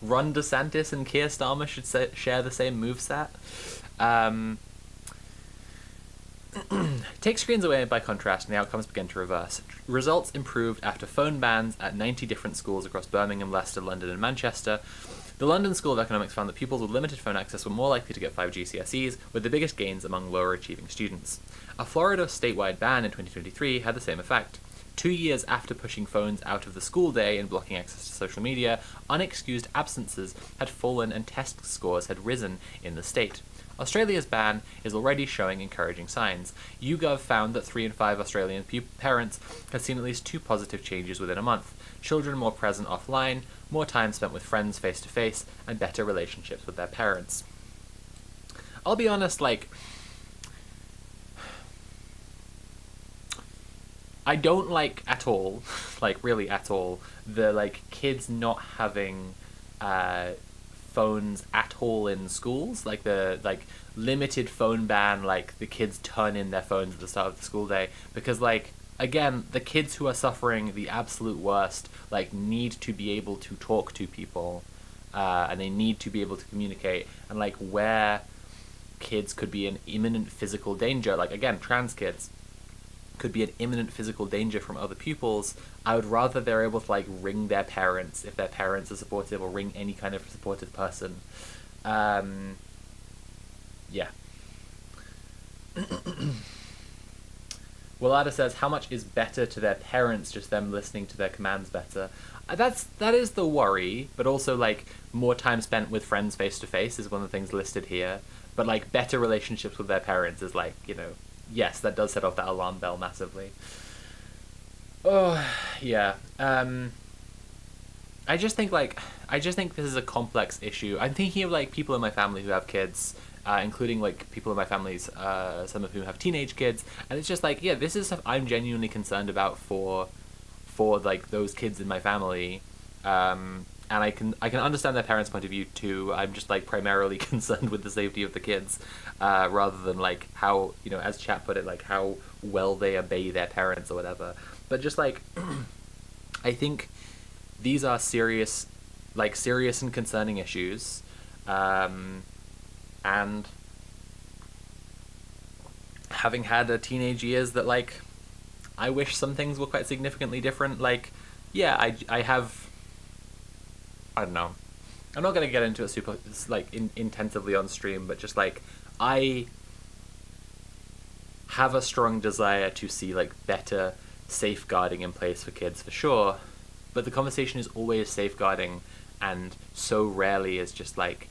Ron DeSantis and Keir Starmer should share the same moveset. Take screens away, by contrast, and the outcomes begin to reverse. Results improved after phone bans at 90 different schools across Birmingham, Leicester, London, and Manchester. The London School of Economics found that pupils with limited phone access were more likely to get 5 GCSEs, with the biggest gains among lower-achieving students. A Florida statewide ban in 2023 had the same effect. 2 years after pushing phones out of the school day and blocking access to social media, unexcused absences had fallen and test scores had risen in the state. Australia's ban is already showing encouraging signs. YouGov found that 3 in 5 Australian parents had seen at least 2 positive changes within a month: children more present offline, more time spent with friends face-to-face, and better relationships with their parents. I'll be honest, like, I don't like at all, like really at all, the like kids not having phones at all in schools, like the limited phone ban, like the kids turn in their phones at the start of the school day, because like, again, the kids who are suffering the absolute worst like need to be able to talk to people, and they need to be able to communicate, and like where kids could be in imminent physical danger, like again, trans kids could be in imminent physical danger from other pupils, I would rather they're able to like ring their parents if their parents are supportive, or ring any kind of supportive person. Yeah. Willada says, how much is better to their parents, just them listening to their commands better? That is the worry, but also like more time spent with friends face to face is one of the things listed here. But like better relationships with their parents is like, you know, yes, that does set off that alarm bell massively. Oh, yeah. I just think this is a complex issue. I'm thinking of like people in my family who have kids, including like people in my families, some of whom have teenage kids, and it's just like, yeah, this is stuff I'm genuinely concerned about for like those kids in my family, and I can understand their parents' point of view too. I'm just like primarily concerned with the safety of the kids, rather than like how, you know, as chat put it, like how well they obey their parents or whatever. But just like, I think these are serious and concerning issues, and having had a teenage years that like, I wish some things were quite significantly different. Like, yeah, I have, I don't know. I'm not going to get into it super, like, intensively on stream, but just, like, I have a strong desire to see, like, better safeguarding in place for kids, for sure. but the conversation is always safeguarding, and so rarely is just like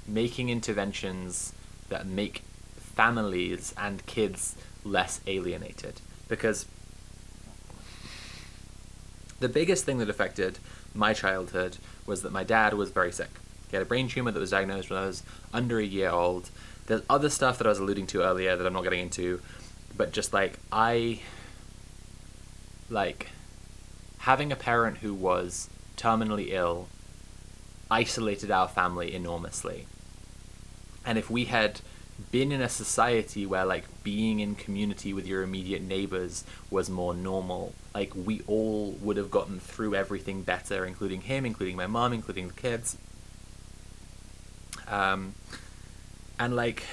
making interventions that make families and kids less alienated. Because the biggest thing that affected my childhood was that my dad was very sick. He had a brain tumor that was diagnosed when I was under a year old. There's other stuff that I was alluding to earlier that I'm not getting into, but just like having a parent who was terminally ill isolated our family enormously. And if we had been in a society where like being in community with your immediate neighbors was more normal, like we all would have gotten through everything better, including him, including my mom, including the kids. And like,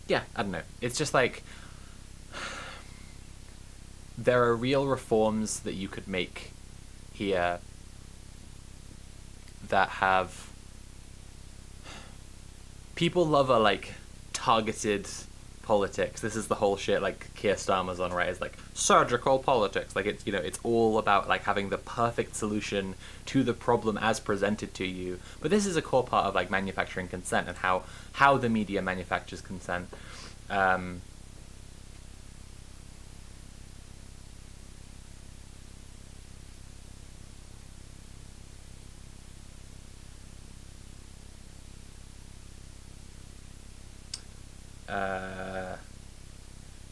yeah, I don't know. It's just like, there are real reforms that you could make here that have... People love a, like, targeted politics. This is the whole shit, like, Keir Starmer's on, right? It's like, surgical politics. Like, it's, you know, it's all about, like, having the perfect solution to the problem as presented to you. But this is a core part of, like, manufacturing consent and how the media manufactures consent.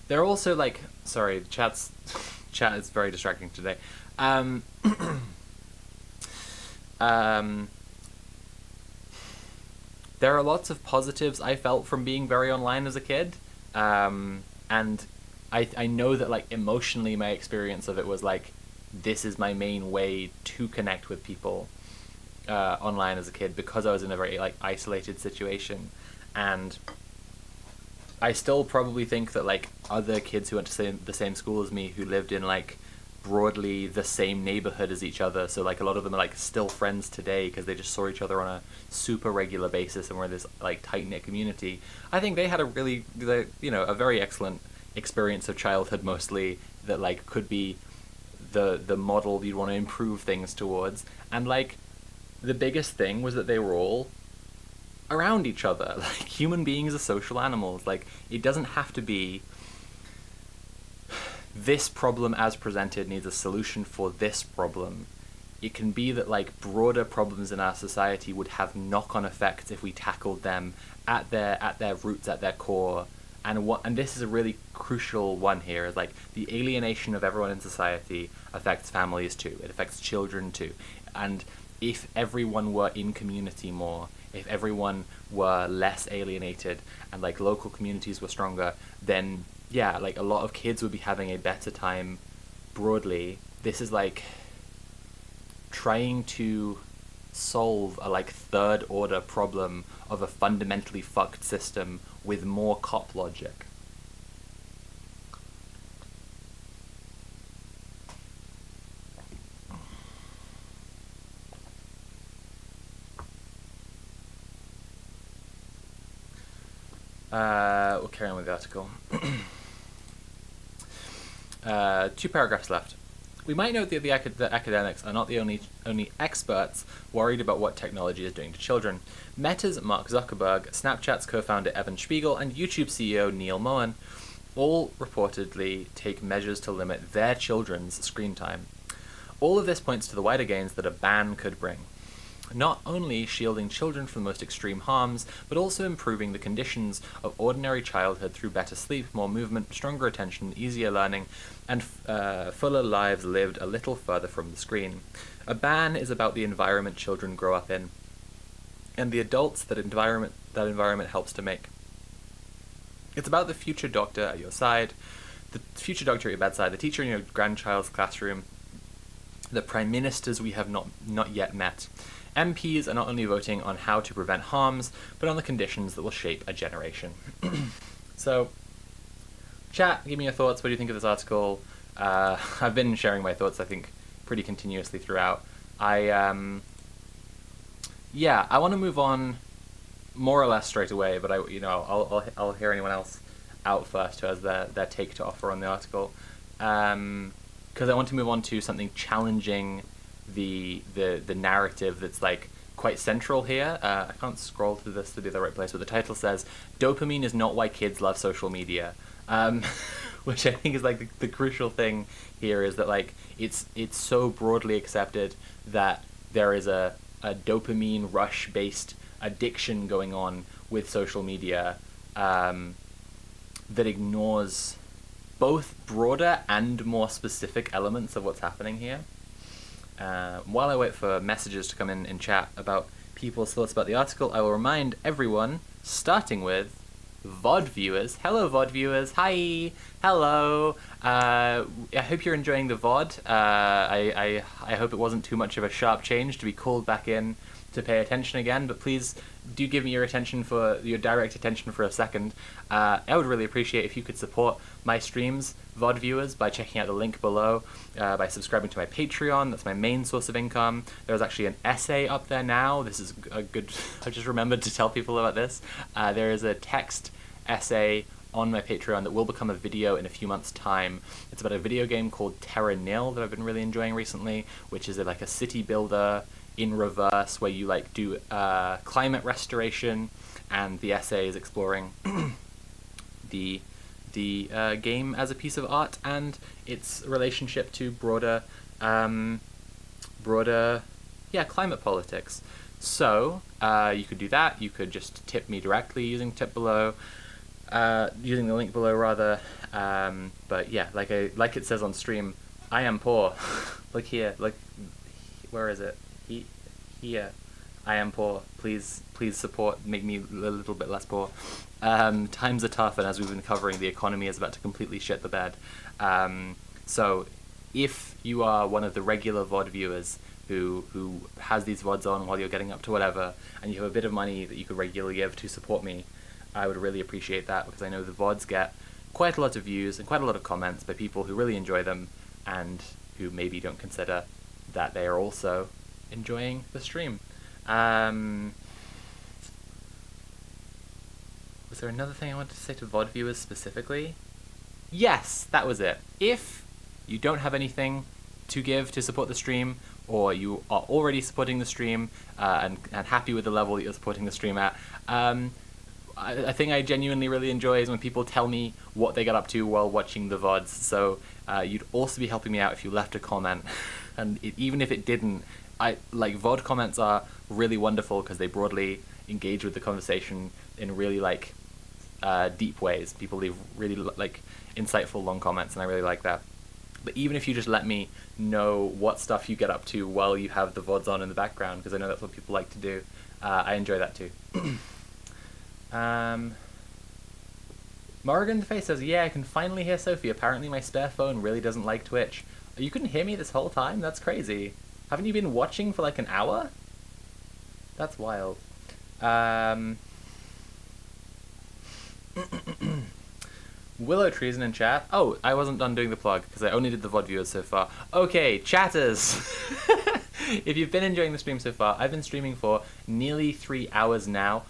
They're also like, sorry, chat is very distracting today. There are lots of positives I felt from being very online as a kid, and I know that like emotionally my experience of it was like, this is my main way to connect with people online as a kid, because I was in a very like isolated situation. And I still probably think that like other kids who went to the same school as me, who lived in like broadly the same neighborhood as each other, so like a lot of them are like still friends today because they just saw each other on a super regular basis and were this like tight-knit community. I think they had a really, you know, a very excellent experience of childhood, mostly, that like could be the model you'd want to improve things towards. And like the biggest thing was that they were all around each other. Like, human beings are social animals. Like, it doesn't have to be this problem as presented needs a solution for this problem. It can be that like broader problems in our society would have knock-on effects if we tackled them at their roots, at their core. And this is a really crucial one here, is like the alienation of everyone in society affects families too. It affects children too. And if everyone were in community more, if everyone were less alienated and like local communities were stronger, then yeah, like a lot of kids would be having a better time broadly. This is like trying to solve a like third order problem of a fundamentally fucked system with more cop logic. We'll carry on with the article. 2 paragraphs left. We might note that the academics are not the only experts worried about what technology is doing to children. Meta's Mark Zuckerberg, Snapchat's co-founder Evan Spiegel, and YouTube CEO Neil Mohan all reportedly take measures to limit their children's screen time. All of this points to the wider gains that a ban could bring. Not only shielding children from the most extreme harms, but also improving the conditions of ordinary childhood through better sleep, more movement, stronger attention, easier learning, and fuller lives lived a little further from the screen. A ban is about the environment children grow up in, and the adults that environment helps to make. It's about the future doctor at your side, the future doctor at your bedside, the teacher in your grandchild's classroom, the prime ministers we have not yet met. MPs are not only voting on how to prevent harms, but on the conditions that will shape a generation. So, chat, give me your thoughts. What do you think of this article? I've been sharing my thoughts, I think, pretty continuously throughout. I want to move on more or less straight away, but I'll hear anyone else out first who has their take to offer on the article. because I want to move on to something challenging the narrative that's like quite central here. I can't scroll through this to be the right place, but the title says dopamine is not why kids love social media, which I think is like the crucial thing here, is that like it's so broadly accepted that there is a dopamine rush based addiction going on with social media, that ignores both broader and more specific elements of what's happening here. While I wait for messages to come in chat about people's thoughts about the article, I will remind everyone, starting with VOD viewers. Hello, VOD viewers. Hi. Hello. I hope you're enjoying the VOD. I hope it wasn't too much of a sharp change to be called back in to pay attention again, but please do give me your direct attention for a second. I would really appreciate if you could support my streams, VOD viewers, by checking out the link below, by subscribing to my Patreon. That's my main source of income. There's actually an essay up there now. This is a good... I just remembered to tell people about this. There is a text essay on my Patreon that will become a video in a few months' time. It's about a video game called Terra Nil that I've been really enjoying recently, which is like a city builder in reverse, where you like do climate restoration, and the essay is exploring the game as a piece of art and its relationship to broader climate politics. So you could do that. You could just tip me directly using the link below rather. But yeah, like it says on stream, I am poor. Look here, where is it? Here, I am poor. Please support, make me a little bit less poor. Times are tough, and as we've been covering, the economy is about to completely shit the bed. So if you are one of the regular VOD viewers who has these VODs on while you're getting up to whatever, and you have a bit of money that you could regularly give to support me, I would really appreciate that, because I know the VODs get quite a lot of views and quite a lot of comments by people who really enjoy them and who maybe don't consider that they are also enjoying the stream. Was there another thing I wanted to say to VOD viewers specifically? Yes, that was it. If you don't have anything to give to support the stream, or you are already supporting the stream and happy with the level that you're supporting the stream at, a thing I genuinely really enjoy is when people tell me what they got up to while watching the VODs. So you'd also be helping me out if you left a comment, and even if it didn't, VOD comments are really wonderful because they broadly engage with the conversation in really deep ways. People leave really insightful long comments, and I really like that. But even if you just let me know what stuff you get up to while you have the VODs on in the background, because I know that's what people like to do, I enjoy that too. Morgan the Face says, yeah, I can finally hear Sophie. Apparently my spare phone really doesn't like Twitch. You couldn't hear me this whole time? That's crazy. Haven't you been watching for an hour? That's wild. Willow Treason in chat. Oh, I wasn't done doing the plug because I only did the VOD viewers so far. Okay, chatters. If you've been enjoying the stream so far, I've been streaming for nearly 3 hours now.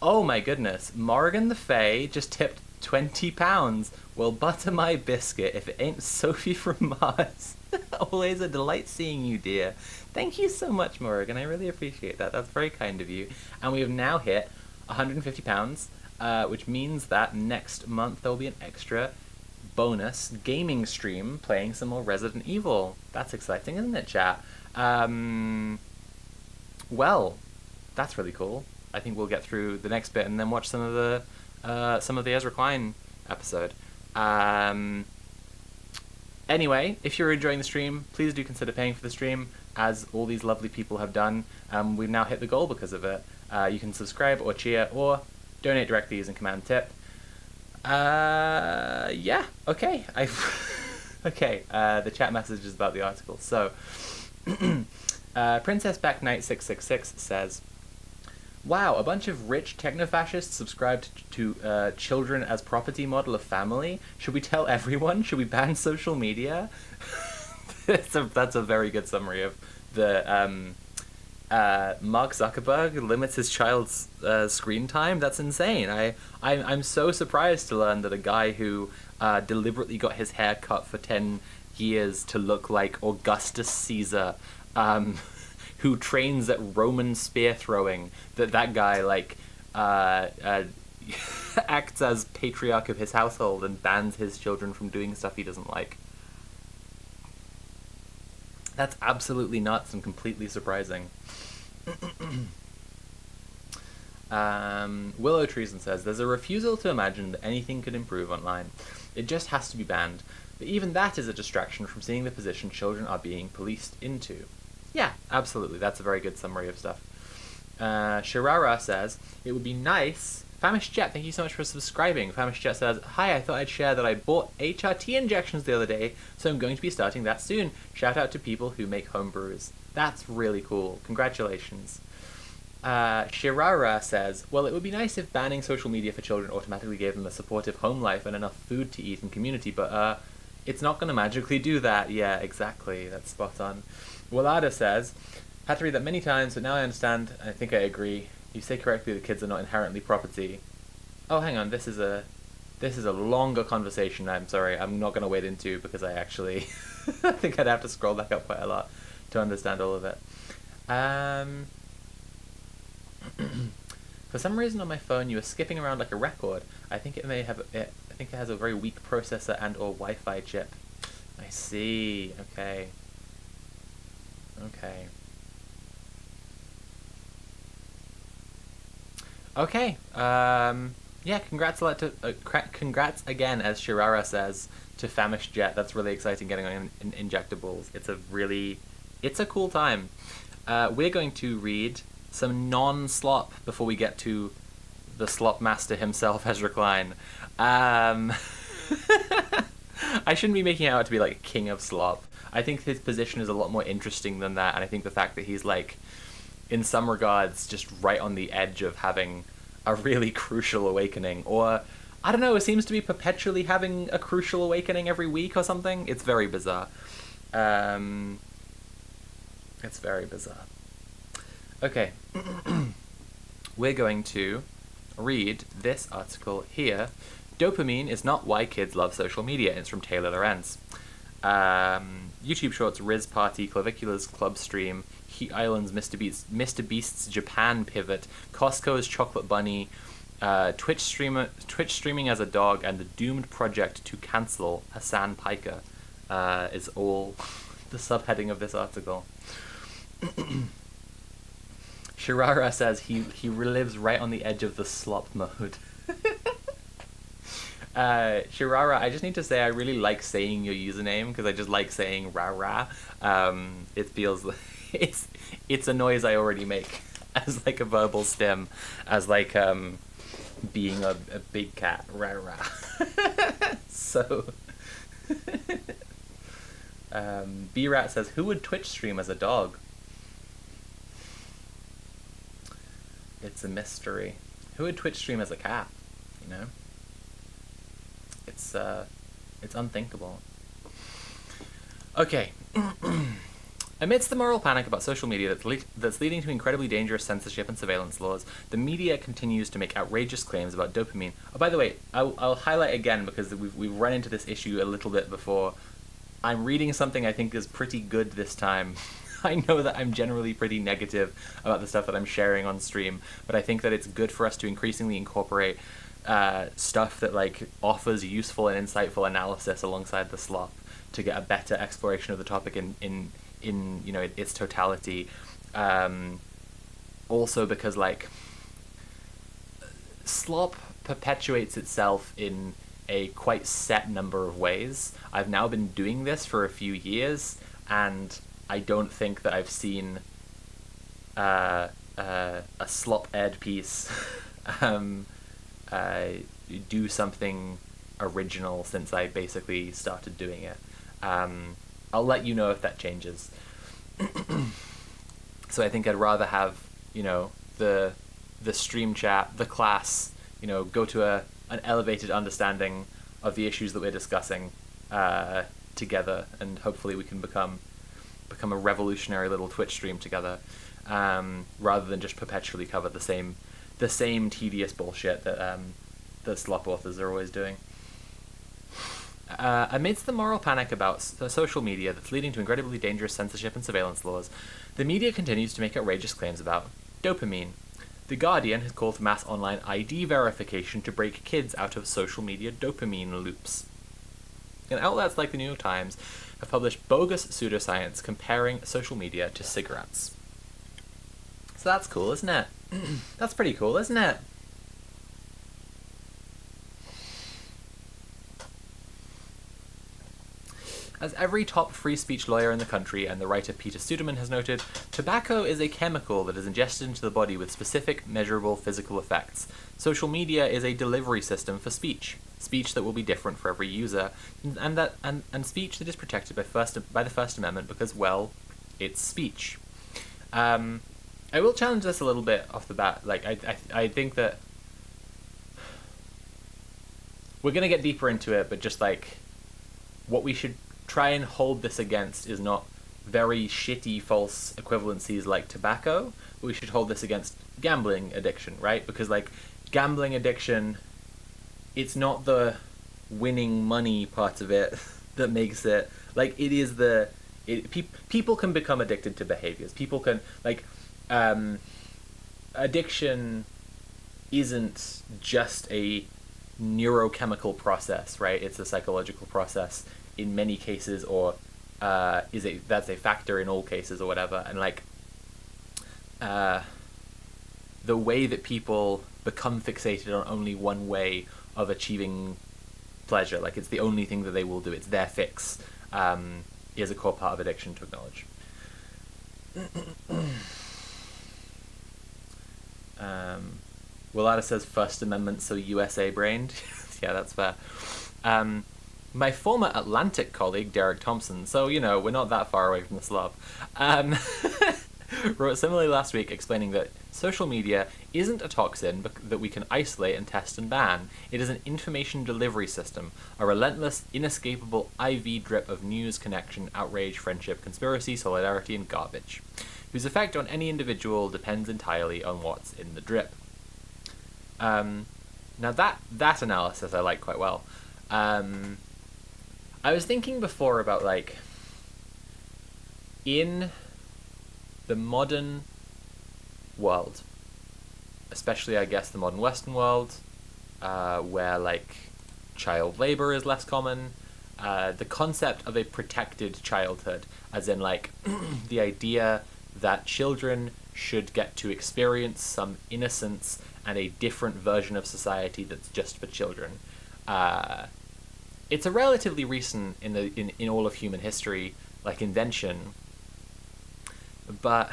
Oh my goodness, Morgan the Fae just tipped £20. Well, butter my biscuit if it ain't Sophie from Mars. Always a delight seeing you, dear. Thank you so much, Morgan. I really appreciate that. That's very kind of you. And we have now hit £150, which means that next month there will be an extra bonus gaming stream playing some more Resident Evil. That's exciting, isn't it, chat? Well, that's really cool. I think we'll get through the next bit and then watch some of the Ezra Klein episode. Anyway, if you're enjoying the stream, please do consider paying for the stream, as all these lovely people have done. We've now hit the goal because of it. You can subscribe or cheer or donate directly using Command Tip. Yeah, okay. Okay, the chat message is about the article. So, Princess Back Knight 666 says, wow, a bunch of rich techno-fascists subscribed to children as property model of family. Should we tell everyone? Should we ban social media? That's a very good summary of the Mark Zuckerberg limits his child's screen time. That's insane. I'm so surprised to learn that a guy who deliberately got his hair cut for 10 years to look like Augustus Caesar, who trains at Roman spear throwing, that guy, like, acts as patriarch of his household and bans his children from doing stuff he doesn't like. That's absolutely nuts and completely surprising. Willow Treason says, there's a refusal to imagine that anything could improve online. It just has to be banned. But even that is a distraction from seeing the position children are being policed into. Yeah, absolutely. That's a very good summary of stuff. Shirara says, it would be nice... Famish Jet, thank you so much for subscribing. Famish Jet says, hi, I thought I'd share that I bought HRT injections the other day, so I'm going to be starting that soon. Shout out to people who make home brews. That's really cool. Congratulations. Shirara says, well, it would be nice if banning social media for children automatically gave them a supportive home life and enough food to eat and community, but it's not going to magically do that. Yeah, exactly. That's spot on. Walada says, had to read that many times, but now I understand. I think I agree. You say correctly, the kids are not inherently property. Oh, hang on. This is a longer conversation. I'm sorry. I'm not going to wade into because I actually I think I'd have to scroll back up quite a lot to understand all of it. For some reason on my phone, you were skipping around like a record. I think it may have. I think it has a very weak processor and/or Wi-Fi chip. I see. Okay. Okay. Okay. Yeah. Congrats congrats again, as Shirara says, to Famish Jet. That's really exciting. Getting on in injectables. It's a cool time. We're going to read some non-slop before we get to the slop master himself, Ezra Klein. I shouldn't be making out to be like king of slop. I think his position is a lot more interesting than that, and I think the fact that he's like, in some regards, just right on the edge of having a really crucial awakening, or I don't know, it seems to be perpetually having a crucial awakening every week or something. It's very bizarre. It's very bizarre. Okay, we're going to read this article here. Dopamine is not why kids love social media. It's from Taylor Lorenz. YouTube Shorts, Riz Party, Clavicula's Club Stream, Heat Island's Mr. Beast's Japan Pivot, Costco's Chocolate Bunny, Twitch streaming as a dog, and the doomed project to cancel Hassan Piker is all the subheading of this article. Shirara says he relives right on the edge of the slop mode. Shirara, I just need to say I really like saying your username because I just like saying rah. It feels like it's a noise I already make as like a verbal stem, as like being a big cat, rah. So B-Rat says, who would Twitch stream as a dog? It's a mystery. Who would Twitch stream as a cat? You know? It's unthinkable. Okay. Amidst the moral panic about social media that's leading to incredibly dangerous censorship and surveillance laws, the media continues to make outrageous claims about dopamine. Oh, by the way, I'll highlight again because we've run into this issue a little bit before. I'm reading something I think is pretty good this time. I know that I'm generally pretty negative about the stuff that I'm sharing on stream, but I think that it's good for us to increasingly incorporate stuff that like offers useful and insightful analysis alongside the slop to get a better exploration of the topic in you know its totality. Also because like slop perpetuates itself in a quite set number of ways. I've now been doing this for a few years, and I don't think that I've seen a slop ed piece do something original since I basically started doing it. I'll let you know if that changes. So I think I'd rather have, you know, the stream chat, the class, you know, go to an elevated understanding of the issues that we're discussing together, and hopefully we can become a revolutionary little Twitch stream together, rather than just perpetually cover the same tedious bullshit that the slop authors are always doing. Amidst the moral panic about social media that's leading to incredibly dangerous censorship and surveillance laws, the media continues to make outrageous claims about dopamine. The Guardian has called for mass online ID verification to break kids out of social media dopamine loops. And outlets like the New York Times have published bogus pseudoscience comparing social media to cigarettes. So that's cool, isn't it? That's pretty cool, isn't it? As every top free speech lawyer in the country and the writer Peter Studeman has noted, tobacco is a chemical that is ingested into the body with specific, measurable physical effects. Social media is a delivery system for speech that will be different for every user, and speech that is protected by the First Amendment because, well, it's speech. I will challenge this a little bit off the bat. Like, I think that we're gonna get deeper into it, but just like what we should try and hold this against is not very shitty false equivalencies like tobacco. We should hold this against gambling addiction, right? Because like gambling addiction, it's not the winning money part of it that makes it, like, it is people can become addicted to behaviors. People can, like, addiction isn't just a neurochemical process, right? It's a psychological process in many cases, or that's a factor in all cases, or whatever. And like the way that people become fixated on only one way of achieving pleasure, like it's the only thing that they will do, it's their fix, is a core part of addiction to acknowledge. Willada says First Amendment, so USA brained. Yeah, that's fair. My former Atlantic colleague, Derek Thompson, so, you know, we're not that far away from the slob, wrote similarly last week explaining that social media isn't a toxin that we can isolate and test and ban. It is an information delivery system, a relentless, inescapable IV drip of news, connection, outrage, friendship, conspiracy, solidarity, and garbage, whose effect on any individual depends entirely on what's in the drip. Now that analysis I like quite well. I was thinking before about, like, in the modern world, especially, I guess, the modern Western world, where, like, child labor is less common, the concept of a protected childhood, as in, like, the idea that children should get to experience some innocence and a different version of society that's just for children. It's a relatively recent in all of human history, like, invention, but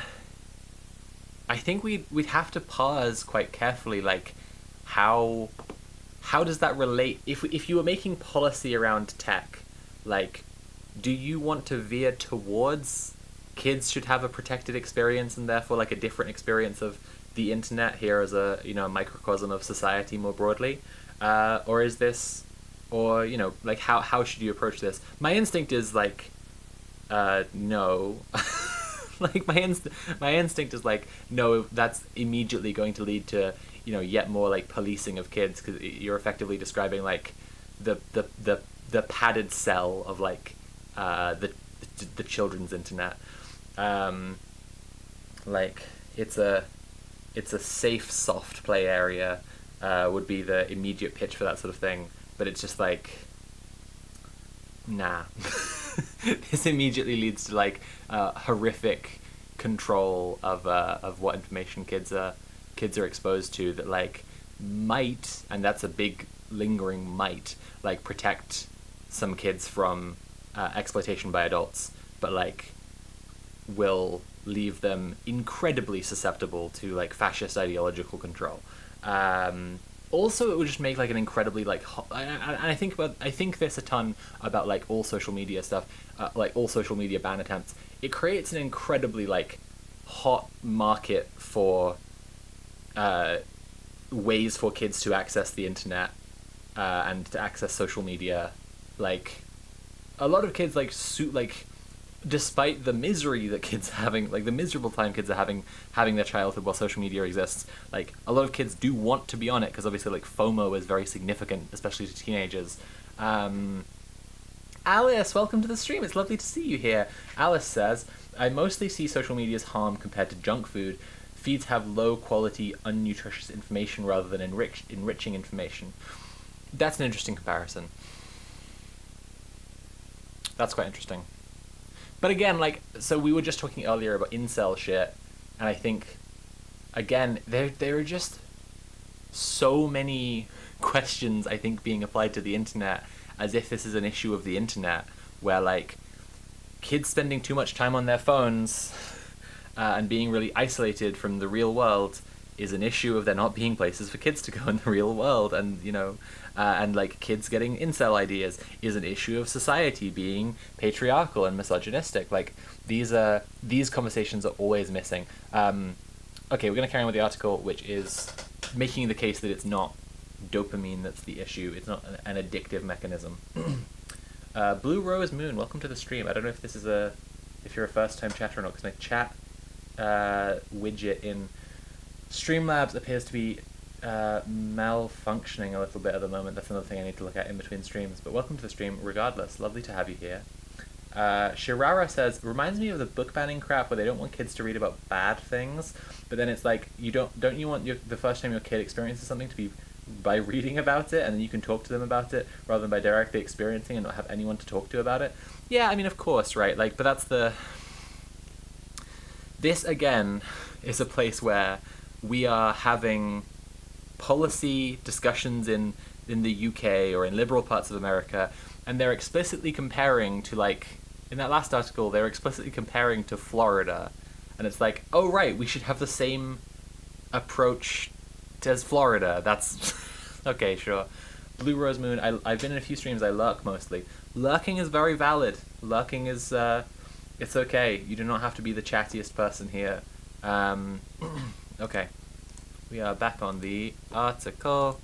I think we'd have to pause quite carefully, like, how does that relate? If you were making policy around tech, like, do you want to veer towards kids should have a protected experience and therefore, like, a different experience of the internet here as a, you know, a microcosm of society more broadly, or is this, or, you know, like, how should you approach this? My instinct is like, no. Like, my instinct is like, no, that's immediately going to lead to, you know, yet more, like, policing of kids, because you're effectively describing, like, the padded cell of, like, the children's internet. Like, it's a safe, soft play area, would be the immediate pitch for that sort of thing, but it's just like, nah. This immediately leads to, like, horrific control of what information kids are exposed to that, like, might, and that's a big lingering might, like, protect some kids from exploitation by adults, but, like, will leave them incredibly susceptible to, like, fascist ideological control. Also, it would just make, like, an incredibly, like, and I think this a ton about, like, all social media stuff, like, all social media ban attempts. It creates an incredibly, like, hot market for ways for kids to access the internet and to access social media. Like, a lot of kids, like, despite the misery that kids are having, like, the miserable time kids are having their childhood while social media exists, like, a lot of kids do want to be on it, because obviously, like, FOMO is very significant, especially to teenagers. Alice, welcome to the stream. It's lovely to see you here. Alice says, I mostly see social media's harm compared to junk food. Feeds have low quality, unnutritious information rather than enriching information. That's an interesting comparison. That's quite interesting. But again, like, so we were just talking earlier about incel shit, and I think, again, there are just so many questions, I think, being applied to the internet as if this is an issue of the internet, where, like, kids spending too much time on their phones and being really isolated from the real world is an issue of there not being places for kids to go in the real world, and, you know, and, like, kids getting incel ideas is an issue of society being patriarchal and misogynistic. Like, these conversations are always missing. Okay, we're going to carry on with the article, which is making the case that it's not dopamine that's the issue. It's not an addictive mechanism. Blue Rose Moon, welcome to the stream. I don't know if if you're a first-time chatter or not, because my chat widget in Streamlabs appears to be malfunctioning a little bit at the moment. That's another thing I need to look at in between streams. But welcome to the stream regardless. Lovely to have you here. Shirara says, reminds me of the book banning crap where they don't want kids to read about bad things, but then it's like, don't you want the first time your kid experiences something to be by reading about it, and then you can talk to them about it rather than by directly experiencing and not have anyone to talk to about it? Yeah, I mean, of course, right? Like, but this again is a place where we are having policy discussions in the UK or in liberal parts of America, and they're explicitly comparing to, like, in that last article, they're explicitly comparing to Florida, and it's like, oh right, we should have the same approach as Florida. That's okay, sure. Blue Rose Moon, I've been in a few streams. I lurk mostly. Lurking is very valid. Lurking is it's okay. You do not have to be the chattiest person here. Okay, we are back on the article.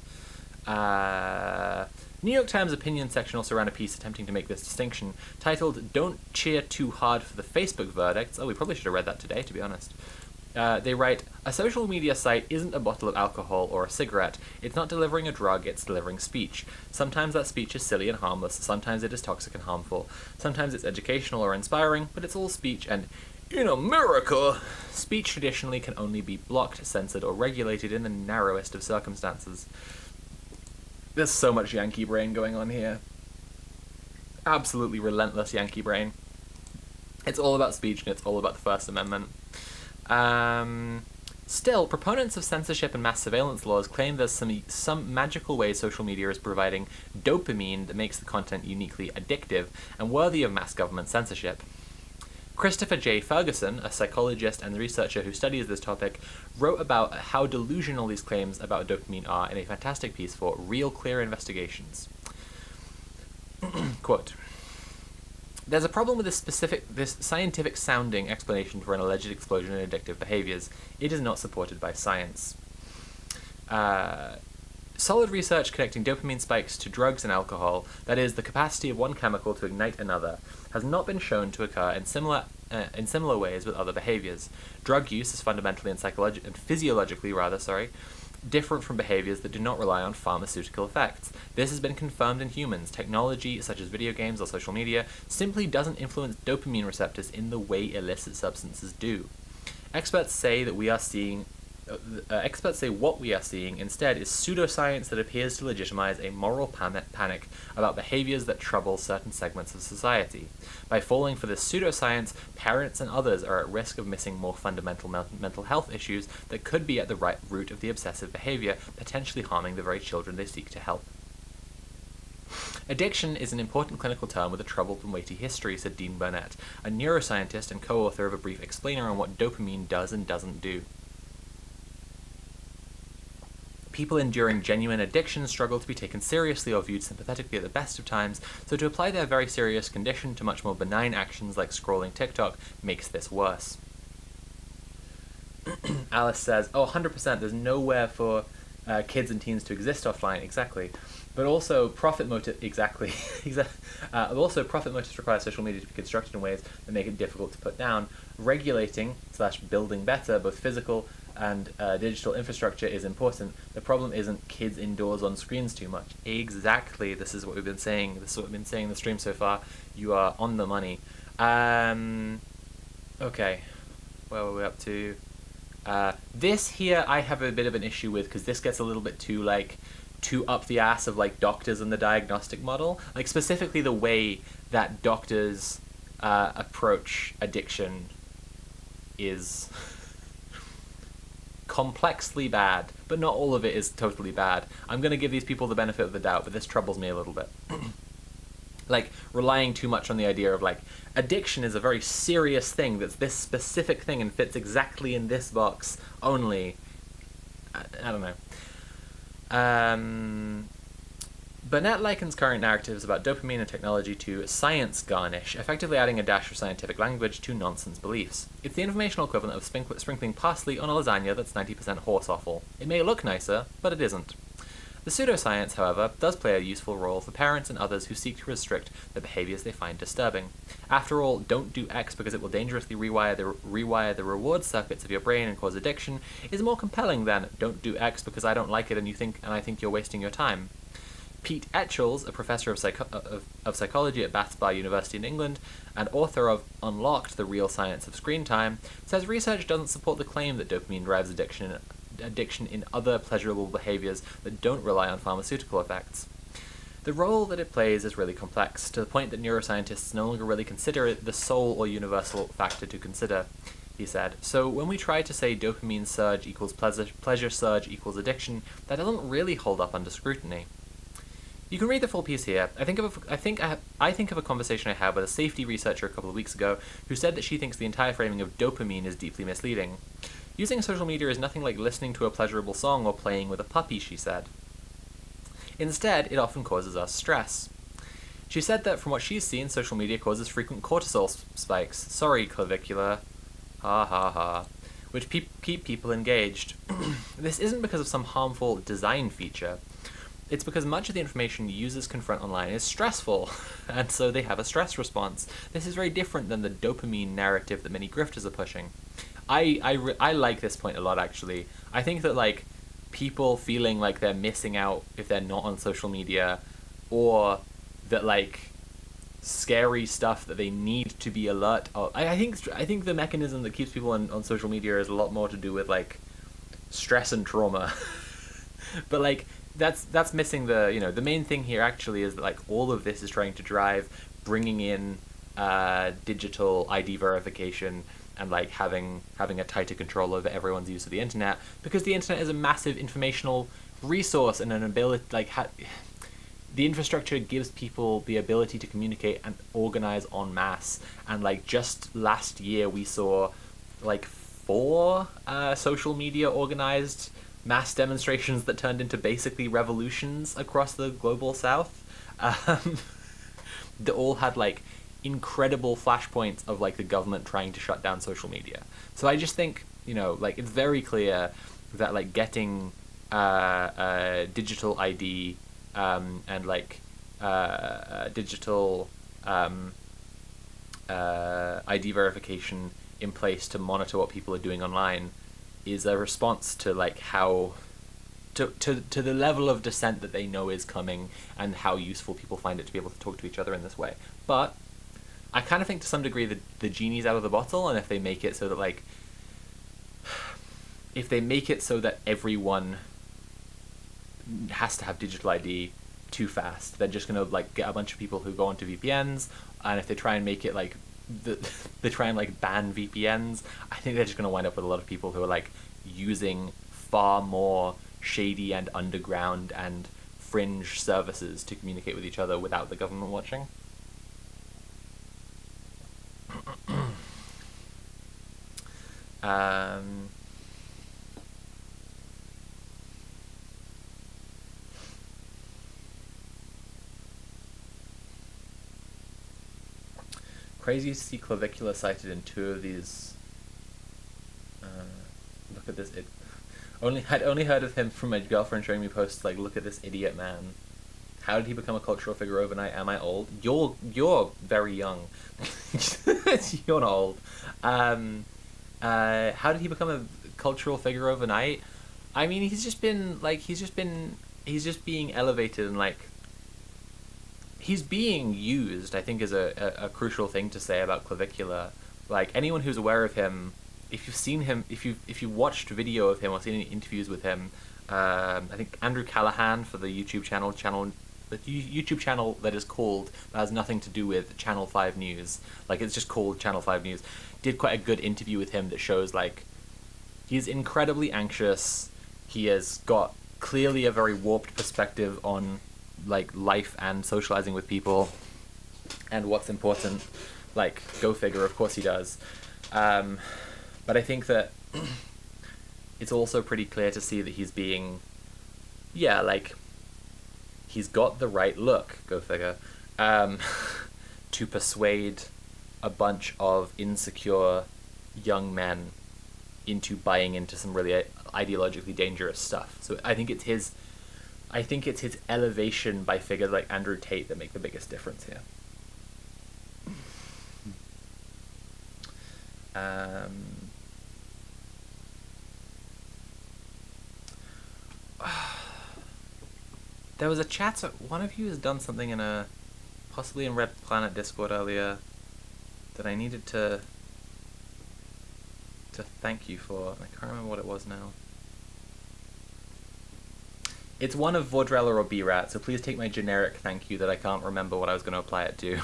New York Times opinion section also ran a piece attempting to make this distinction, titled "Don't Cheer Too Hard for the Facebook Verdicts." Oh, we probably should have read that today, to be honest. They write, a social media site isn't a bottle of alcohol or a cigarette. It's not delivering a drug, it's delivering speech. Sometimes that speech is silly and harmless, sometimes it is toxic and harmful. Sometimes it's educational or inspiring, but it's all speech, and in America, speech traditionally can only be blocked, censored, or regulated in the narrowest of circumstances. There's so much Yankee brain going on here. Absolutely relentless Yankee brain. It's all about speech, and it's all about the First Amendment. Still, proponents of censorship and mass surveillance laws claim there's some magical way social media is providing dopamine that makes the content uniquely addictive and worthy of mass government censorship. Christopher J. Ferguson, a psychologist and researcher who studies this topic, wrote about how delusional these claims about dopamine are in a fantastic piece for Real Clear Investigations. Quote, there's a problem with this scientific-sounding explanation for an alleged explosion in addictive behaviors. It is not supported by science. Solid research connecting dopamine spikes to drugs and alcohol, that is, the capacity of one chemical to ignite another, has not been shown to occur in similar ways with other behaviors. Drug use is fundamentally and physiologically different from behaviors that do not rely on pharmaceutical effects. This has been confirmed in humans. Technology, such as video games or social media, simply doesn't influence dopamine receptors in the way illicit substances do. Experts say what we are seeing instead is pseudoscience that appears to legitimize a moral panic about behaviors that trouble certain segments of society. By falling for this pseudoscience, parents and others are at risk of missing more fundamental mental health issues that could be at the root of the obsessive behavior, potentially harming the very children they seek to help. Addiction is an important clinical term with a troubled and weighty history, said Dean Burnett, a neuroscientist and co-author of a brief explainer on what dopamine does and doesn't do. People enduring genuine addiction struggle to be taken seriously or viewed sympathetically at the best of times, so to apply their very serious condition to much more benign actions like scrolling TikTok makes this worse. Alice says, oh, 100%, there's nowhere for kids and teens to exist offline, exactly. But also profit motive, exactly. Also, profit motives require social media to be constructed in ways that make it difficult to put down. Regulating / building better both physical and digital infrastructure is important. The problem isn't kids indoors on screens too much. Exactly. This is what we've been saying. This is what we've been saying in the stream so far. You are on the money. Okay. Where were we up to? This here I have a bit of an issue with, because this gets a little bit too, like, too up the ass of, like, doctors and the diagnostic model. Like, specifically the way that doctors approach addiction is complexly bad, but not all of it is totally bad. I'm going to give these people the benefit of the doubt, but this troubles me a little bit. Like, relying too much on the idea of, like, addiction is a very serious thing that's this specific thing and fits exactly in this box only. I don't know. Burnett likens current narratives about dopamine and technology to science garnish, effectively adding a dash of scientific language to nonsense beliefs. It's the informational equivalent of sprinkling parsley on a lasagna that's 90% horse offal. It may look nicer, but it isn't. The pseudoscience, however, does play a useful role for parents and others who seek to restrict the behaviors they find disturbing. After all, don't do X because it will dangerously rewire the reward circuits of your brain and cause addiction is more compelling than don't do X because I don't like it and I think you're wasting your time. Pete Etchells, a professor of psychology at Bath Spa University in England and author of Unlocked: The Real Science of Screen Time, says research doesn't support the claim that dopamine drives addiction in other pleasurable behaviors that don't rely on pharmaceutical effects. The role that it plays is really complex, to the point that neuroscientists no longer really consider it the sole or universal factor to consider, he said. So when we try to say dopamine surge equals pleasure surge equals addiction, that doesn't really hold up under scrutiny. You can read the full piece here. I think of a conversation I had with a safety researcher a couple of weeks ago who said that she thinks the entire framing of dopamine is deeply misleading. Using social media is nothing like listening to a pleasurable song or playing with a puppy, she said. Instead, it often causes us stress. She said that from what she's seen, social media causes frequent cortisol spikes. Sorry, clavicular. Ha ha ha. Which keep people engaged. This isn't because of some harmful design feature. It's because much of the information users confront online is stressful, and so they have a stress response. This is very different than the dopamine narrative that many grifters are pushing. I like this point a lot, actually. I think that, like, people feeling like they're missing out if they're not on social media, or that, like, scary stuff that they need to be alert of. I think the mechanism that keeps people on social media is a lot more to do with, like, stress and trauma. But, like, that's missing the main thing here actually is that, like, all of this is trying to drive bringing in digital ID verification and, like, having a tighter control over everyone's use of the internet, because the internet is a massive informational resource and an ability, like, the infrastructure gives people the ability to communicate and organize en masse. And, like, just last year we saw, like, 4 social media organized mass demonstrations that turned into basically revolutions across the global south. That all had, like, incredible flashpoints of, like, the government trying to shut down social media. So I just think, like, it's very clear that, like, getting digital ID and, like, digital ID verification in place to monitor what people are doing online is a response to, like, how to the level of dissent that they know is coming and how useful people find it to be able to talk to each other in this way. But I kind of think to some degree that the genie's out of the bottle, and if they make it so that, like, if they make it so that everyone has to have digital ID too fast, they're just gonna, like, get a bunch of people who go onto VPNs, and if they try and make it, like, they try and, like, ban VPNs, I think they're just going to wind up with a lot of people who are, like, using far more shady and underground and fringe services to communicate with each other without the government watching. Crazy to see clavicular cited in 2 of these. Look at this. I'd only heard of him from my girlfriend showing me posts like, "Look at this idiot man. How did he become a cultural figure overnight? Am I old? You're very young. You're not old. How did he become a cultural figure overnight. I mean, he's just being elevated, and like he's being used, I think, is a crucial thing to say about Clavicula. Like, anyone who's aware of him, if you've seen him, if you watched video of him or seen any interviews with him, I think Andrew Callahan for the YouTube channel that is called, that has nothing to do with Channel 5 News, like it's just called Channel 5 News, did quite a good interview with him that shows like he's incredibly anxious. He has got clearly a very warped perspective on like life and socializing with people and what's important. Like, go figure, of course he does. But I think that it's also pretty clear to see that he's being, yeah, like, he's got the right look, go figure, to persuade a bunch of insecure young men into buying into some really ideologically dangerous stuff. So I think it's his elevation by figures like Andrew Tate that make the biggest difference here. There was a chat, one of you has done something in possibly in Red Planet Discord earlier that I needed to thank you for. I can't remember what it was now. It's one of Vaudrella or B-Rat, so please take my generic thank you that I can't remember what I was going to apply it to.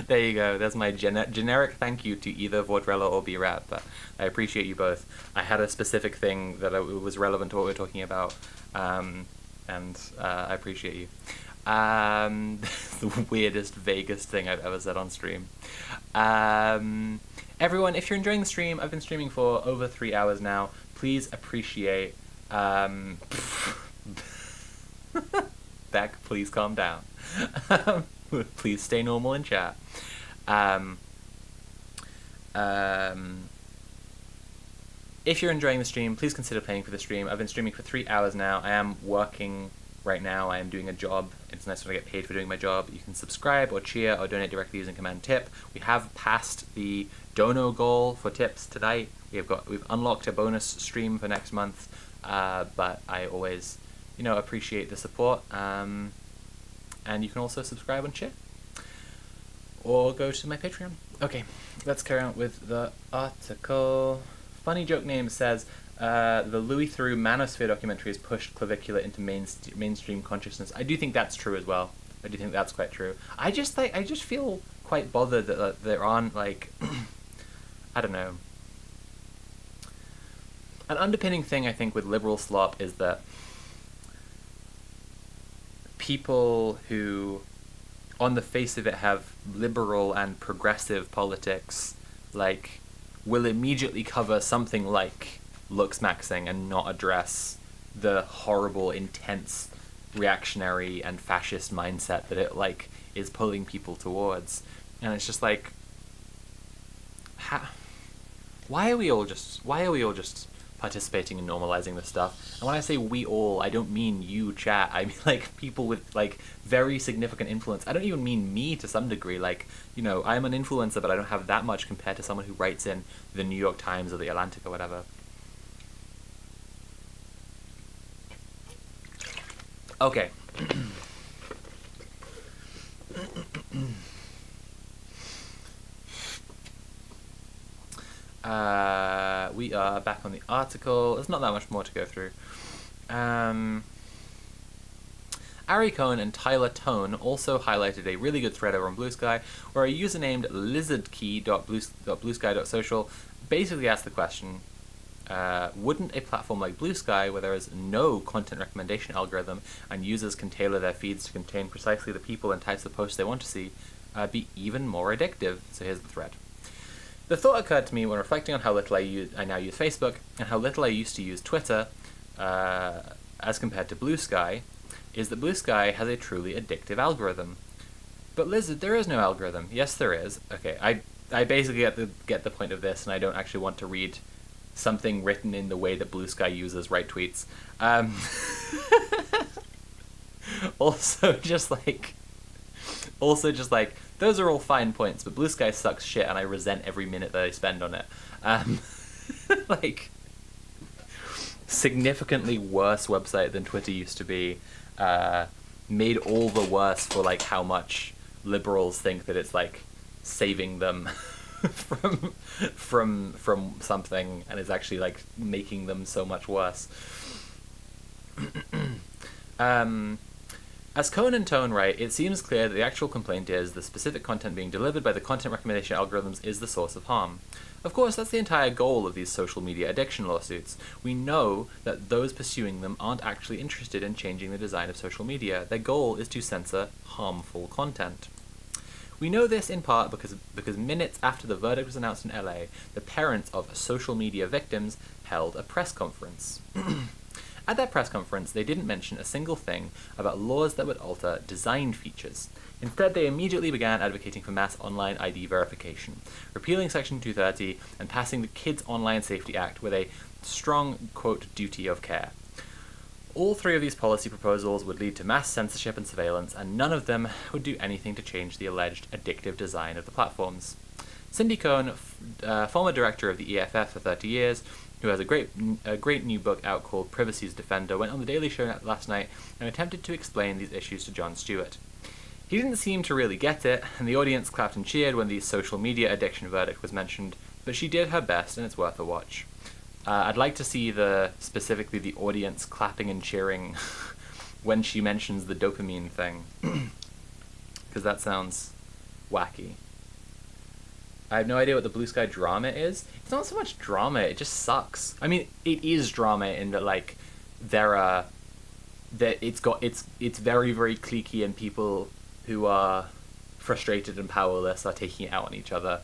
There you go. There's my generic thank you to either Vaudrella or B-Rat, but I appreciate you both. I had a specific thing that was relevant to what we're talking about, and I appreciate you. The weirdest, vaguest thing I've ever said on stream. Everyone, if you're enjoying the stream, I've been streaming for over 3 hours now. Please appreciate... Beck, please calm down. Please stay normal in chat. If you're enjoying the stream, please consider paying for the stream. I've been streaming for 3 hours now. I am working right now. I am doing a job. It's nice when I get paid for doing my job. You can subscribe or cheer or donate directly using command tip. We have passed the dono goal for tips tonight. We've unlocked a bonus stream for next month. But I always, appreciate the support. And you can also subscribe and cheer. Or go to my Patreon. Okay, let's carry on with the article. Funny Joke Name says, the Louis Theroux Manosphere documentary has pushed Clavicula into mainstream consciousness. I do think that's true as well. I do think that's quite true. I just feel quite bothered that there aren't, like, I don't know. An underpinning thing, I think, with liberal slop is that people who, on the face of it, have liberal and progressive politics, like, will immediately cover something like looks maxing and not address the horrible, intense, reactionary and fascist mindset that it, like, is pulling people towards. And it's just like, why are we all just participating in normalizing this stuff? And when I say we all, I don't mean you, chat. I mean, like, people with, like, very significant influence. I don't even mean me to some degree. Like, I'm an influencer, but I don't have that much compared to someone who writes in the New York Times or the Atlantic or whatever. Okay. We are back on the article. There's not that much more to go through. Ari Cohen and Tyler Tone also highlighted a really good thread over on Blue Sky, where a user named lizardkey.bluesky.social basically asked the question, wouldn't a platform like Blue Sky, where there is no content recommendation algorithm and users can tailor their feeds to contain precisely the people and types of posts they want to see, be even more addictive? So here's the thread. The thought occurred to me when reflecting on how little I now use Facebook and how little I used to use Twitter as compared to Blue Sky, is that Blue Sky has a truly addictive algorithm. But Lizard, there is no algorithm. Yes, there is. Okay, I basically get the point of this, and I don't actually want to read something written in the way that Blue Sky users write tweets. Also, just like, those are all fine points, but Blue Sky sucks shit, and I resent every minute that I spend on it. like, significantly worse website than Twitter used to be, made all the worse for, like, how much liberals think that it's, like, saving them from something, and is actually, like, making them so much worse. As Cohen and Tone write, it seems clear that the actual complaint is the specific content being delivered by the content recommendation algorithms is the source of harm. Of course, that's the entire goal of these social media addiction lawsuits. We know that those pursuing them aren't actually interested in changing the design of social media. Their goal is to censor harmful content. We know this in part because minutes after the verdict was announced in LA, the parents of social media victims held a press conference. At that press conference, they didn't mention a single thing about laws that would alter design features. Instead, they immediately began advocating for mass online ID verification, repealing Section 230 and passing the Kids Online Safety Act with a strong, quote, duty of care. All three of these policy proposals would lead to mass censorship and surveillance, and none of them would do anything to change the alleged addictive design of the platforms. Cindy Cohn, former director of the EFF for 30 years, who has a great new book out called Privacy's Defender, went on The Daily Show last night and attempted to explain these issues to Jon Stewart. He didn't seem to really get it, and the audience clapped and cheered when the social media addiction verdict was mentioned, but she did her best, and it's worth a watch. I'd like to see specifically the audience clapping and cheering when she mentions the dopamine thing, because that sounds wacky. I have no idea what the Blue Sky drama is. It's not so much drama, it just sucks. I mean, it is drama in that, like, it's very, very cliquey, and people who are frustrated and powerless are taking it out on each other.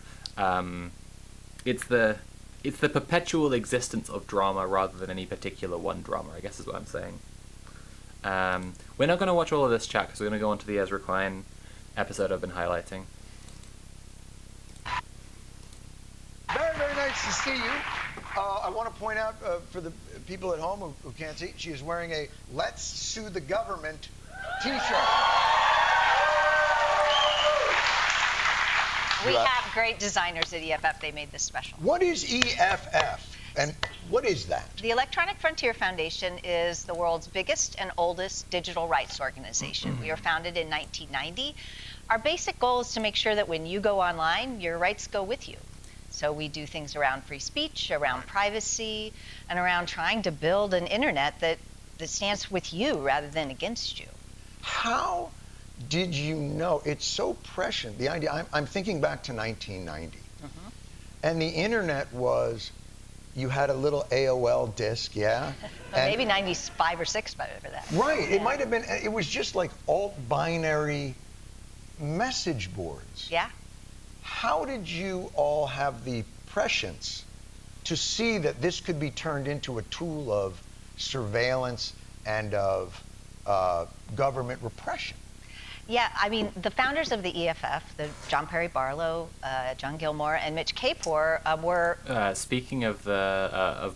It's the perpetual existence of drama rather than any particular one drama, I guess is what I'm saying. We're not going to watch all of this chat because we're going to go on to the Ezra Klein episode I've been highlighting. Very, very nice to see you. I want to point out for the people at home who can't see, she is wearing a Let's Sue the Government t-shirt. We have great designers at EFF. They made this special. What is EFF, and what is that? The Electronic Frontier Foundation is the world's biggest and oldest digital rights organization. We were founded in 1990. Our basic goal is to make sure that when you go online, your rights go with you. So we do things around free speech, around privacy, and around trying to build an internet that stands with you rather than against you. How did you know? It's so prescient. The idea, I'm thinking back to 1990. And the internet was, you had a little AOL disk, yeah? Well, maybe 95 or 6 for that. Right, yeah. It might have been, it was just like alt-binary message boards. Yeah. How did you all have the prescience to see that this could be turned into a tool of surveillance and of government repression? Yeah, I mean, the founders of the EFF, John Perry Barlow, John Gilmore, and Mitch Kapor were... Speaking of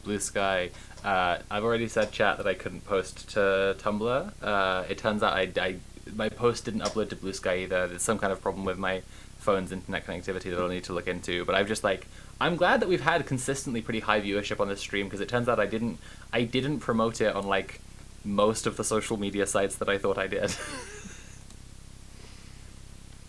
Blue Sky, I've already said, chat, that I couldn't post to Tumblr. It turns out my post didn't upload to Blue Sky either. There's some kind of problem with my phone's internet connectivity that I'll need to look into. But I'm glad that we've had consistently pretty high viewership on this stream, because it turns out I didn't promote it on, like, most of the social media sites that I thought I did.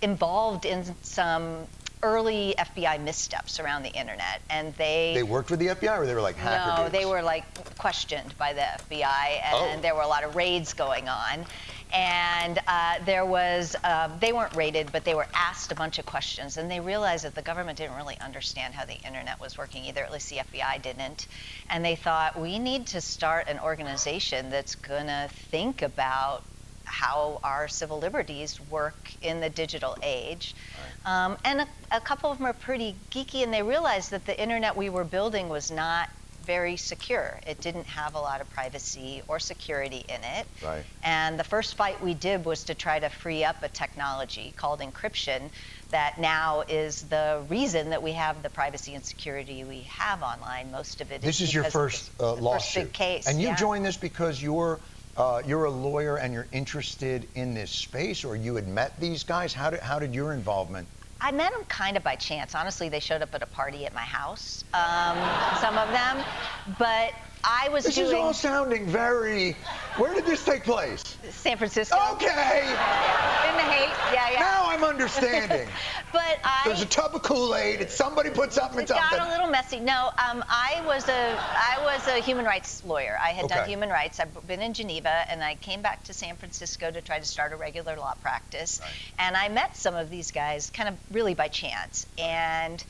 Involved in some early FBI missteps around the internet, and they worked with the FBI, or they were like hacker No, they were like questioned by the FBI, and there were a lot of raids going on. And there was, they weren't raided, but they were asked a bunch of questions, and they realized that the government didn't really understand how the internet was working either, at least the FBI didn't. And they thought, we need to start an organization that's gonna think about how our civil liberties work in the digital age. Right. And a couple of them are pretty geeky, and they realized that the internet we were building was not very secure. It didn't have a lot of privacy or security in it. Right. And the first fight we did was to try to free up a technology called encryption that now is the reason that we have the privacy and security we have online. Most of it this is your first lawsuit. First big case. And you yeah. joined this because you're a lawyer and you're interested in this space, or you had met these guys? How did your involvement I met them kind of by chance. Honestly, they showed up at a party at my house, some of them. But I was This is all sounding very... Where did this take place? San Francisco. Okay. In the hate. Yeah. Now I'm understanding. But There's a tub of Kool-Aid. Somebody put something in something. It got a little messy. No, I was a human rights lawyer. I had done human rights. I've been in Geneva, and I came back to San Francisco to try to start a regular law practice. Right. And I met some of these guys kind of really by chance. And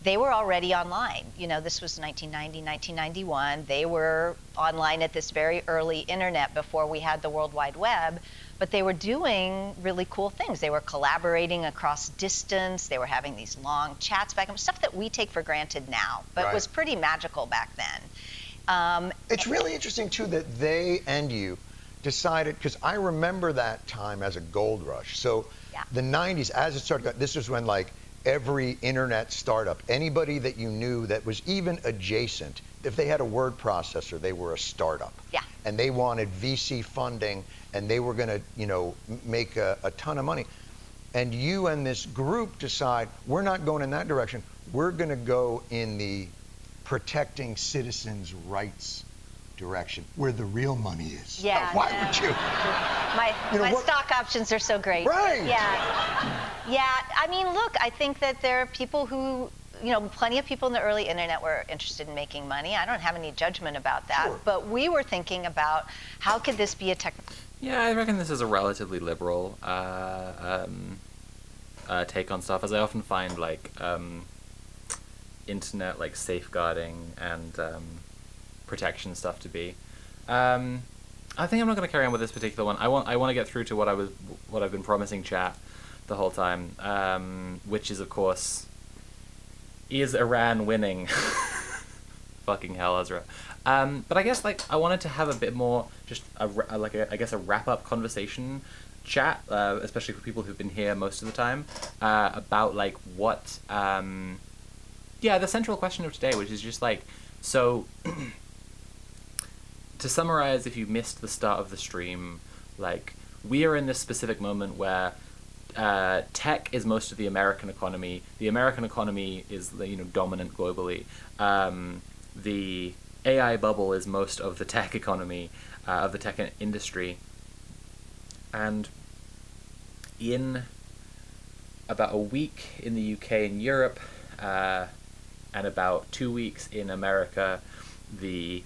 they were already online. You know, this was 1990, 1991. They were online at this very early internet before we had the World Wide Web. But they were doing really cool things. They were collaborating across distance. They were having these long chats back and stuff that we take for granted now, but was pretty magical back then. It's really interesting, too, that they and you decided, because I remember that time as a gold rush. So the 90s, as it started, this was when, like, every internet startup, anybody that you knew that was even adjacent, if they had a word processor, they were a startup. Yeah. And they wanted VC funding, and they were going to, you know, make a ton of money. And you and this group decide, we're not going in that direction. We're going to go in the protecting citizens' rights direction, where the real money is. Yeah. Why would you? My stock options are so great. Right. Yeah. I mean, look, I think that there are people who, you know, plenty of people in the early internet were interested in making money. I don't have any judgment about that. Sure. But we were thinking about how could this be a Yeah, I reckon this is a relatively liberal take on stuff, as I often find, like, internet, like, safeguarding and protection stuff to be. I think I'm not going to carry on with this particular one. I want to get through to what I've been promising chat the whole time, which is, of course, is Iran winning? Fucking hell, Ezra. But I guess, like, I wanted to have a bit more, just a wrap-up conversation chat, especially for people who've been here most of the time, about, like, what, the central question of today, which is just, like, so, to summarize, if you missed the start of the stream, like, we are in this specific moment where tech is most of the American economy. The American economy is, you know, dominant globally. The AI bubble is most of the tech economy, of the tech industry. And in about a week in the UK and Europe, and about 2 weeks in America, the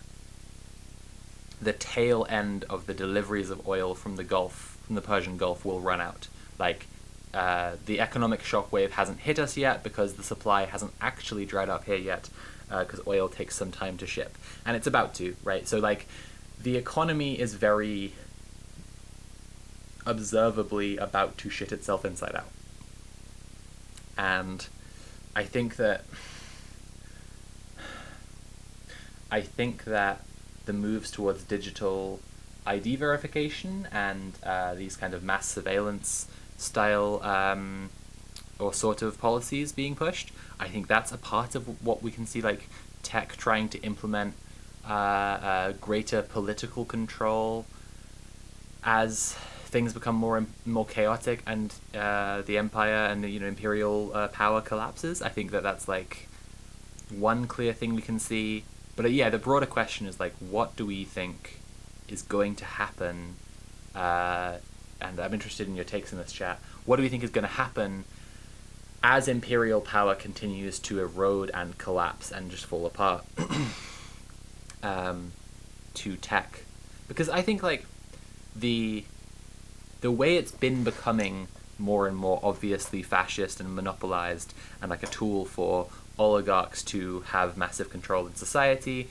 tail end of the deliveries of oil from the Gulf, from the Persian Gulf, will run out. Like, the economic shockwave hasn't hit us yet because the supply hasn't actually dried up here yet, because oil takes some time to ship. And it's about to, right? So, like, the economy is very observably about to shit itself inside out. And I think that the moves towards digital ID verification and these kind of mass surveillance style or sort of policies being pushed, I think that's a part of what we can see, like, tech trying to implement greater political control as things become more and more chaotic and the empire and the, you know, imperial power collapses. I think that's, like, one clear thing we can see. But the broader question is, like, what do we think is going to happen? And I'm interested in your takes in this chat. What do we think is going to happen as imperial power continues to erode and collapse and just fall apart to tech? Because I think, like, the way it's been becoming more and more obviously fascist and monopolized and, like, a tool for oligarchs to have massive control in society,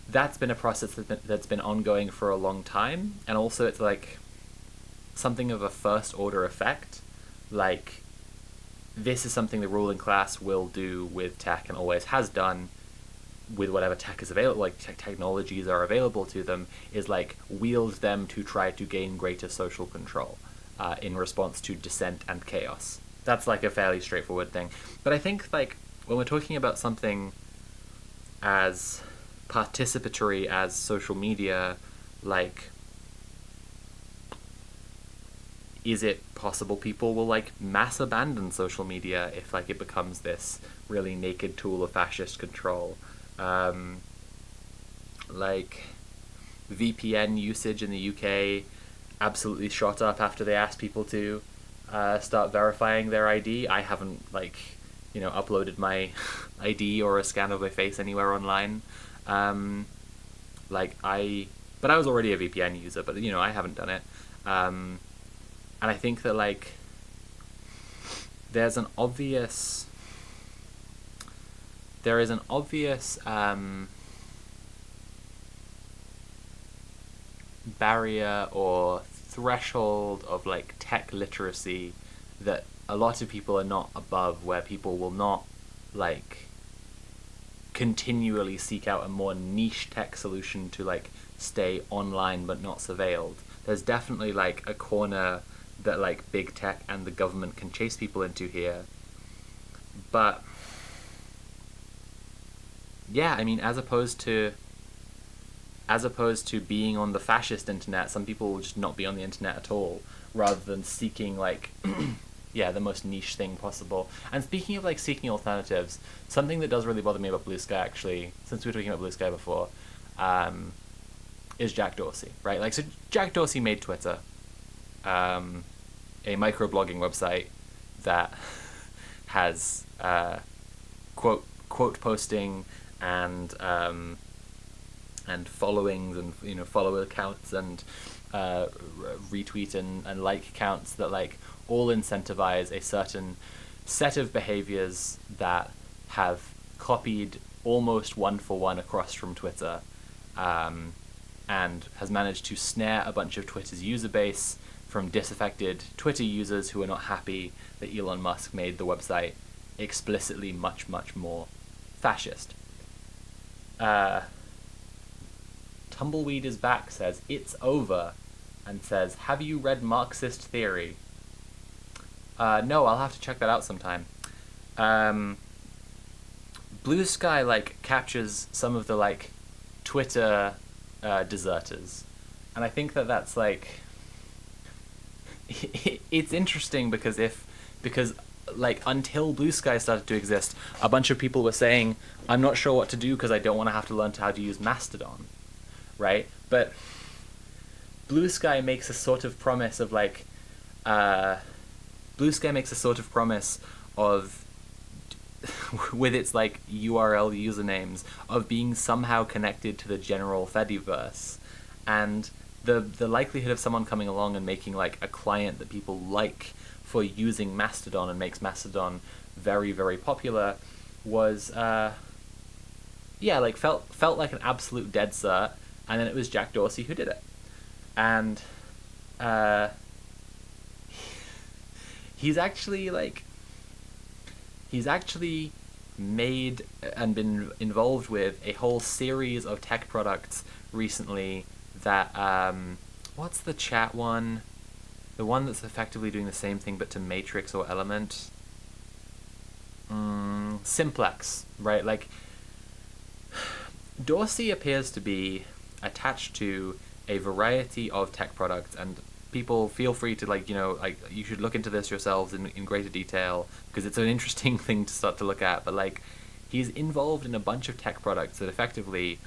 that's been a process that's been ongoing for a long time. And also it's, like, something of a first order effect. Like, this is something the ruling class will do with tech and always has done with whatever tech is available, like technologies are available to them, is, like, wield them to try to gain greater social control in response to dissent and chaos. That's, like, a fairly straightforward thing. But I think, like, when we're talking about something as participatory as social media, like, is it possible people will like mass abandon social media if like it becomes this really naked tool of fascist control? Like VPN usage in the UK absolutely shot up after they asked people to start verifying their ID. I haven't like, you know, uploaded my ID or a scan of my face anywhere online. But I was already a VPN user, but you know, I haven't done it. And I think that like there is an obvious barrier or threshold of like tech literacy that a lot of people are not above, where people will not like continually seek out a more niche tech solution to like stay online but not surveilled. There's definitely like a corner that like big tech and the government can chase people into here. But yeah, I mean, as opposed to being on the fascist internet, some people will just not be on the internet at all, rather than seeking like yeah, the most niche thing possible. And speaking of like seeking alternatives, something that does really bother me about Blue Sky, actually, since we were talking about Blue Sky before, is Jack Dorsey, right? Like, so Jack Dorsey made Twitter, a microblogging website that has quote posting and followings and, you know, follower accounts and retweet and like accounts that like all incentivize a certain set of behaviors that have copied almost one for one across from Twitter, and has managed to snare a bunch of Twitter's user base from disaffected Twitter users who are not happy that Elon Musk made the website explicitly much, much more fascist. Tumbleweed is Back says, "It's over," and says, "Have you read Marxist Theory?" No, I'll have to check that out sometime. Blue Sky, like, captures some of the, like, Twitter deserters. And I think that that's, like... it's interesting because like, until Blue Sky started to exist, a bunch of people were saying, "I'm not sure what to do because I don't want to have to learn how to use Mastodon." Right? But Blue Sky makes a sort of promise of, like... Blue Sky makes a sort of promise of, with its like URL usernames, of being somehow connected to the general Fediverse, and the likelihood of someone coming along and making like a client that people like for using Mastodon and makes Mastodon very, very popular was like felt like an absolute dead cert, and then it was Jack Dorsey who did it, and he's actually made and been involved with a whole series of tech products recently that, what's the chat one? The one that's effectively doing the same thing but to Matrix or Element? Simplex, right? Like, Dorsey appears to be attached to a variety of tech products, and people feel free to, like, you know, like, you should look into this yourselves in greater detail, because it's an interesting thing to start to look at. But like, he's involved in a bunch of tech products that effectively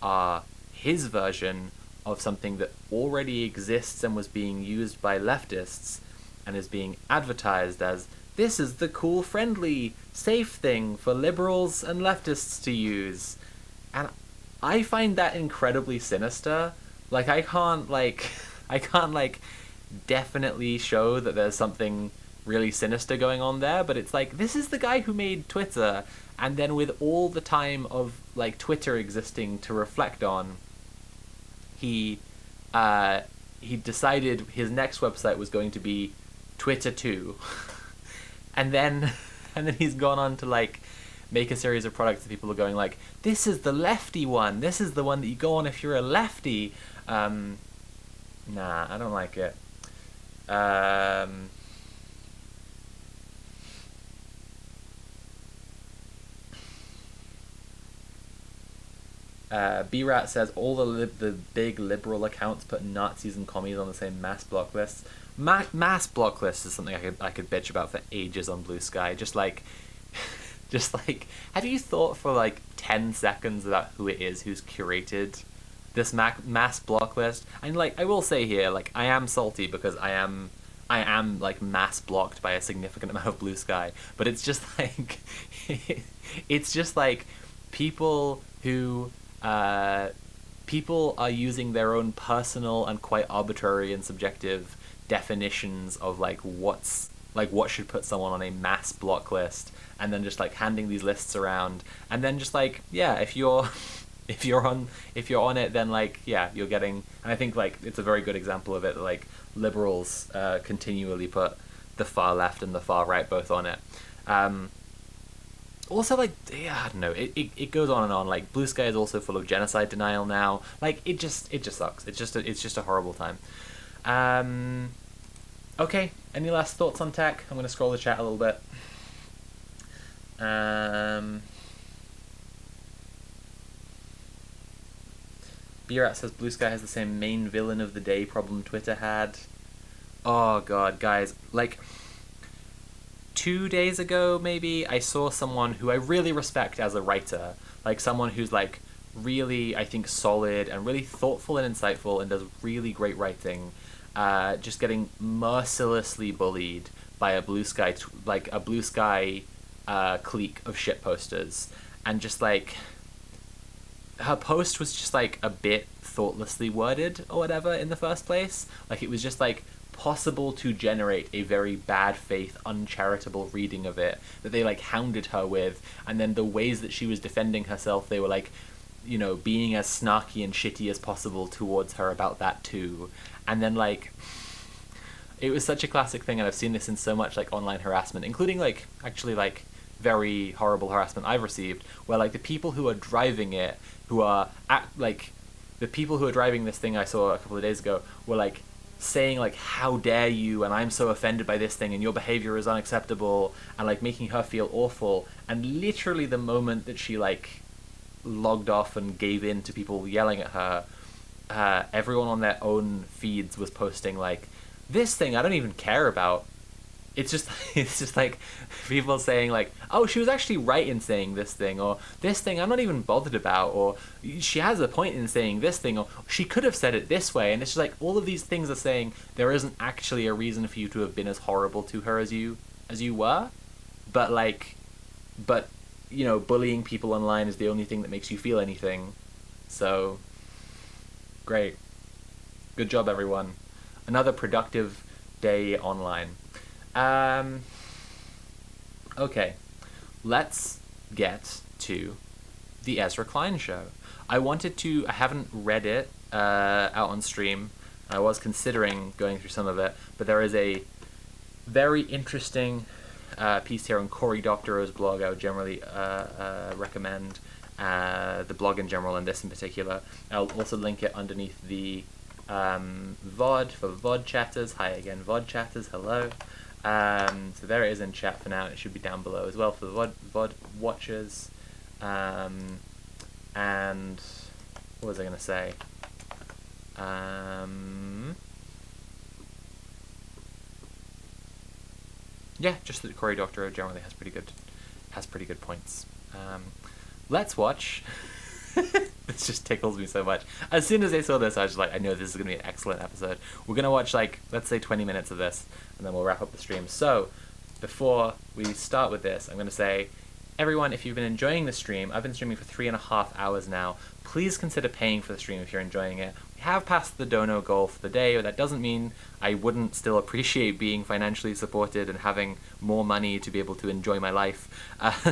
are his version of something that already exists and was being used by leftists and is being advertised as, this is the cool, friendly, safe thing for liberals and leftists to use. And I find that incredibly sinister. Like, I can't definitely show that there's something really sinister going on there, but it's like, this is the guy who made Twitter, and then with all the time of like Twitter existing to reflect on, he decided his next website was going to be Twitter 2. and then he's gone on to like make a series of products that people are going like, this is the lefty one, this is the one that you go on if you're a lefty. Nah, I don't like it. B-Rat says all the big liberal accounts put Nazis and commies on the same mass block lists. Mass block lists is something I could bitch about for ages on Blue Sky. Just like, have you thought for like 10 seconds about who it is who's curated this mass block list? And like, I will say here, like, I am salty because I am like mass blocked by a significant amount of Blue Sky, but it's just like, it's just like people who people are using their own personal and quite arbitrary and subjective definitions of like what should put someone on a mass block list, and then just like handing these lists around, and then just like, yeah, if you're on it, then like, yeah, you're getting. And I think like it's a very good example of it, like liberals continually put the far left and the far right both on it. Also, like, yeah, I don't know, it goes on and on. Like, Blue Sky is also full of genocide denial now. Like, it just sucks. It's just a horrible time. Okay, any last thoughts on tech? I'm gonna scroll the chat a little bit. B-Rat says Blue Sky has the same main villain of the day problem Twitter had. Oh god, guys, like 2 days ago, maybe, I saw someone who I really respect as a writer, like someone who's like really, I think, solid and really thoughtful and insightful and does really great writing, just getting mercilessly bullied by a Blue Sky clique of shit posters, and just like her post was just like a bit thoughtlessly worded or whatever in the first place. Like, it was just like possible to generate a very bad faith, uncharitable reading of it that they like hounded her with, and then the ways that she was defending herself, they were like, you know, being as snarky and shitty as possible towards her about that too. And then like, it was such a classic thing, and I've seen this in so much like online harassment, including like actually like very horrible harassment I've received, where like the people who are driving it, the people who are driving this thing I saw a couple of days ago were like saying like, how dare you, and I'm so offended by this thing, and your behavior is unacceptable, and like making her feel awful. And literally the moment that she like logged off and gave in to people yelling at her, everyone on their own feeds was posting like, this thing I don't even care about. It's just like people saying like, oh, she was actually right in saying this thing, or this thing I'm not even bothered about, or she has a point in saying this thing, or she could have said it this way. And it's just like, all of these things are saying there isn't actually a reason for you to have been as horrible to her as you were, but you know, bullying people online is the only thing that makes you feel anything. So great, good job everyone, another productive day online. Okay, let's get to the Ezra Klein show. I haven't read it out on stream. I was considering going through some of it, but there is a very interesting piece here on Cory Doctorow's blog I would generally recommend, the blog in general and this in particular. I'll also link it underneath the VOD for VOD chatters. Hi again, VOD chatters, hello. So there it is in chat for now. It should be down below as well for the VOD watchers. And what was I going to say? Yeah, just that Cory Doctorow generally has pretty good points. Let's watch. This just tickles me so much. As soon as I saw this, I was like, I know this is going to be an excellent episode. We're going to watch, like, let's say 20 minutes of this, and then we'll wrap up the stream. So, before we start with this, I'm going to say, everyone, if you've been enjoying the stream, I've been streaming for 3.5 hours now. Please consider paying for the stream if you're enjoying it. We have passed the dono goal for the day, but that doesn't mean I wouldn't still appreciate being financially supported and having more money to be able to enjoy my life.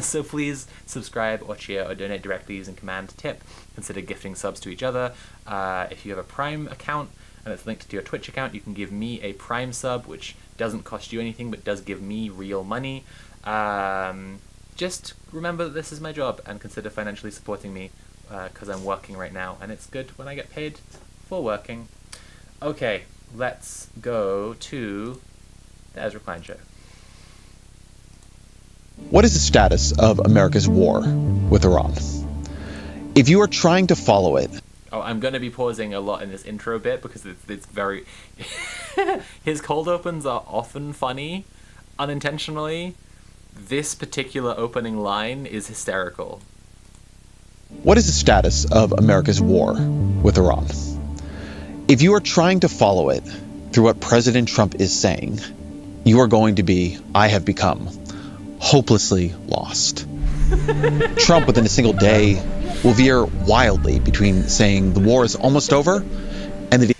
So please subscribe or cheer or donate directly using command tip. Consider gifting subs to each other. If you have a Prime account and it's linked to your Twitch account, you can give me a Prime sub, which doesn't cost you anything but does give me real money. Just remember that this is my job and consider financially supporting me, because I'm working right now, and it's good when I get paid for working. Okay, let's go to the Ezra Klein show. What is the status of America's war with Iran? If you are trying to follow it. Oh, I'm going to be pausing a lot in this intro bit because it's very... His cold opens are often funny, unintentionally. This particular opening line is hysterical. What is the status of America's war with Iran? If you are trying to follow it through what President Trump is saying, you are going to be, I have become, hopelessly lost. Trump, within a single day, will veer wildly between saying the war is almost over and that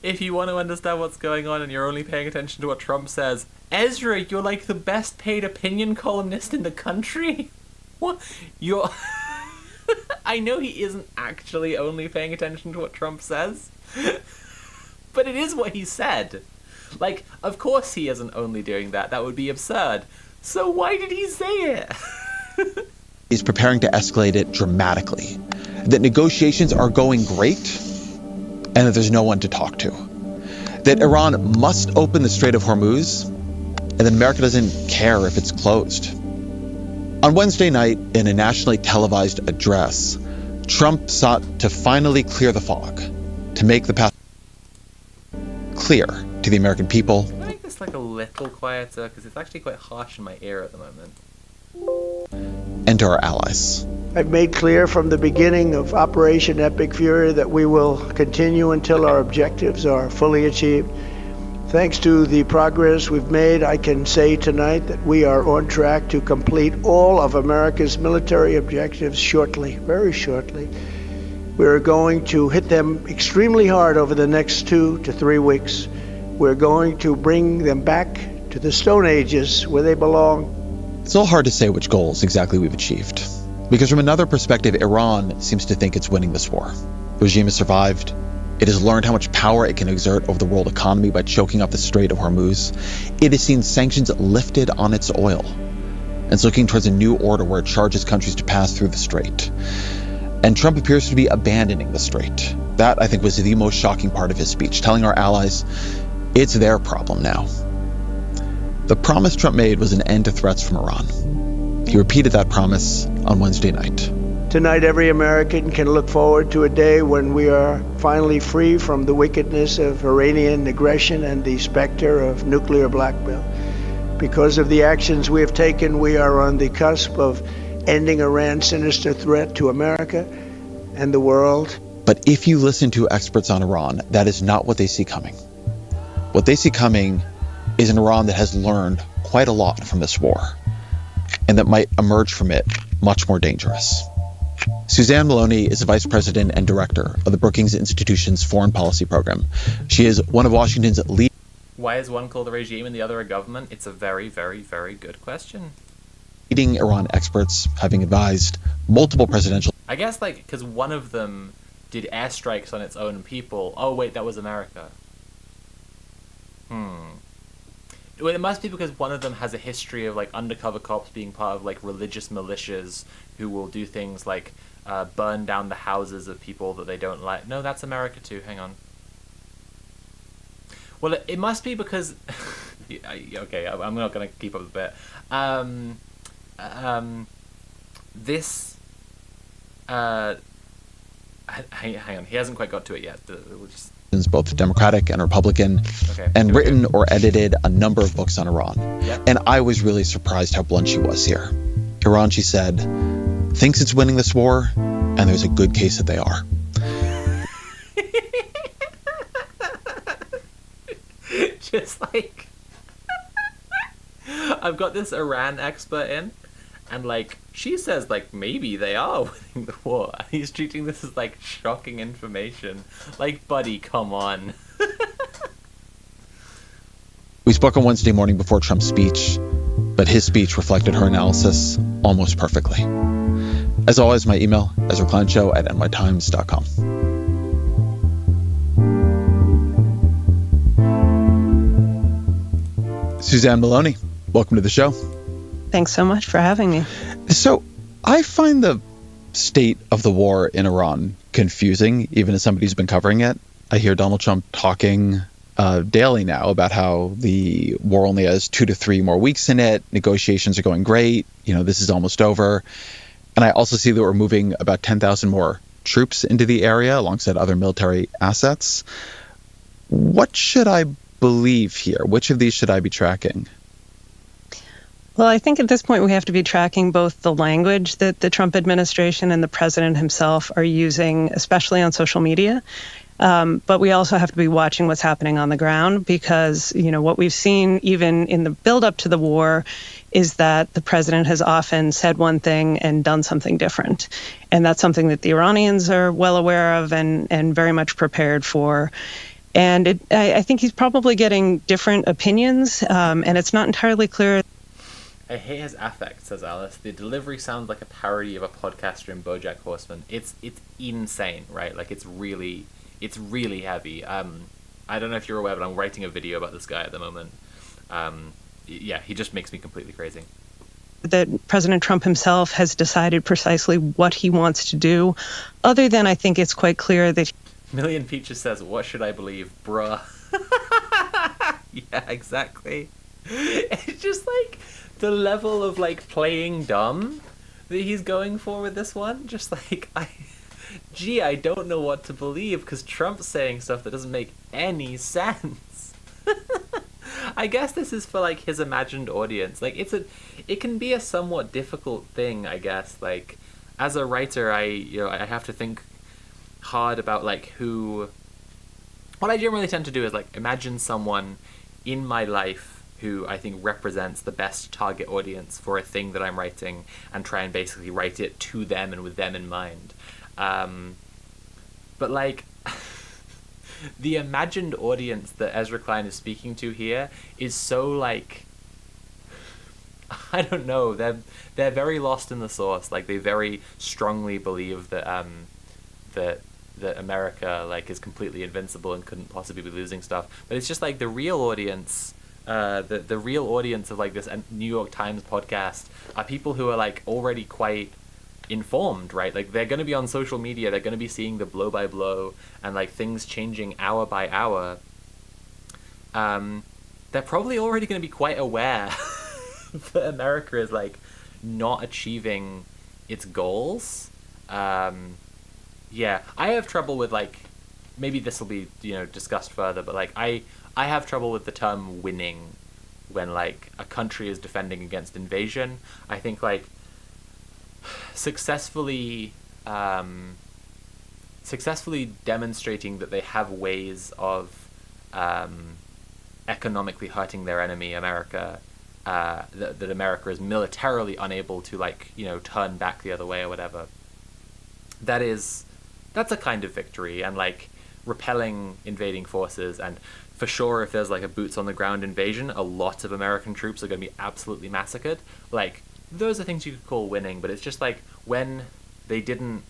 if you want to understand what's going on and you're only paying attention to what Trump says, Ezra, you're like the best paid opinion columnist in the country? What? You're... I know he isn't actually only paying attention to what Trump says, but it is what he said. Like, of course he isn't only doing that. That would be absurd. So why did he say it? He's preparing to escalate it dramatically, that negotiations are going great, and that there's no one to talk to, that Iran must open the Strait of Hormuz, and that America doesn't care if it's closed. On Wednesday night, in a nationally televised address, Trump sought to finally clear the fog, to make the path clear to the American people. Can I make this like a little quieter? Because it's actually quite harsh in my ear at the moment. And to our allies. I've made clear from the beginning of Operation Epic Fury that we will continue until our objectives are fully achieved. Thanks to the progress we've made, I can say tonight that we are on track to complete all of America's military objectives shortly, very shortly. We're going to hit them extremely hard over the next 2 to 3 weeks. We're going to bring them back to the Stone Ages where they belong. It's a little hard to say which goals exactly we've achieved, because from another perspective, Iran seems to think it's winning this war. The regime has survived. It has learned how much power it can exert over the world economy by choking up the Strait of Hormuz. It has seen sanctions lifted on its oil, and it's looking towards a new order where it charges countries to pass through the strait. And Trump appears to be abandoning the strait. That, I think, was the most shocking part of his speech, telling our allies it's their problem now. The promise Trump made was an end to threats from Iran. He repeated that promise on Wednesday night. Tonight, every American can look forward to a day when we are finally free from the wickedness of Iranian aggression and the specter of nuclear blackmail. Because of the actions we have taken, we are on the cusp of ending Iran's sinister threat to America and the world. But if you listen to experts on Iran, that is not what they see coming. What they see coming is an Iran that has learned quite a lot from this war, and that might emerge from it much more dangerous. Suzanne Maloney is the vice president and director of the Brookings Institution's foreign policy program. She is one of Washington's lead. Why is one called a regime and the other a government? It's a very, very, very good question. Leading Iran experts, having advised multiple presidential... I guess, like, because one of them did airstrikes on its own people. Oh, wait, that was America. Well, it must be because one of them has a history of, like, undercover cops being part of, like, religious militias who will do things like burn down the houses of people that they don't like. No, that's America too. Hang on. Well, it must be because... okay, I'm not going to keep up with it. This... hang on, he hasn't quite got to it yet. We'll just... both Democratic and Republican, okay, and written or edited a number of books on Iran. Yep. And I was really surprised how blunt she was here. Iran, she said, thinks it's winning this war, and there's a good case that they are. Just like... I've got this Iran expert in, and, like, she says, like, maybe they are winning the war. And he's treating this as, like, shocking information. Like, buddy, come on. We spoke on Wednesday morning before Trump's speech, but his speech reflected her analysis almost perfectly. As always, my email, EzraKleinShow@nytimes.com. Suzanne Maloney, welcome to the show. Thanks so much for having me. So I find the state of the war in Iran confusing, even as somebody who's been covering it. I hear Donald Trump talking daily now about how the war only has 2 to 3 more weeks in it. Negotiations are going great. You know, this is almost over. And I also see that we're moving about 10,000 more troops into the area alongside other military assets. What should I believe here? Which of these should I be tracking? Well, I think at this point we have to be tracking both the language that the Trump administration and the president himself are using, especially on social media. But we also have to be watching what's happening on the ground because, what we've seen even in the buildup to the war is that the president has often said one thing and done something different. And that's something that the Iranians are well aware of and very much prepared for. And I think he's probably getting different opinions, and it's not entirely clear. I hate his affect, says Alice. The delivery sounds like a parody of a podcaster in BoJack Horseman. It's insane, right? Like, it's really heavy. I don't know if you're aware, but I'm writing a video about this guy at the moment. Yeah, he just makes me completely crazy. That President Trump himself has decided precisely what he wants to do, other than I think it's quite clear that... Million Peaches says, what should I believe? Bruh. Yeah, exactly. It's just like the level of like playing dumb that he's going for with this one. Just like, I don't know what to believe because Trump's saying stuff that doesn't make any sense. I guess this is for like his imagined audience. Like it can be a somewhat difficult thing, I guess. Like as a writer, I have to think hard about like what I generally tend to do is like imagine someone in my life who I think represents the best target audience for a thing that I'm writing and try and basically write it to them and with them in mind. But like the imagined audience that Ezra Klein is speaking to here is so like, I don't know, they're very lost in the sauce. Like they very strongly believe that that America like is completely invincible and couldn't possibly be losing stuff. But it's just like the real audience, the real audience of like this New York Times podcast are people who are like already quite informed, right? Like they're going to be on social media, they're going to be seeing the blow by blow and like things changing hour by hour. They're probably already going to be quite aware that America is like not achieving its goals. Yeah, I have trouble with like, maybe this will be discussed further, but like I have trouble with the term winning when like a country is defending against invasion. I think like successfully demonstrating that they have ways of economically hurting their enemy, America, that America is militarily unable to like turn back the other way or whatever. That's a kind of victory, and like repelling invading forces, and for sure if there's like a boots on the ground invasion, a lot of American troops are going to be absolutely massacred. Like those are things you could call winning, but it's just like when they didn't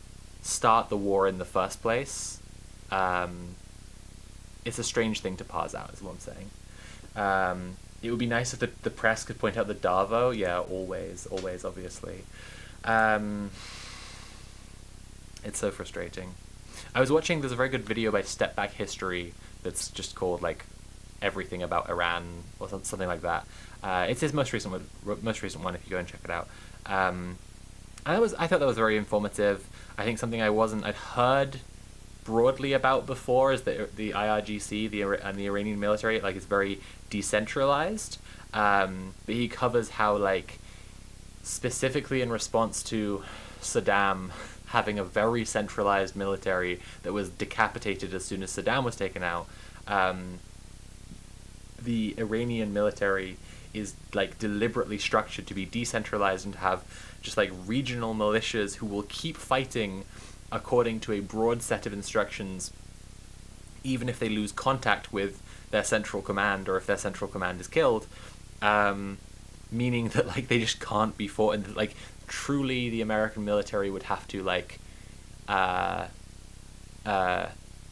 start the war in the first place, it's a strange thing to parse out, is what I'm saying. It would be nice if the press could point out the Darvo. Yeah, always, obviously. It's so frustrating. I was watching, there's a very good video by Step Back History that's just called like Everything About Iran or something like that. It's his most recent one if you go and check it out. And I thought that was very informative. I think something I'd heard broadly about before is that the IRGC and the Iranian military like is very decentralized. But he covers how like specifically in response to Saddam having a very centralized military that was decapitated as soon as Saddam was taken out, the Iranian military is like deliberately structured to be decentralized and to have just like regional militias who will keep fighting according to a broad set of instructions, even if they lose contact with their central command or if their central command is killed, meaning that like they just can't be fought, and like truly the American military would have to like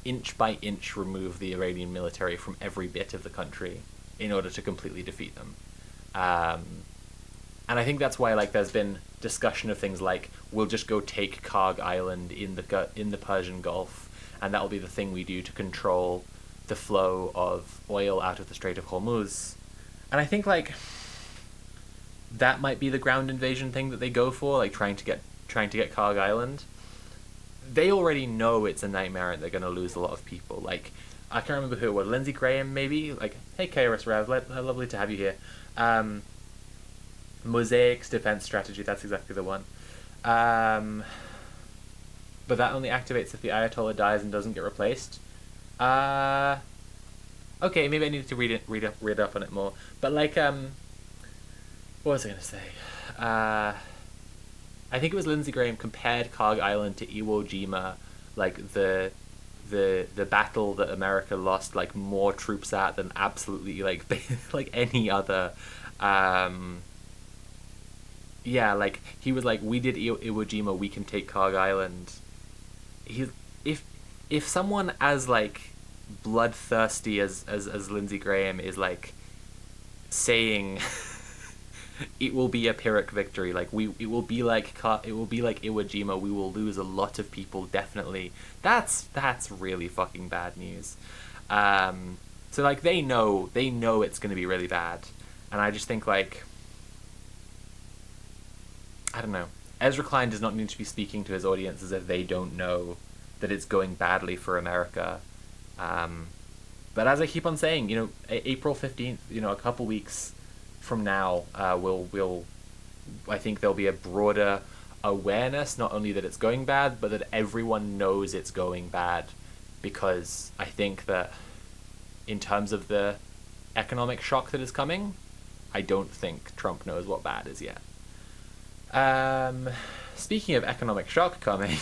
inch by inch remove the Iranian military from every bit of the country in order to completely defeat them. And I think that's why like there's been discussion of things like we'll just go take Karg Island in the Persian Gulf, and that'll be the thing we do to control the flow of oil out of the Strait of Hormuz. And I think like that might be the ground invasion thing that they go for, like trying to get trying to get Karg Island, they already know it's a nightmare and they're going to lose a lot of people. Like, I can't remember who it was, Lindsey Graham maybe? Like, hey KRS Rev, lovely to have you here. Mosaic's defense strategy, that's exactly the one. But that only activates if the Ayatollah dies and doesn't get replaced. Okay, maybe I need to read up on it more. But like, what was I gonna say? I think it was Lindsey Graham compared Karg Island to Iwo Jima, like the battle that America lost like more troops at than absolutely like like any other. Yeah, like he was like, we did Iwo Jima, we can take Karg Island. If someone as like bloodthirsty as Lindsey Graham is like saying it will be a Pyrrhic victory, like it will be like Iwo Jima, we will lose a lot of people definitely. That's really fucking bad news. So like they know it's going to be really bad, and I just think like, I don't know. Ezra Klein does not need to be speaking to his audience as if they don't know that it's going badly for America. But as I keep on saying, you know, April 15th, you know, a couple weeks from now, I think there'll be a broader awareness, not only that it's going bad, but that everyone knows it's going bad. Because I think that in terms of the economic shock that is coming, I don't think Trump knows what bad is yet. Speaking of economic shock coming,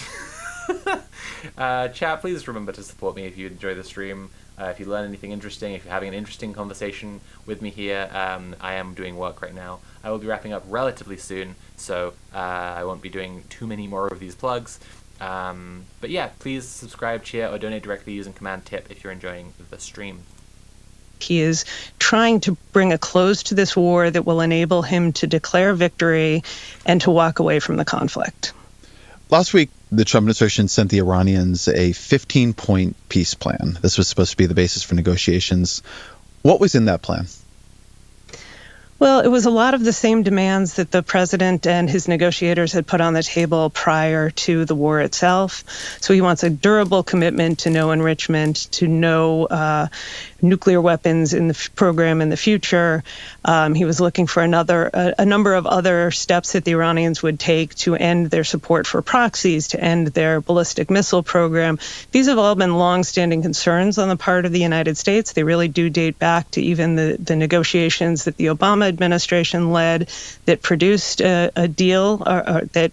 chat, please remember to support me if you enjoy the stream. If you learn anything interesting, if you're having an interesting conversation with me here, I am doing work right now. I will be wrapping up relatively soon, so I won't be doing too many more of these plugs. But yeah, please subscribe, cheer, or donate directly using Command Tip if you're enjoying the stream. He is trying to bring a close to this war that will enable him to declare victory and to walk away from the conflict. Last week, the Trump administration sent the Iranians a 15-point peace plan. This was supposed to be the basis for negotiations. What was in that plan? Well, it was a lot of the same demands that the president and his negotiators had put on the table prior to the war itself. So he wants a durable commitment to no enrichment, to no nuclear weapons in the program in the future. He was looking for a number of other steps that the Iranians would take to end their support for proxies, to end their ballistic missile program. These have all been longstanding concerns on the part of the United States. They really do date back to even the negotiations that the Obama administration led that produced a deal that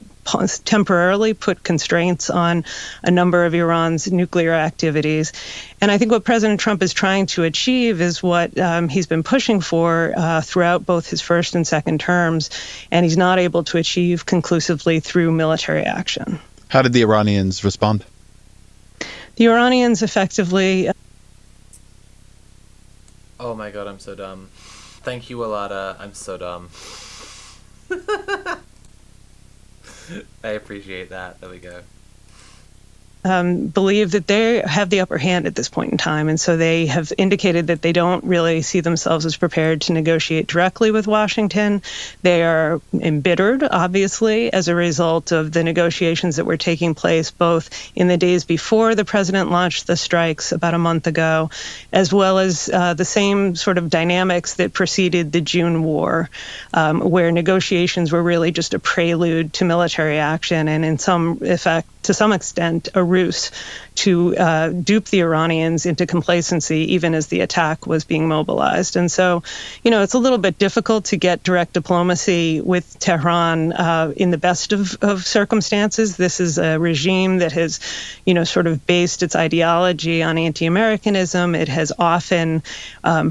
temporarily put constraints on a number of Iran's nuclear activities. And I think what President Trump is trying to achieve is what he's been pushing for throughout both his first and second terms, and he's not able to achieve conclusively through military action. How did the Iranians respond? The Iranians effectively... Oh my god, I'm so dumb. Thank you, Alada. I'm so dumb. I appreciate that. There we go. Believe that they have the upper hand at this point in time. And so they have indicated that they don't really see themselves as prepared to negotiate directly with Washington. They are embittered, obviously, as a result of the negotiations that were taking place both in the days before the president launched the strikes about a month ago, as well as the same sort of dynamics that preceded the June war, where negotiations were really just a prelude to military action and to some extent, a ruse to dupe the Iranians into complacency, even as the attack was being mobilized. And so, you know, it's a little bit difficult to get direct diplomacy with Tehran in the best of circumstances. This is a regime that has, you know, sort of based its ideology on anti-Americanism. It has often,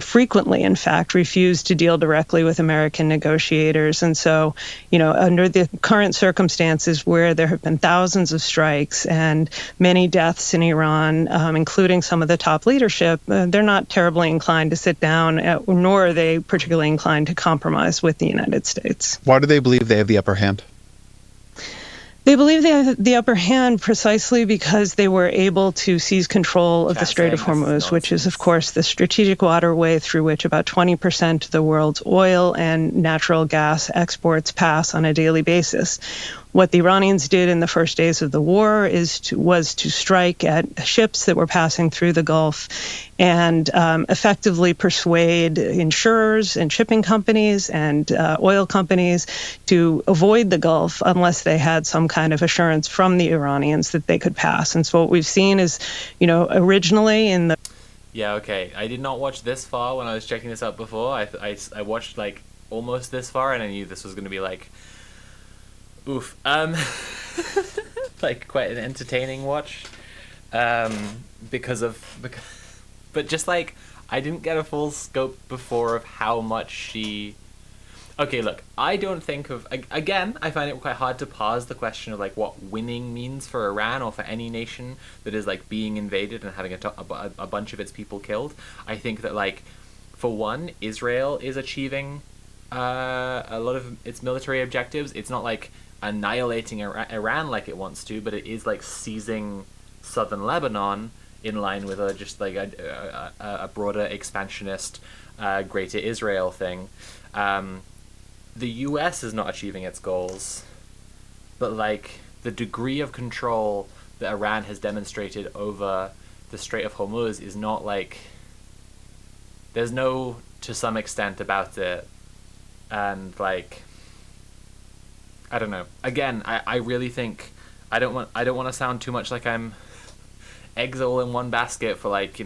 frequently, in fact, refused to deal directly with American negotiators. And so, you know, under the current circumstances where there have been thousands of strikes and many deaths in Iran, including some of the top leadership, they're not terribly inclined to sit down, nor are they particularly inclined to compromise with the United States. Why do they believe they have the upper hand? They believe they have the upper hand precisely because they were able to seize control of the Strait of Hormuz, which is, of course, the strategic waterway through which about 20% of the world's oil and natural gas exports pass on a daily basis. What the Iranians did in the first days of the war was to strike at ships that were passing through the Gulf and effectively persuade insurers and shipping companies and oil companies to avoid the Gulf unless they had some kind of assurance from the Iranians that they could pass. And so what we've seen is, originally in the... Yeah, okay. I did not watch this far when I was checking this out before. I watched like almost this far, and I knew this was going to be like, oof, like quite an entertaining watch, because, but just like I didn't get a full scope before of how much she. Okay, look, I don't think of... Again, I find it quite hard to pause the question of, like, what winning means for Iran or for any nation that is, like, being invaded and having a bunch of its people killed. I think that, like, for one, Israel is achieving a lot of its military objectives. It's not, like, annihilating Iran like it wants to, but it is, like, seizing southern Lebanon in line with just, like, a broader expansionist Greater Israel thing. The US is not achieving its goals, but like the degree of control that Iran has demonstrated over the Strait of Hormuz is not like, there's no to some extent about it, and like, I don't know. Again, I really think I don't want to sound too much like I'm eggs all in one basket for like,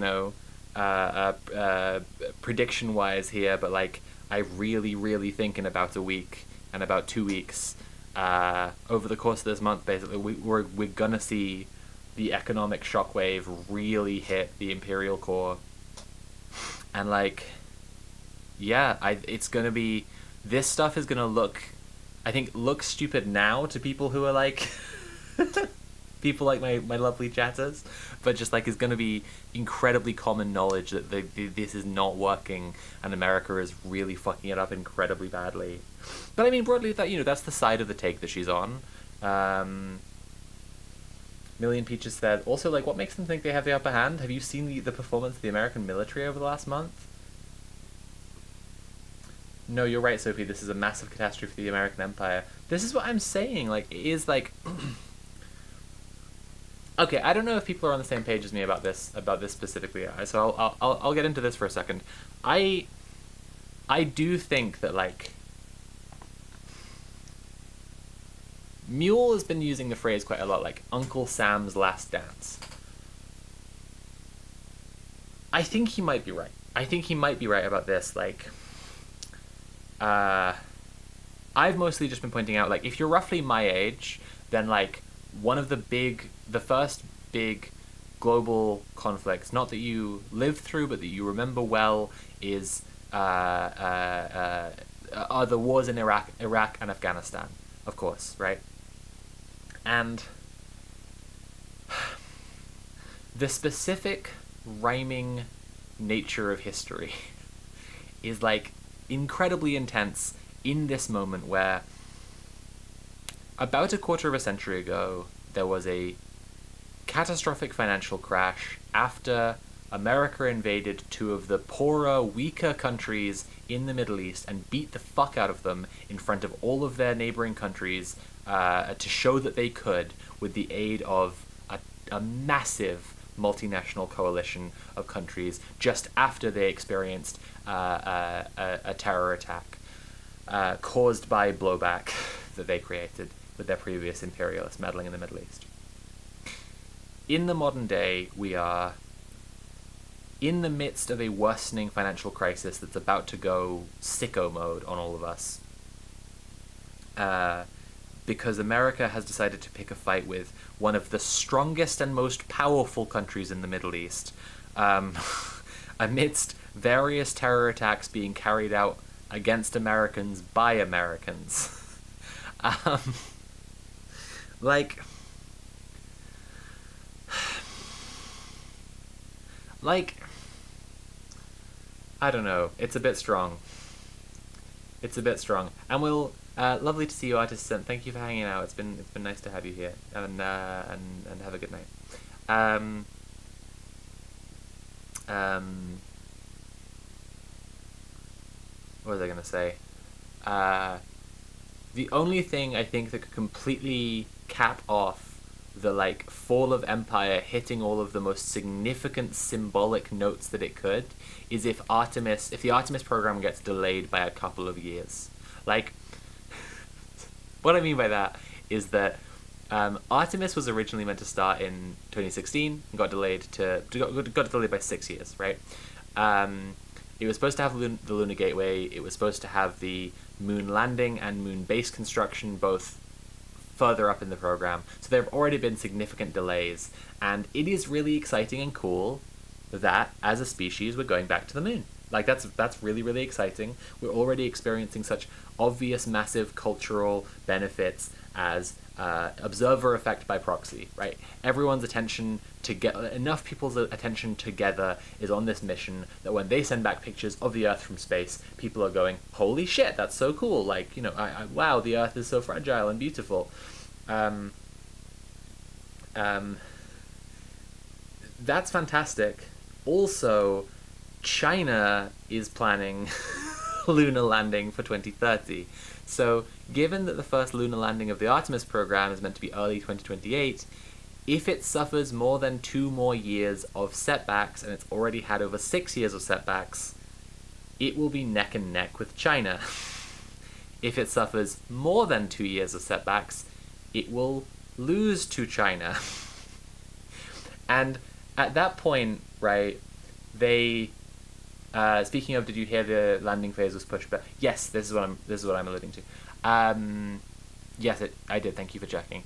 prediction wise here, but like I really think in about a week and about 2 weeks, over the course of this month, basically, we're gonna see the economic shockwave really hit the imperial core, and like, yeah, it's gonna be, this stuff is gonna look stupid now to people who are like people like my lovely chatters, but just like is going to be incredibly common knowledge that this is not working and America is really fucking it up incredibly badly. But I mean, broadly, that that's the side of the take that she's on. Million Peaches said, also, like, what makes them think they have the upper hand? Have you seen the performance of the American military over the last month? No, you're right, Sophie. This is a massive catastrophe for the American empire. This is what I'm saying. Like, it is like... Okay, I don't know if people are on the same page as me about this specifically. So I'll get into this for a second. I do think that, like, Mule has been using the phrase quite a lot, like Uncle Sam's last dance. I think he might be right. I think he might be right about this. Like, I've mostly just been pointing out, like, if you're roughly my age, then like the first big global conflicts, not that you lived through, but that you remember well, are the wars in Iraq and Afghanistan, of course, right? And the specific rhyming nature of history is like incredibly intense in this moment where about a quarter of a century ago, there was a catastrophic financial crash after America invaded two of the poorer, weaker countries in the Middle East and beat the fuck out of them in front of all of their neighboring countries to show that they could, with the aid of a massive multinational coalition of countries, just after they experienced a terror attack caused by blowback that they created with their previous imperialist meddling in the Middle East. In the modern day, we are in the midst of a worsening financial crisis that's about to go sicko mode on all of us. Because America has decided to pick a fight with one of the strongest and most powerful countries in the Middle East, amidst various terror attacks being carried out against Americans by Americans. Like, I don't know. It's a bit strong. And we'll, lovely to see you, Artist, and thank you for hanging out. It's been nice to have you here, and have a good night. What was I gonna say? the only thing I think that could completely cap off the like fall of empire hitting all of the most significant symbolic notes that it could is if the Artemis program gets delayed by a couple of years. Like, what I mean by that is that Artemis was originally meant to start in 2016 and got delayed by 6 years, right? It was supposed to have the Lunar Gateway. It was supposed to have the moon landing and moon base construction both further up in the program. So there have already been significant delays, and it is really exciting and cool that as a species we're going back to the moon. Like that's really, really exciting. We're already experiencing such obvious massive cultural benefits as observer effect by proxy, right? Everyone's attention enough people's attention together is on this mission that when they send back pictures of the Earth from space, people are going, holy shit, that's so cool. Like, you know, wow, the Earth is so fragile and beautiful. That's fantastic. Also, China is planning lunar landing for 2030. So, given that the first lunar landing of the Artemis program is meant to be early 2028, if it suffers more than 2 more years of setbacks, and it's already had over 6 years of setbacks, it will be neck and neck with China. If it suffers more than 2 years of setbacks, it will lose to China. And at that point, right, they... speaking of, did you hear the landing phase was pushed back? Yes, this is what I'm alluding to. Yes, I did. Thank you for checking.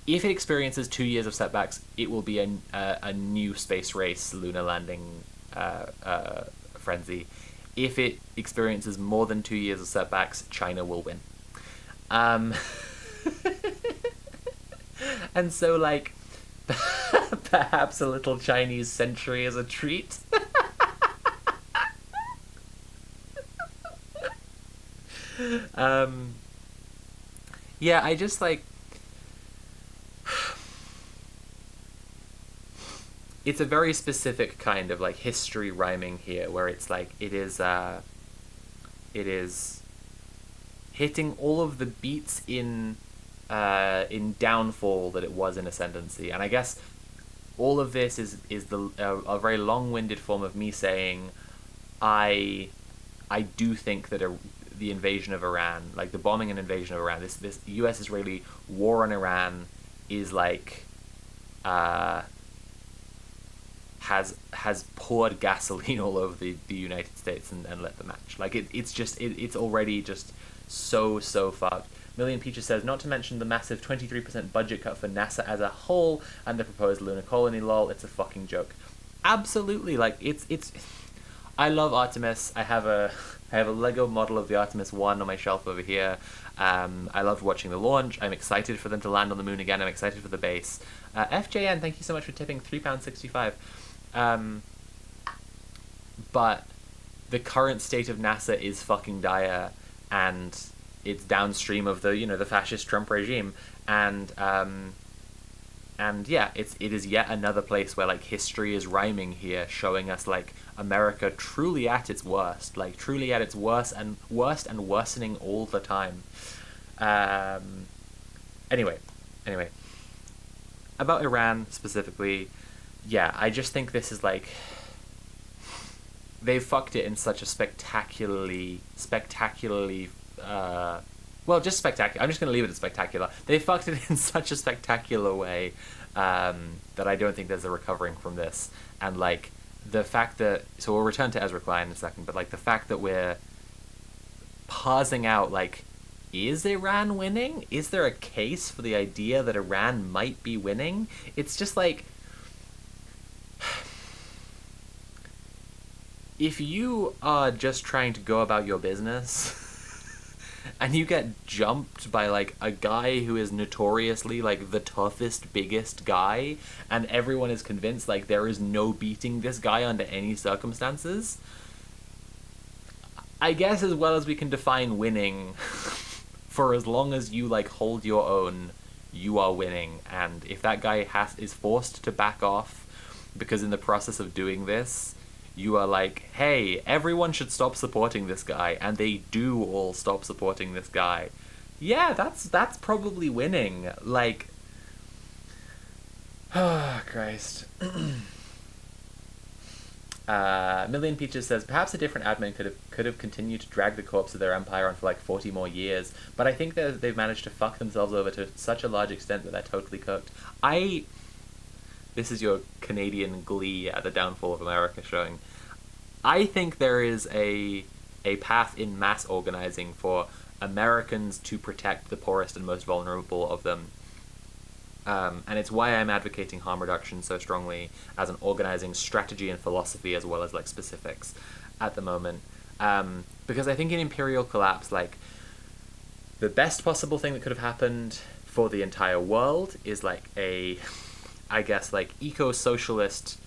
If it experiences 2 years of setbacks, it will be a new space race lunar landing frenzy. If it experiences more than 2 years of setbacks, China will win. And so, like, perhaps a little Chinese century is a treat. Yeah, I just, like... It's a very specific kind of, like, history rhyming here, where it's, like, it is hitting all of the beats in downfall that it was in ascendancy. And I guess all of this is a very long-winded form of me saying I do think that the invasion of Iran, like the bombing and invasion of Iran, this U.S.-Israeli war on Iran is like has poured gasoline all over the United States and lit the match. Like it's already just so fucked. Million Peaches says, not to mention the massive 23% budget cut for NASA as a whole and the proposed lunar colony, lol, it's a fucking joke. Absolutely, like it's I love Artemis. I have a Lego model of the Artemis 1 on my shelf over here. I loved watching the launch. I'm excited for them to land on the moon again. I'm excited for the base. FJN, thank you so much for tipping £3.65. But the current state of NASA is fucking dire, and it's downstream of the fascist Trump regime, and yeah, it is yet another place where like history is rhyming here, showing us like America truly at its worst, like truly at its worst and worsening all the time. Anyway, about Iran specifically, yeah, I just think this is like they fucked it in such a spectacularly well, just spectacular. I'm just going to leave it at spectacular. They fucked it in such a spectacular way that I don't think there's a recovering from this. And, like, the fact that... So we'll return to Ezra Klein in a second, but, like, the fact that we're pausing out, like, is Iran winning? Is there a case for the idea that Iran might be winning? It's just, like... If you are just trying to go about your business... and you get jumped by, like, a guy who is notoriously, like, the toughest, biggest guy, and everyone is convinced, like, there is no beating this guy under any circumstances. I guess as well as we can define winning, for as long as you, like, hold your own, you are winning. And if that guy is forced to back off, because in the process of doing this, you are like, hey, everyone should stop supporting this guy, and they do all stop supporting this guy, yeah, that's probably winning. Like, oh, Christ. Million Peaches says, perhaps a different admin could have continued to drag the corpse of their empire on for like 40 more years, but I think that they've managed to fuck themselves over to such a large extent that they're totally cooked. This is your Canadian glee at the downfall of America showing. I think there is a path in mass organizing for Americans to protect the poorest and most vulnerable of them. And it's why I'm advocating harm reduction so strongly as an organizing strategy and philosophy, as well as like specifics at the moment. Because I think in imperial collapse, like, the best possible thing that could have happened for the entire world is like I guess like eco-socialist,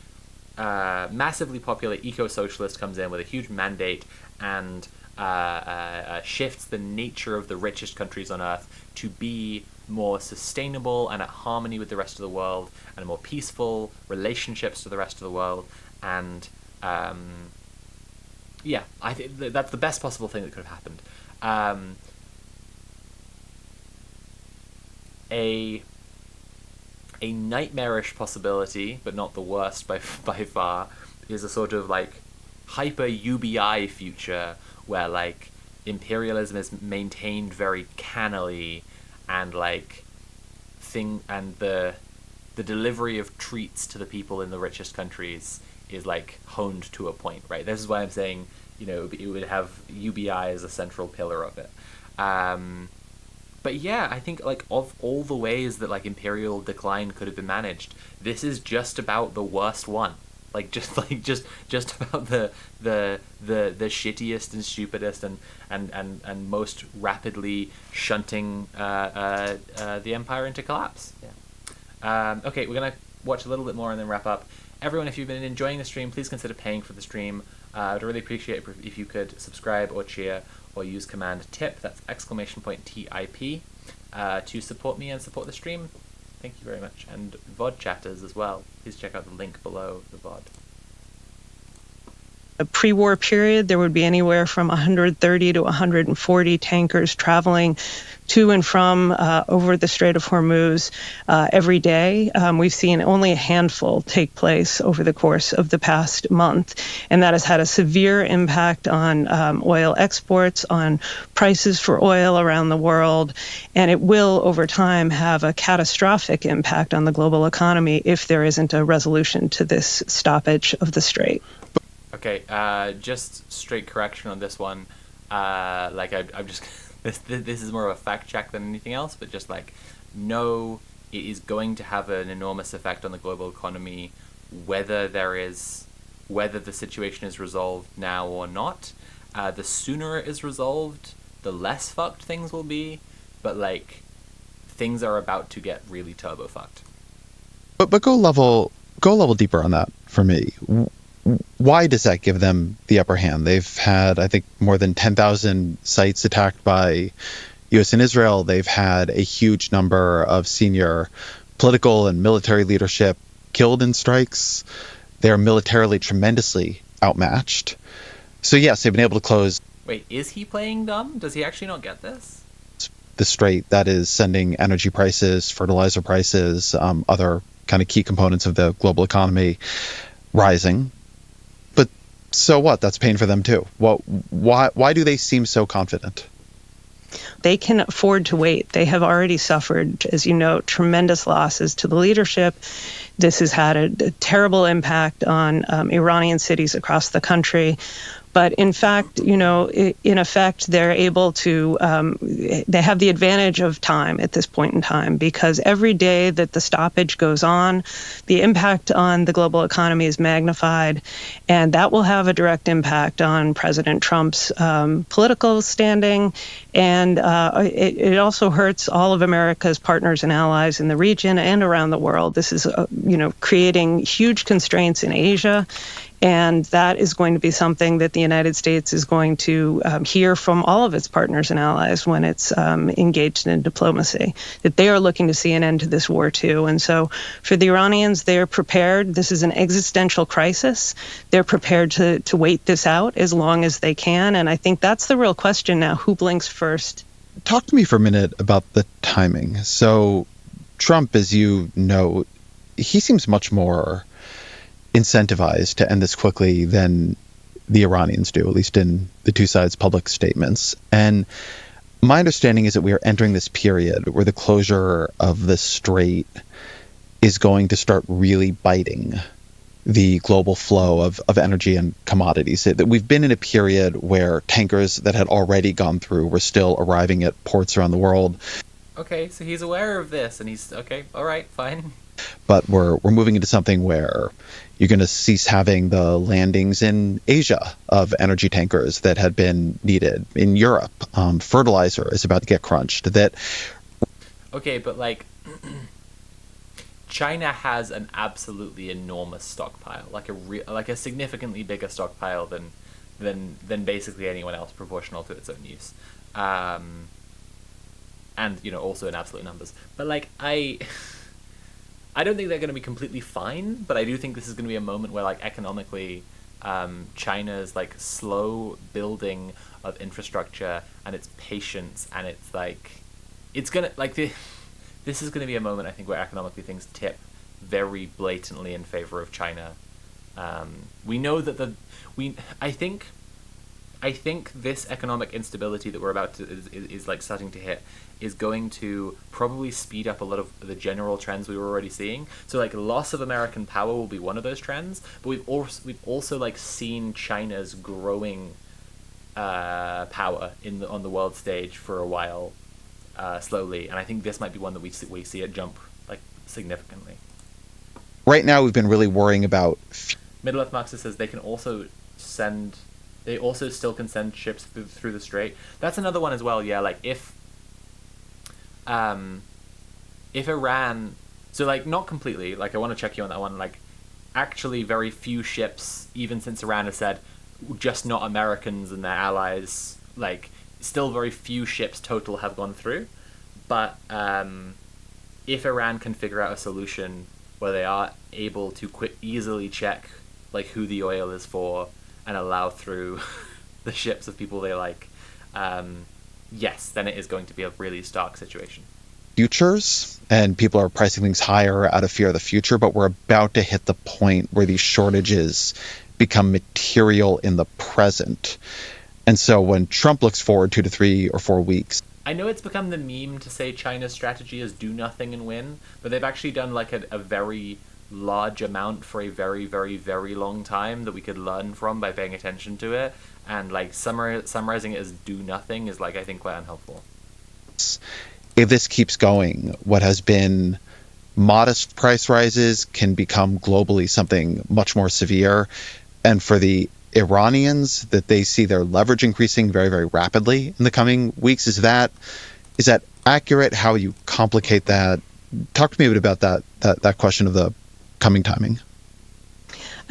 massively popular eco-socialist comes in with a huge mandate and shifts the nature of the richest countries on earth to be more sustainable and at harmony with the rest of the world, and more peaceful relationships to the rest of the world. And yeah, I think that's the best possible thing that could have happened. A nightmarish possibility, but not the worst by far, is a sort of like hyper UBI future where like imperialism is maintained very cannily, and like the delivery of treats to the people in the richest countries is like honed to a point, right? This is why I'm saying, you know, it would have UBI as a central pillar of it. But yeah, I think like of all the ways that like imperial decline could have been managed, this is just about the worst one. Like just about the shittiest and stupidest and most rapidly shunting the empire into collapse. Yeah. Okay, we're gonna watch a little bit more and then wrap up. Everyone, if you've been enjoying the stream, please consider paying for the stream. I'd really appreciate it if you could subscribe or cheer or use command TIP, that's !TIP, to support me and support the stream. Thank you very much. And VOD chatters as well. Please check out the link below the VOD. A pre-war period, there would be anywhere from 130 to 140 tankers traveling to and from over the Strait of Hormuz every day. We've seen only a handful take place over the course of the past month, and that has had a severe impact on oil exports, on prices for oil around the world, and it will, over time, have a catastrophic impact on the global economy if there isn't a resolution to this stoppage of the Strait. Okay, just straight correction on this one. Like I'm just this is more of a fact check than anything else, but just like, no, it is going to have an enormous effect on the global economy, whether the situation is resolved now or not. The sooner it is resolved, the less fucked things will be. But like, things are about to get really turbo fucked. But go level deeper on that for me. Why does that give them the upper hand? They've had, I think, more than 10,000 sites attacked by U.S. and Israel. They've had a huge number of senior political and military leadership killed in strikes. They are militarily tremendously outmatched. So yes, they've been able to close. Wait, is he playing dumb? Does he actually not get this? The Strait that is sending energy prices, fertilizer prices, other kind of key components of the global economy rising. So what? That's pain for them too. Why do they seem so confident? They can afford to wait. They have already suffered, as you know, tremendous losses to the leadership. This has had a terrible impact on Iranian cities across the country. But in fact, you know, in effect, they're able to, they have the advantage of time at this point in time, because every day that the stoppage goes on, the impact on the global economy is magnified, and that will have a direct impact on President Trump's political standing, and it also hurts all of America's partners and allies in the region and around the world. This is, you know, creating huge constraints in Asia, And that is going to be something that the United States is going to hear from all of its partners and allies when it's engaged in diplomacy, that they are looking to see an end to this war too. And so for the Iranians, they're prepared. This is an existential crisis. They're prepared to wait this out as long as they can. And I think that's the real question now. Who blinks first? Talk to me for a minute about the timing. So Trump, as you know, he seems much more incentivized to end this quickly than the Iranians do, at least in the two sides' public statements. And my understanding is that we are entering this period where the closure of the strait is going to start really biting the global flow of energy and commodities. That we've been in a period where tankers that had already gone through were still arriving at ports around the world. Okay, so he's aware of this, and he's, okay, all right, fine. But we're moving into something where you're going to cease having the landings in Asia of energy tankers that had been needed. In Europe, fertilizer is about to get crunched. Okay, but like, China has an absolutely enormous stockpile, like a significantly bigger stockpile than basically anyone else, proportional to its own use, and also in absolute numbers. But like I don't think they're going to be completely fine, but I do think this is going to be a moment where, like, economically, China's, like, slow building of infrastructure and its patience and its, like, it's going to, like, this is going to be a moment, I think, where economically things tip very blatantly in favor of China. We know that I think this economic instability that we're about to is like starting to hit is going to probably speed up a lot of the general trends we were already seeing. So like loss of American power will be one of those trends, but we've also like seen China's growing power on the world stage for a while, slowly, and I think this might be one that we see it jump like significantly. Right now, we've been really worrying about. Middle Earth Marxist says they also still can send ships through the strait. That's another one as well. Yeah, like if Iran, so like not completely, like I want to check you on that one. Like actually, very few ships, even since Iran has said just not Americans and their allies. Like still very few ships total have gone through. But if Iran can figure out a solution where they are able to easily check like who the oil is for and allow through the ships of people they like, yes, then it is going to be a really stark situation. Futures, and people are pricing things higher out of fear of the future, but we're about to hit the point where these shortages become material in the present. And so when Trump looks forward 2 to 3 or 4 weeks, I know it's become the meme to say China's strategy is do nothing and win, but they've actually done like a very large amount for a very, very, very long time that we could learn from by paying attention to it, and like summarizing it as do nothing is like I think quite unhelpful. If this keeps going, what has been modest price rises can become globally something much more severe, and for the Iranians that they see their leverage increasing very, very rapidly in the coming weeks. Is that accurate? How you complicate that? Talk to me a bit about that question of the coming timing.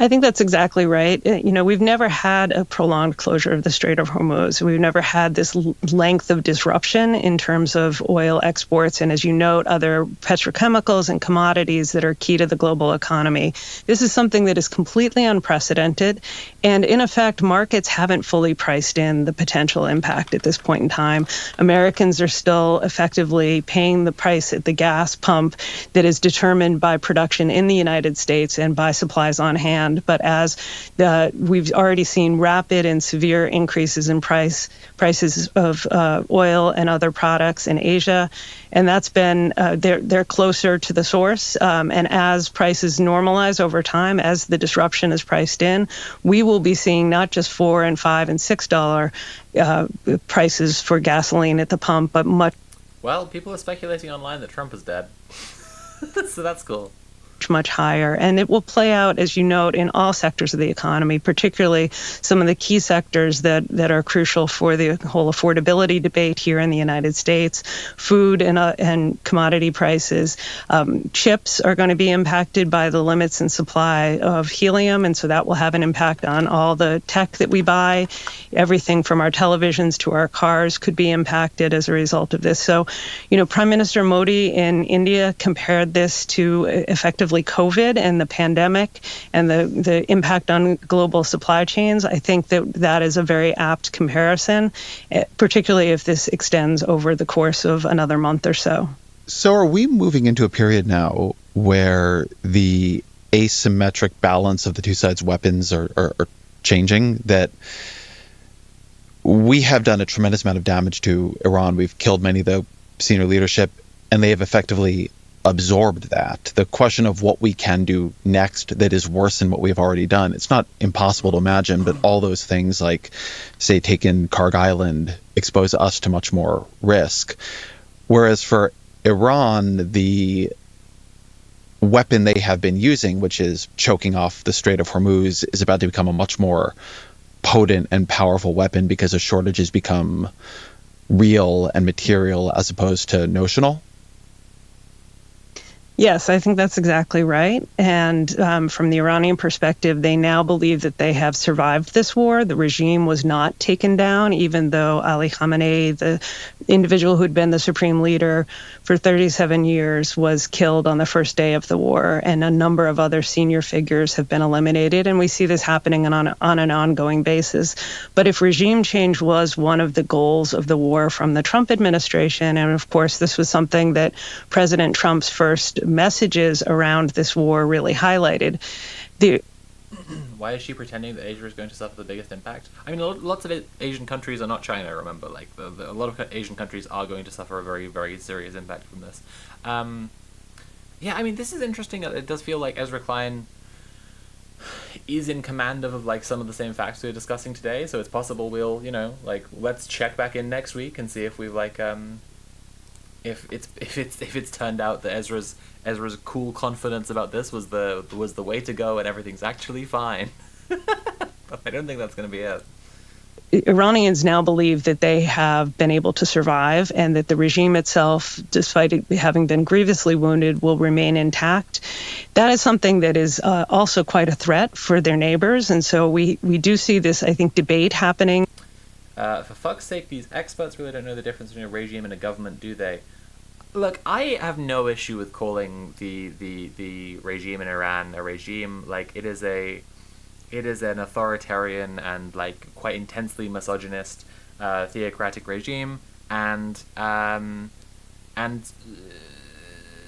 I think that's exactly right. We've never had a prolonged closure of the Strait of Hormuz. We've never had this length of disruption in terms of oil exports and, as you note, other petrochemicals and commodities that are key to the global economy. This is something that is completely unprecedented. And in effect, markets haven't fully priced in the potential impact at this point in time. Americans are still effectively paying the price at the gas pump that is determined by production in the United States and by supplies on hand. But as we've already seen rapid and severe increases in prices of oil and other products in Asia, and that's been they're closer to the source. And as prices normalize over time, as the disruption is priced in, we will be seeing not just $4 and $5 and $6 prices for gasoline at the pump, but much. Well, people are speculating online that Trump is dead, so that's cool. much higher. And it will play out, as you note, in all sectors of the economy, particularly some of the key sectors that are crucial for the whole affordability debate here in the United States. Food and commodity prices. Chips are going to be impacted by the limits in supply of helium, and so that will have an impact on all the tech that we buy. Everything from our televisions to our cars could be impacted as a result of this. So, Prime Minister Modi in India compared this to effectively COVID and the pandemic and the impact on global supply chains. I think that is a very apt comparison, particularly if this extends over the course of another month or so. So are we moving into a period now where the asymmetric balance of the two sides' weapons are changing, that we have done a tremendous amount of damage to Iran? We've killed many of the senior leadership, and they have effectively absorbed that. The question of what we can do next that is worse than what we've already done, it's not impossible to imagine, but all those things, like, say, taking Karg Island, expose us to much more risk. Whereas for Iran, the weapon they have been using, which is choking off the Strait of Hormuz, is about to become a much more potent and powerful weapon because the shortages become real and material as opposed to notional. Yes, I think that's exactly right. And from the Iranian perspective, they now believe that they have survived this war. The regime was not taken down, even though Ali Khamenei, the individual who had been the supreme leader for 37 years, was killed on the first day of the war. And a number of other senior figures have been eliminated. And we see this happening on an ongoing basis. But if regime change was one of the goals of the war from the Trump administration, and of course, this was something that President Trump's first messages around this war really highlighted. Why is she pretending that Asia is going to suffer the biggest impact? I mean, lots of Asian countries are not China, remember. Like, a lot of Asian countries are going to suffer a very, very serious impact from this. Yeah, I mean, this is interesting. It does feel like Ezra Klein is in command of like some of the same facts we were discussing today, so it's possible we'll, let's check back in next week and see if we've if it's turned out that Ezra's cool confidence about this was the way to go and everything's actually fine. But I don't think that's going to be it. Iranians now believe that they have been able to survive and that the regime itself, despite it having been grievously wounded, will remain intact. That is something that is also quite a threat for their neighbors. And so we do see this, I think, debate happening. For fuck's sake, these experts really don't know the difference between a regime and a government, do they? Look, I have no issue with calling the regime in Iran a regime. Like, it is an authoritarian and like quite intensely misogynist theocratic regime, and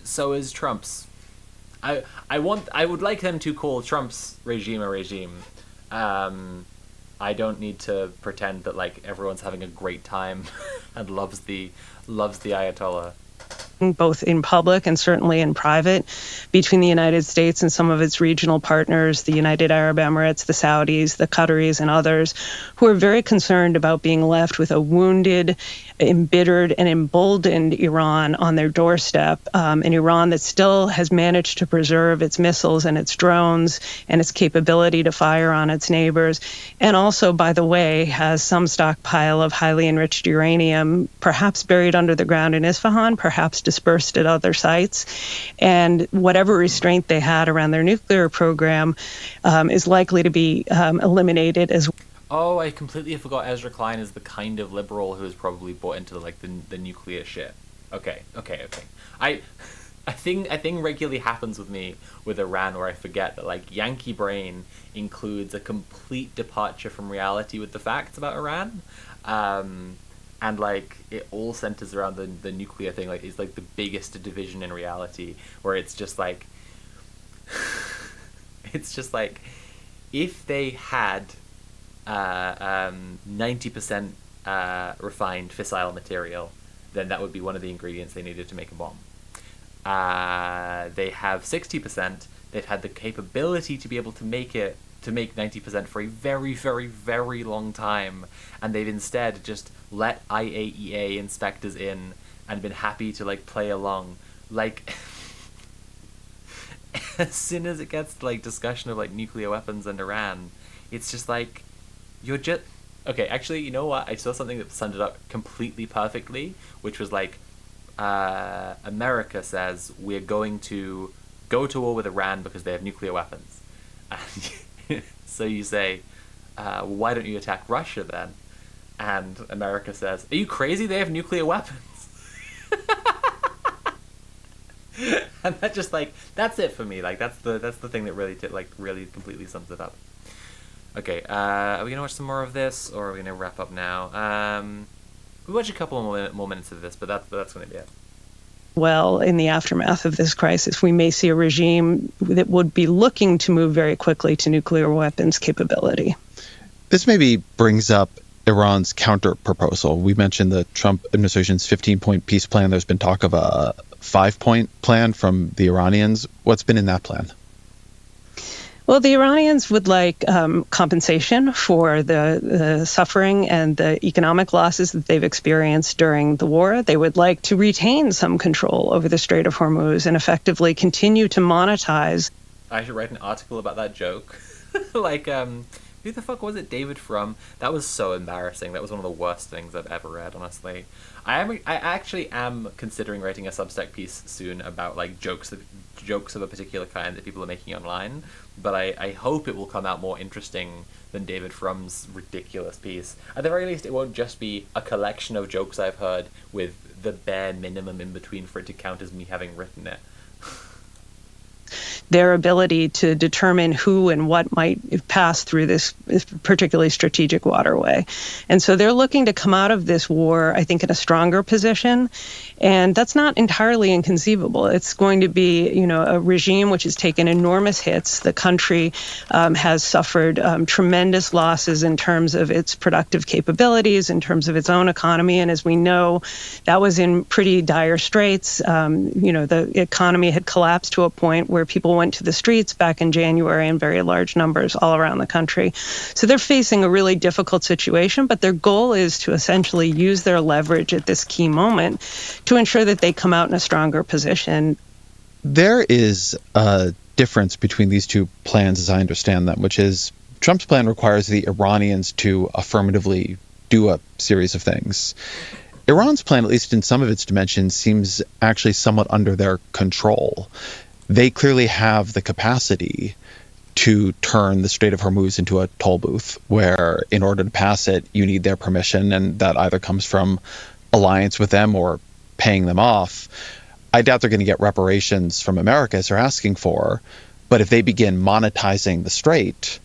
so is Trump's. I would like them to call Trump's regime a regime. I don't need to pretend that like everyone's having a great time and loves the Ayatollah. Both in public and certainly in private, between the United States and some of its regional partners, the United Arab Emirates, the Saudis, the Qataris, and others, who are very concerned about being left with a wounded, embittered, and emboldened Iran on their doorstep, an Iran that still has managed to preserve its missiles and its drones and its capability to fire on its neighbors, and also, by the way, has some stockpile of highly enriched uranium, perhaps buried under the ground in Isfahan, perhaps dispersed at other sites. And whatever restraint they had around their nuclear program is likely to be eliminated as well. Oh, I completely forgot Ezra Klein is the kind of liberal who is probably bought into the nuclear shit. Okay. I think regularly happens with me with Iran, where I forget that like Yankee brain includes a complete departure from reality with the facts about Iran. And like it all centers around the nuclear thing. Like it's like the biggest division in reality, where it's just like if they had 90% refined fissile material, then that would be one of the ingredients they needed to make a bomb. They have 60%. They've had the capability to be able to make 90% for a very, very, very long time, and they've instead just let IAEA inspectors in and been happy to like play along. Like as soon as it gets to, like, discussion of, like, nuclear weapons and Iran, it's just like, you're just... Okay, actually, you know what? I saw something that summed it up completely perfectly, which was like, America says we're going to go to war with Iran because they have nuclear weapons. And so you say, why don't you attack Russia then? And America says, are you crazy? They have nuclear weapons. And that just, like, that's it for me. Like, that's the thing that really really completely sums it up. Okay, are we gonna watch some more of this, or are we gonna wrap up now? We'll watch a couple more minutes of this, but that's gonna be it. Well, in the aftermath of this crisis, we may see a regime that would be looking to move very quickly to nuclear weapons capability. This maybe brings up Iran's counter proposal. We mentioned the Trump administration's 15-point peace plan. There's been talk of a 5-point plan from the Iranians. What's been in that plan? Well, the Iranians would like compensation for the suffering and the economic losses that they've experienced during the war. They would like to retain some control over the Strait of Hormuz and effectively continue to monetize. I should write an article about that joke. Like, who the fuck was it? David Frum? That was so embarrassing. That was one of the worst things I've ever read, honestly. I actually am considering writing a Substack piece soon about, like, jokes of a particular kind that people are making online, but I hope it will come out more interesting than David Frum's ridiculous piece. At the very least, it won't just be a collection of jokes I've heard with the bare minimum in between for it to count as me having written it. Their ability to determine who and what might pass through this particularly strategic waterway. And so they're looking to come out of this war, I think, in a stronger position. And that's not entirely inconceivable. It's going to be, a regime which has taken enormous hits. The country has suffered tremendous losses in terms of its productive capabilities, in terms of its own economy. And as we know, that was in pretty dire straits. The economy had collapsed to a point where people went to the streets back in January in very large numbers all around the country. So they're facing a really difficult situation, but their goal is to essentially use their leverage at this key moment to ensure that they come out in a stronger position. There is a difference between these two plans as I understand them, which is Trump's plan requires the Iranians to affirmatively do a series of things. Iran's plan, at least in some of its dimensions, seems actually somewhat under their control. They clearly have the capacity to turn the Strait of Hormuz into a toll booth, where in order to pass it, you need their permission, and that either comes from alliance with them or paying them off. I doubt they're going to get reparations from America as they're asking for, but if they begin monetizing the strait,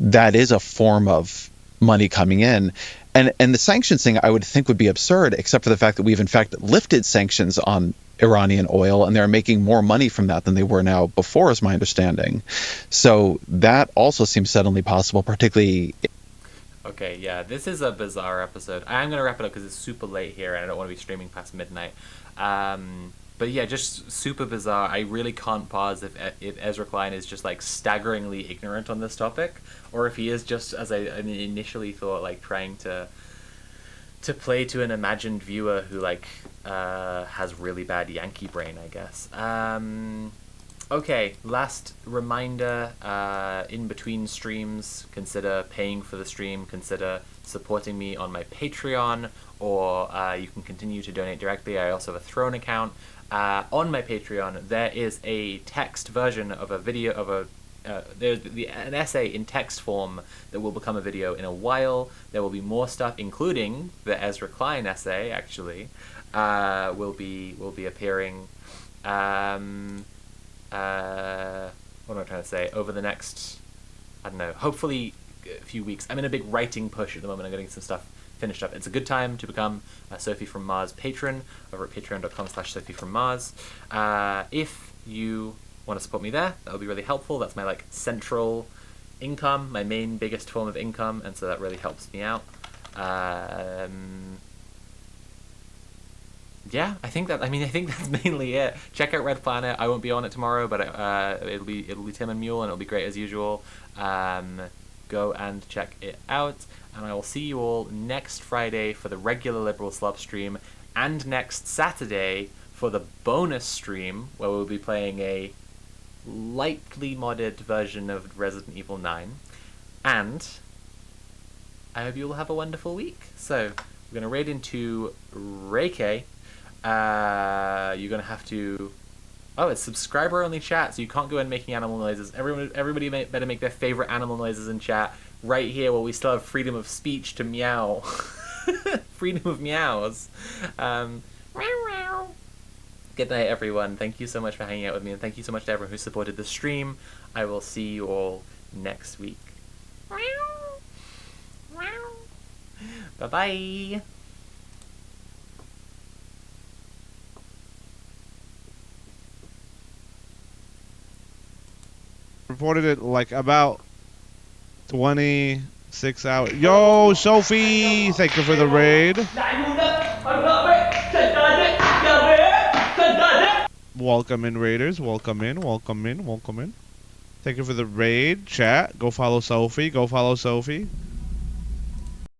that is a form of money coming in. And the sanctions thing I would think would be absurd, except for the fact that we've in fact lifted sanctions on Iranian oil, and they're making more money from that than they were now before, is my understanding. So that also seems suddenly possible, particularly... Okay, yeah, this is a bizarre episode. I'm going to wrap it up because it's super late here and I don't want to be streaming past midnight. But yeah, just super bizarre. I really can't pause if Ezra Klein is just, like, staggeringly ignorant on this topic, or if he is just, as I initially thought, like, trying to play to an imagined viewer who, like, has really bad Yankee brain, I guess. Okay, last reminder, in between streams, consider paying for the stream, consider supporting me on my Patreon, or you can continue to donate directly. I also have a Throne account. On my Patreon, there is a text version of a video of there's an essay in text form that will become a video in a while. There will be more stuff, including the Ezra Klein essay, actually, will be appearing. What am I trying to say? Over the next, I don't know, hopefully a few weeks. I'm in a big writing push at the moment. I'm getting some stuff finished up. It's a good time to become a Sophie from Mars patron over at patreon.com/Sophie from Mars. If you want to support me there, that would be really helpful. That's my, like, central income, my main biggest form of income, and so that really helps me out. Yeah, I think that's mainly it. Check out Red Planet. I won't be on it tomorrow, but it'll be Tim and Mule, and it'll be great as usual. Go and check it out, and I will see you all next Friday for the regular Liberal Slop stream, and next Saturday for the bonus stream, where we'll be playing a slightly modded version of Resident Evil 9. And I hope you all have a wonderful week. So, we're going to raid into Reike. You're going to have to... Oh, it's subscriber-only chat, so you can't go in making animal noises. Everybody better make their favorite animal noises in chat right here while we still have freedom of speech to meow. Freedom of meows. Good night, everyone. Thank you so much for hanging out with me, and thank you so much to everyone who supported the stream. I will see you all next week. Bye-bye. Reported it like about 26 hours. Yo, Sophie! Thank you for the raid. Welcome in, Raiders. Welcome in, welcome in, welcome in. Thank you for the raid, chat. Go follow Sophie. Go follow Sophie.